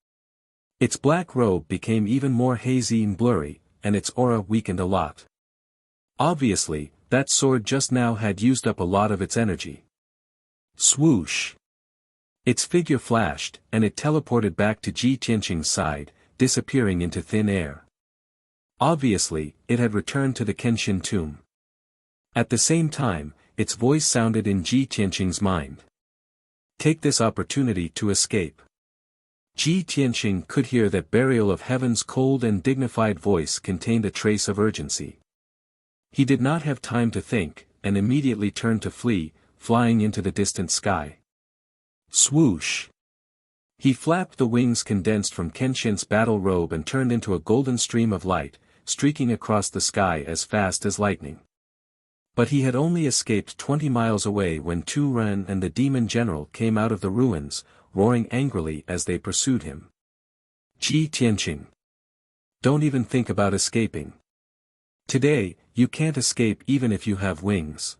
Its black robe became even more hazy and blurry, and its aura weakened a lot. Obviously, that sword just now had used up a lot of its energy. Swoosh! Its figure flashed, and it teleported back to Ji Tianqing's side, disappearing into thin air. Obviously, it had returned to the Kenshin tomb. At the same time, its voice sounded in Ji Tianqing's mind. Take this opportunity to escape. Ji Tianqing could hear that Burial of Heaven's cold and dignified voice contained a trace of urgency. He did not have time to think, and immediately turned to flee, flying into the distant sky. Swoosh! He flapped the wings condensed from Kenshin's battle robe and turned into a golden stream of light, streaking across the sky as fast as lightning. But he had only escaped 20 miles away when Tu Ren and the demon general came out of the ruins, roaring angrily as they pursued him. Ji Tianqing! Don't even think about escaping. Today, you can't escape even if you have wings.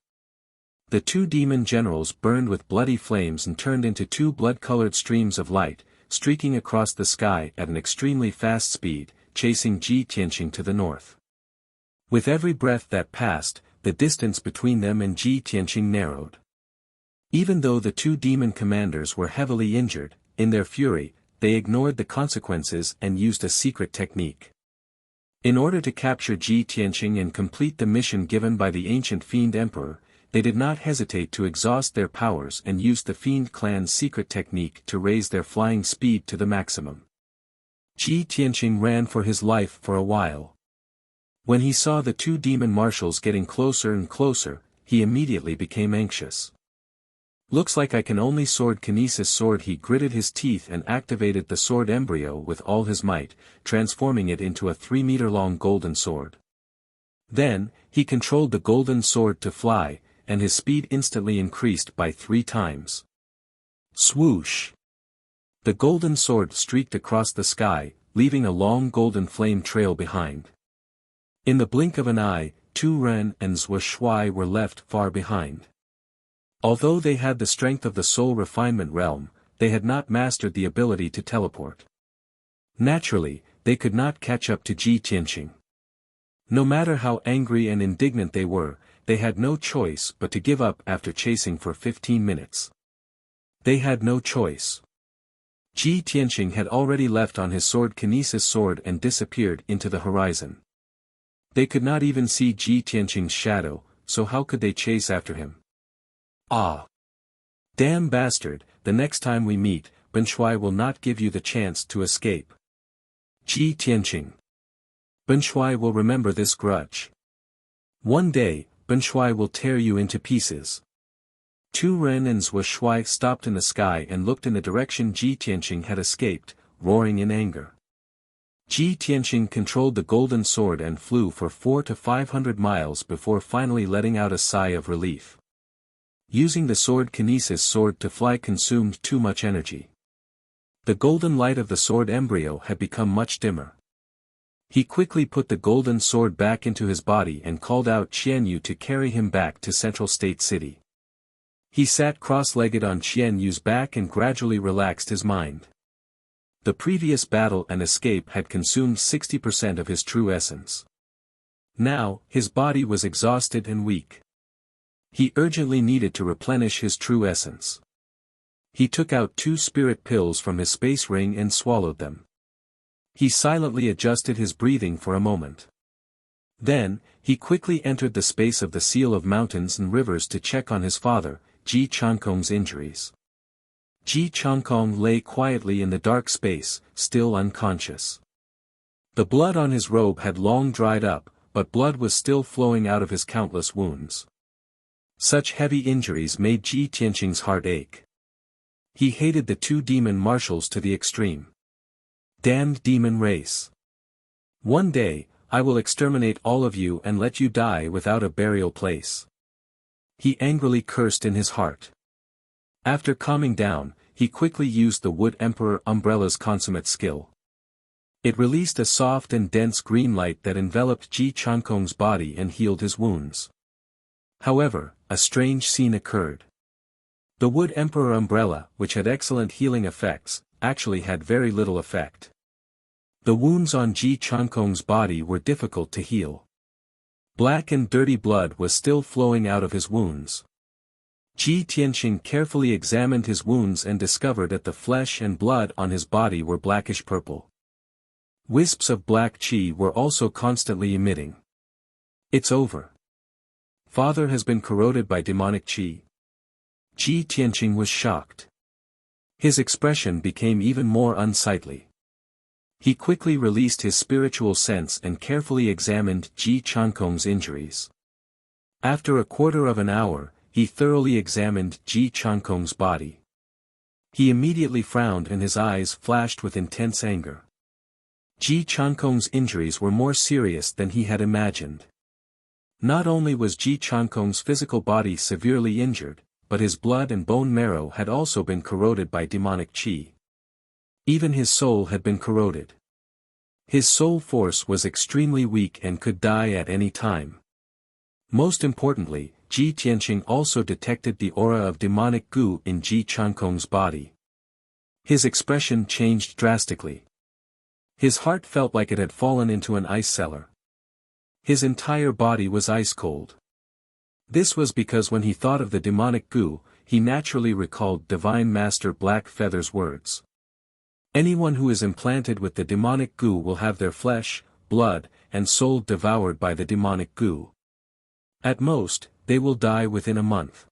The two demon generals burned with bloody flames and turned into two blood-colored streams of light, streaking across the sky at an extremely fast speed, chasing Ji Tianqing to the north. With every breath that passed, the distance between them and Ji Tianqing narrowed. Even though the two demon commanders were heavily injured, in their fury, they ignored the consequences and used a secret technique. In order to capture Ji Tianqing and complete the mission given by the ancient Fiend Emperor, they did not hesitate to exhaust their powers and used the Fiend clan's secret technique to raise their flying speed to the maximum. Ji Tianqing ran for his life for a while. When he saw the two demon marshals getting closer and closer, he immediately became anxious. Looks like I can only sword kinesis sword. He gritted his teeth and activated the sword embryo with all his might, transforming it into a 3-meter-long golden sword. Then, he controlled the golden sword to fly, and his speed instantly increased by 3 times. Swoosh! The golden sword streaked across the sky, leaving a long golden flame trail behind. In the blink of an eye, Tu Ren and Zhuo Shuai were left far behind. Although they had the strength of the soul refinement realm, they had not mastered the ability to teleport. Naturally, they could not catch up to Ji Tianqing. No matter how angry and indignant they were, they had no choice but to give up after chasing for 15 minutes. They had no choice. Ji Tianqing had already left on his sword Kinesis sword and disappeared into the horizon. They could not even see Ji Tianqing's shadow, so how could they chase after him? Ah! Damn bastard, the next time we meet, Ben Shuai will not give you the chance to escape. Ji Tianqing. Ben Shuai will remember this grudge. One day, Ben Shuai will tear you into pieces. Two Renans with Shuai stopped in the sky and looked in the direction Ji Tianqing had escaped, roaring in anger. Ji Tianqing controlled the golden sword and flew for 400 to 500 miles before finally letting out a sigh of relief. Using the sword Kinesis sword to fly consumed too much energy. The golden light of the sword embryo had become much dimmer. He quickly put the golden sword back into his body and called out Qian Yu to carry him back to Central State City. He sat cross-legged on Qian Yu's back and gradually relaxed his mind. The previous battle and escape had consumed 60% of his true essence. Now, his body was exhausted and weak. He urgently needed to replenish his true essence. He took out 2 spirit pills from his space ring and swallowed them. He silently adjusted his breathing for a moment. Then, he quickly entered the space of the seal of mountains and rivers to check on his father, Ji Changkong's injuries. Ji Changkong lay quietly in the dark space, still unconscious. The blood on his robe had long dried up, but blood was still flowing out of his countless wounds. Such heavy injuries made Ji Tianqing's heart ache. He hated the 2 demon marshals to the extreme. Damned demon race. One day, I will exterminate all of you and let you die without a burial place. He angrily cursed in his heart. After calming down, he quickly used the Wood Emperor Umbrella's consummate skill. It released a soft and dense green light that enveloped Ji Changkong's body and healed his wounds. However, a strange scene occurred. The Wood Emperor Umbrella, which had excellent healing effects, actually had very little effect. The wounds on Ji Changkong's body were difficult to heal. Black and dirty blood was still flowing out of his wounds. Ji Tianqing carefully examined his wounds and discovered that the flesh and blood on his body were blackish purple. Wisps of black qi were also constantly emitting. It's over. Father has been corroded by demonic qi. Ji Tianqing was shocked. His expression became even more unsightly. He quickly released his spiritual sense and carefully examined Ji Changkong's injuries. After a quarter of an hour, he thoroughly examined Ji Changkong's body. He immediately frowned and his eyes flashed with intense anger. Ji Changkong's injuries were more serious than he had imagined. Not only was Ji Changkong's physical body severely injured, but his blood and bone marrow had also been corroded by demonic qi. Even his soul had been corroded. His soul force was extremely weak and could die at any time. Most importantly, Ji Tianqing also detected the aura of demonic goo in Ji Changkong's body. His expression changed drastically. His heart felt like it had fallen into an ice cellar. His entire body was ice cold. This was because when he thought of the demonic goo, he naturally recalled Divine Master Black Feather's words. Anyone who is implanted with the demonic goo will have their flesh, blood, and soul devoured by the demonic goo. At most, they will die within a month.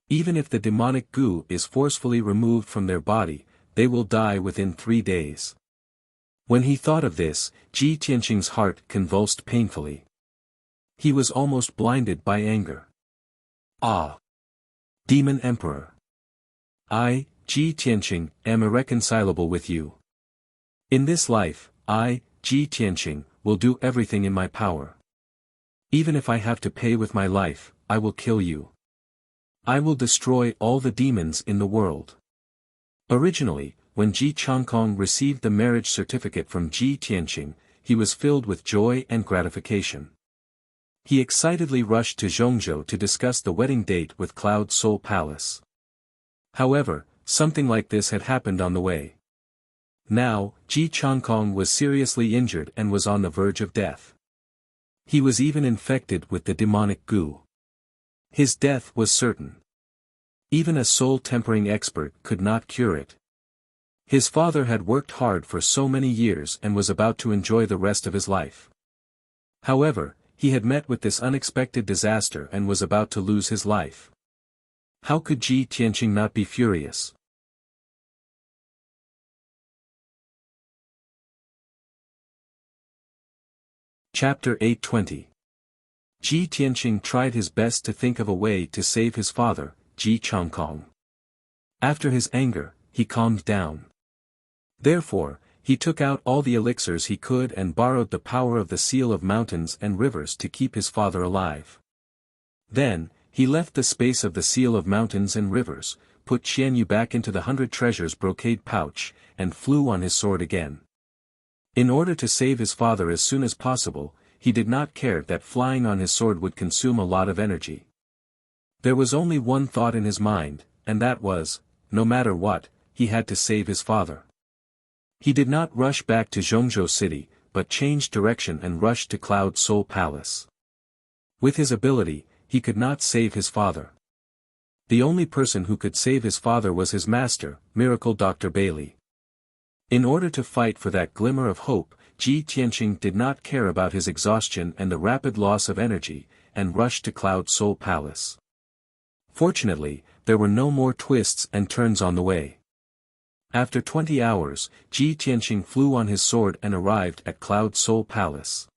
Even if the demonic goo is forcefully removed from their body, they will die within 3 days. When he thought of this, Ji Tianqing's heart convulsed painfully. He was almost blinded by anger. Ah! Demon Emperor! I, Ji Tianqing, am irreconcilable with you. In this life, I, Ji Tianqing, will do everything in my power. Even if I have to pay with my life, I will kill you. I will destroy all the demons in the world. Originally, when Ji Changkong received the marriage certificate from Ji Tianqing, he was filled with joy and gratification. He excitedly rushed to Zhongzhou to discuss the wedding date with Cloud Soul Palace. However, something like this had happened on the way. Now, Ji Changkong was seriously injured and was on the verge of death. He was even infected with the demonic goo. His death was certain. Even a soul-tempering expert could not cure it. His father had worked hard for so many years and was about to enjoy the rest of his life. However, he had met with this unexpected disaster and was about to lose his life. How could Ji Tianqing not be furious? Chapter 820. Ji Tianqing tried his best to think of a way to save his father, Ji Changkong. After his anger, he calmed down. Therefore, he took out all the elixirs he could and borrowed the power of the seal of mountains and rivers to keep his father alive. Then, he left the space of the seal of mountains and rivers, put Qianyu back into the 100 treasures brocade pouch, and flew on his sword again. In order to save his father as soon as possible, he did not care that flying on his sword would consume a lot of energy. There was only one thought in his mind, and that was, no matter what, he had to save his father. He did not rush back to Zhongzhou City, but changed direction and rushed to Cloud Soul Palace. With his ability, he could not save his father. The only person who could save his father was his master, Miracle Dr. Bailey. In order to fight for that glimmer of hope, Ji Tianqing did not care about his exhaustion and the rapid loss of energy, and rushed to Cloud Soul Palace. Fortunately, there were no more twists and turns on the way. After 20 hours, Ji Tianqing flew on his sword and arrived at Cloud Soul Palace.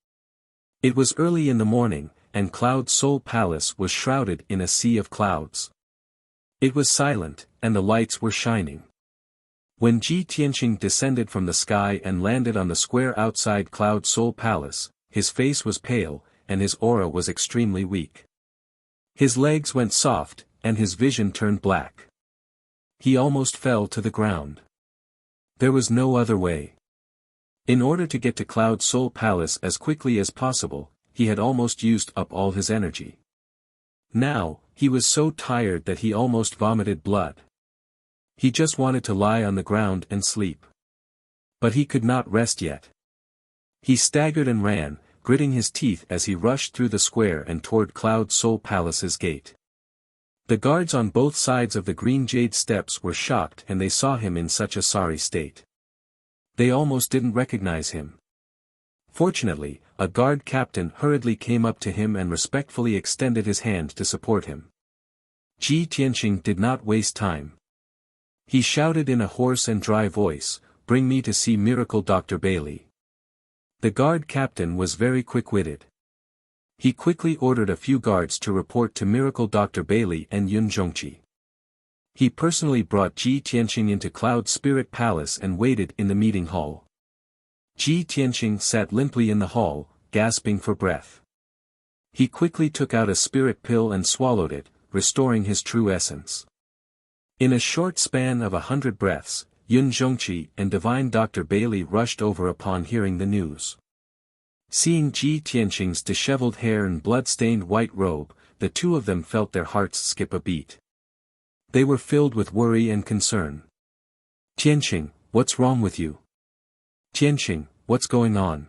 It was early in the morning, and Cloud Soul Palace was shrouded in a sea of clouds. It was silent, and the lights were shining. When Ji Tianqing descended from the sky and landed on the square outside Cloud Soul Palace, his face was pale, and his aura was extremely weak. His legs went soft, and his vision turned black. He almost fell to the ground. There was no other way. In order to get to Cloud Soul Palace as quickly as possible, he had almost used up all his energy. Now, he was so tired that he almost vomited blood. He just wanted to lie on the ground and sleep. But he could not rest yet. He staggered and ran, gritting his teeth as he rushed through the square and toward Cloud Soul Palace's gate. The guards on both sides of the green jade steps were shocked and they saw him in such a sorry state. They almost didn't recognize him. Fortunately, a guard captain hurriedly came up to him and respectfully extended his hand to support him. Ji Tianqing did not waste time. He shouted in a hoarse and dry voice, "Bring me to see Miracle Dr. Bailey." The guard captain was very quick-witted. He quickly ordered a few guards to report to Miracle Dr. Bailey and Yun Zhongqi. He personally brought Ji Tianqing into Cloud Spirit Palace and waited in the meeting hall. Ji Tianqing sat limply in the hall, gasping for breath. He quickly took out a spirit pill and swallowed it, restoring his true essence. In a short span of 100 breaths, Yun Zhongqi and Divine Dr. Bailey rushed over upon hearing the news. Seeing Ji Tianqing's disheveled hair and blood-stained white robe, the two of them felt their hearts skip a beat. They were filled with worry and concern. "Tianqing, what's wrong with you? Tianqing, what's going on?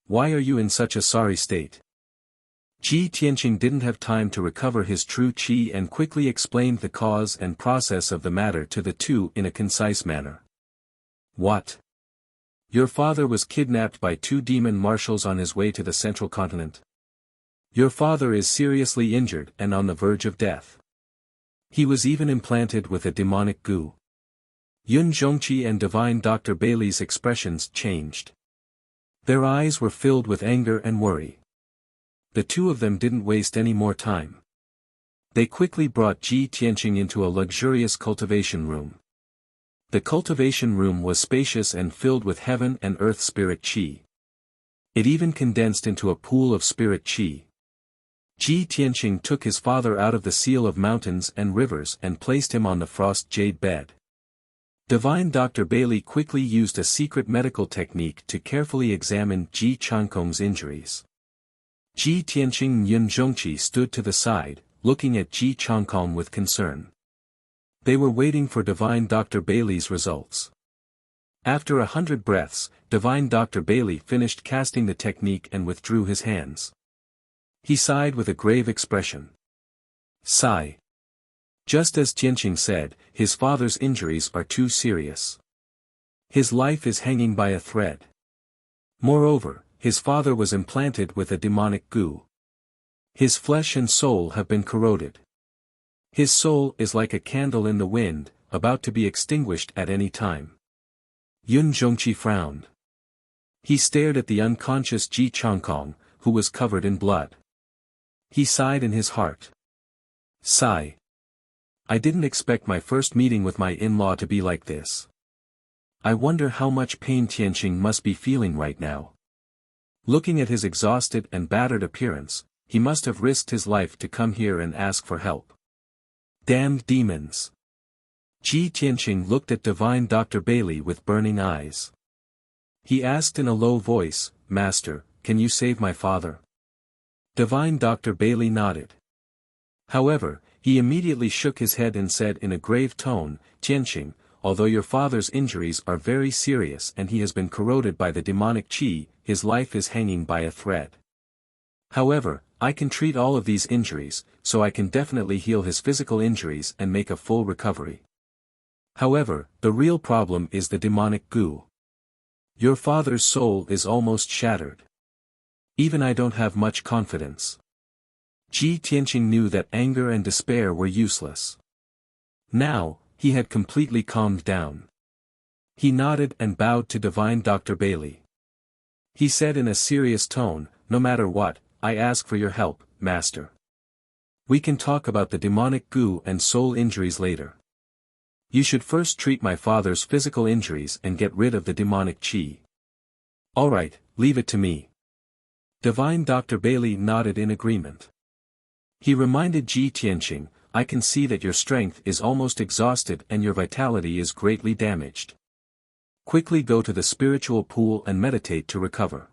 Why are you in such a sorry state?" Ji Tianqing didn't have time to recover his true qi and quickly explained the cause and process of the matter to the two in a concise manner. "What? Your father was kidnapped by 2 demon marshals on his way to the central continent. Your father is seriously injured and on the verge of death. He was even implanted with a demonic goo." Yun Zhongqi and Divine Dr. Bailey's expressions changed. Their eyes were filled with anger and worry. The two of them didn't waste any more time. They quickly brought Ji Tianqing into a luxurious cultivation room. The cultivation room was spacious and filled with heaven and earth spirit qi. It even condensed into a pool of spirit qi. Ji Tianqing took his father out of the seal of mountains and rivers and placed him on the frost jade bed. Divine Dr. Bailey quickly used a secret medical technique to carefully examine Ji Changkong's injuries. Ji Tianqing and Yun Zhongqi stood to the side, looking at Ji Changkong with concern. They were waiting for Divine Dr. Bailey's results. After 100 breaths, Divine Dr. Bailey finished casting the technique and withdrew his hands. He sighed with a grave expression. Sigh. Just as Tianqing said, his father's injuries are too serious. His life is hanging by a thread. Moreover, his father was implanted with a demonic goo. His flesh and soul have been corroded. His soul is like a candle in the wind, about to be extinguished at any time. Yun Zhongqi frowned. He stared at the unconscious Ji Changkong, who was covered in blood. He sighed in his heart. Sigh. I didn't expect my first meeting with my in-law to be like this. I wonder how much pain Tianqing must be feeling right now. Looking at his exhausted and battered appearance, he must have risked his life to come here and ask for help. Damned demons. Ji Tianqing looked at divine Dr. Bailey with burning eyes. He asked in a low voice, Master, can you save my father? Divine Dr. Bailey nodded. However, he immediately shook his head and said in a grave tone, Tianqing, although your father's injuries are very serious and he has been corroded by the demonic qi, his life is hanging by a thread. However, I can treat all of these injuries, so I can definitely heal his physical injuries and make a full recovery. However, the real problem is the demonic goo. Your father's soul is almost shattered. Even I don't have much confidence. Ji Tianqing knew that anger and despair were useless. Now, he had completely calmed down. He nodded and bowed to divine Dr. Bailey. He said in a serious tone, no matter what, I ask for your help, Master. We can talk about the demonic goo and soul injuries later. You should first treat my father's physical injuries and get rid of the demonic qi. Alright, leave it to me. Divine Dr. Bailey nodded in agreement. He reminded Ji Tianqing, I can see that your strength is almost exhausted and your vitality is greatly damaged. Quickly go to the spiritual pool and meditate to recover.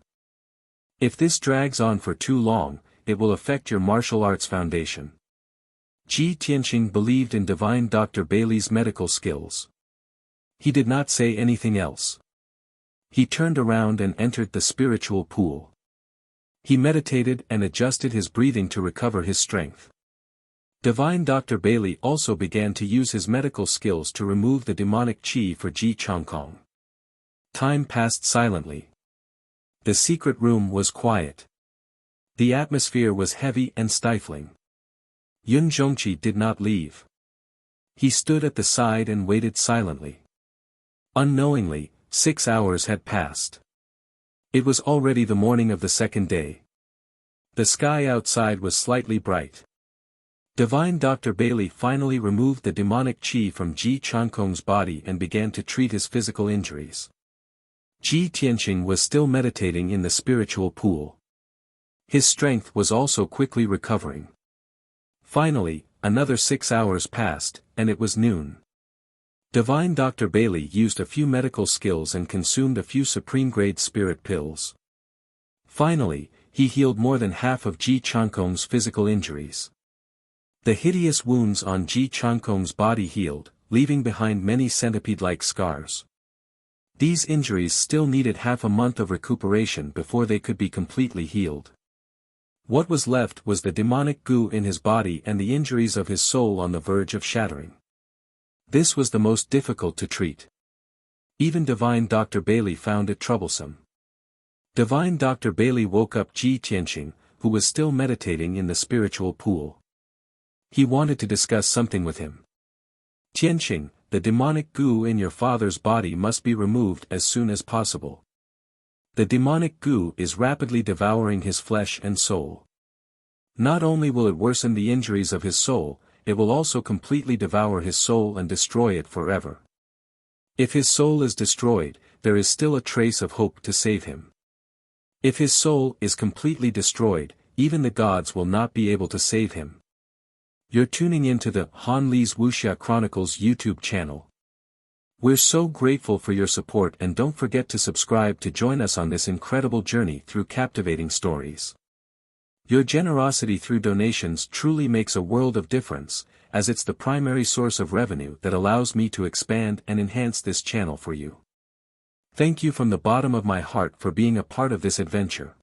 If this drags on for too long, it will affect your martial arts foundation. Ji Tianqing believed in divine Dr. Bailey's medical skills. He did not say anything else. He turned around and entered the spiritual pool. He meditated and adjusted his breathing to recover his strength. Divine Dr. Bailey also began to use his medical skills to remove the demonic qi for Ji Changkong. Time passed silently. The secret room was quiet. The atmosphere was heavy and stifling. Yun Zhongqi did not leave. He stood at the side and waited silently. Unknowingly, 6 hours had passed. It was already the morning of the second day. The sky outside was slightly bright. Divine Dr. Bailey finally removed the demonic qi from Ji Changkong's body and began to treat his physical injuries. Ji Tianqing was still meditating in the spiritual pool. His strength was also quickly recovering. Finally, another 6 hours passed, and it was noon. Divine Dr. Bailey used a few medical skills and consumed a few supreme-grade spirit pills. Finally, he healed more than half of Ji Changkong's physical injuries. The hideous wounds on Ji Changkong's body healed, leaving behind many centipede-like scars. These injuries still needed half a month of recuperation before they could be completely healed. What was left was the demonic goo in his body and the injuries of his soul on the verge of shattering. This was the most difficult to treat. Even divine Dr. Bailey found it troublesome. Divine Dr. Bailey woke up Ji Tianqing, who was still meditating in the spiritual pool. He wanted to discuss something with him. Tianqing, the demonic goo in your father's body must be removed as soon as possible. The demonic goo is rapidly devouring his flesh and soul. Not only will it worsen the injuries of his soul, it will also completely devour his soul and destroy it forever. If his soul is destroyed, there is still a trace of hope to save him. If his soul is completely destroyed, even the gods will not be able to save him. You're tuning into the Han Li's Wuxia Chronicles YouTube channel. We're so grateful for your support, and don't forget to subscribe to join us on this incredible journey through captivating stories. Your generosity through donations truly makes a world of difference, as it's the primary source of revenue that allows me to expand and enhance this channel for you. Thank you from the bottom of my heart for being a part of this adventure.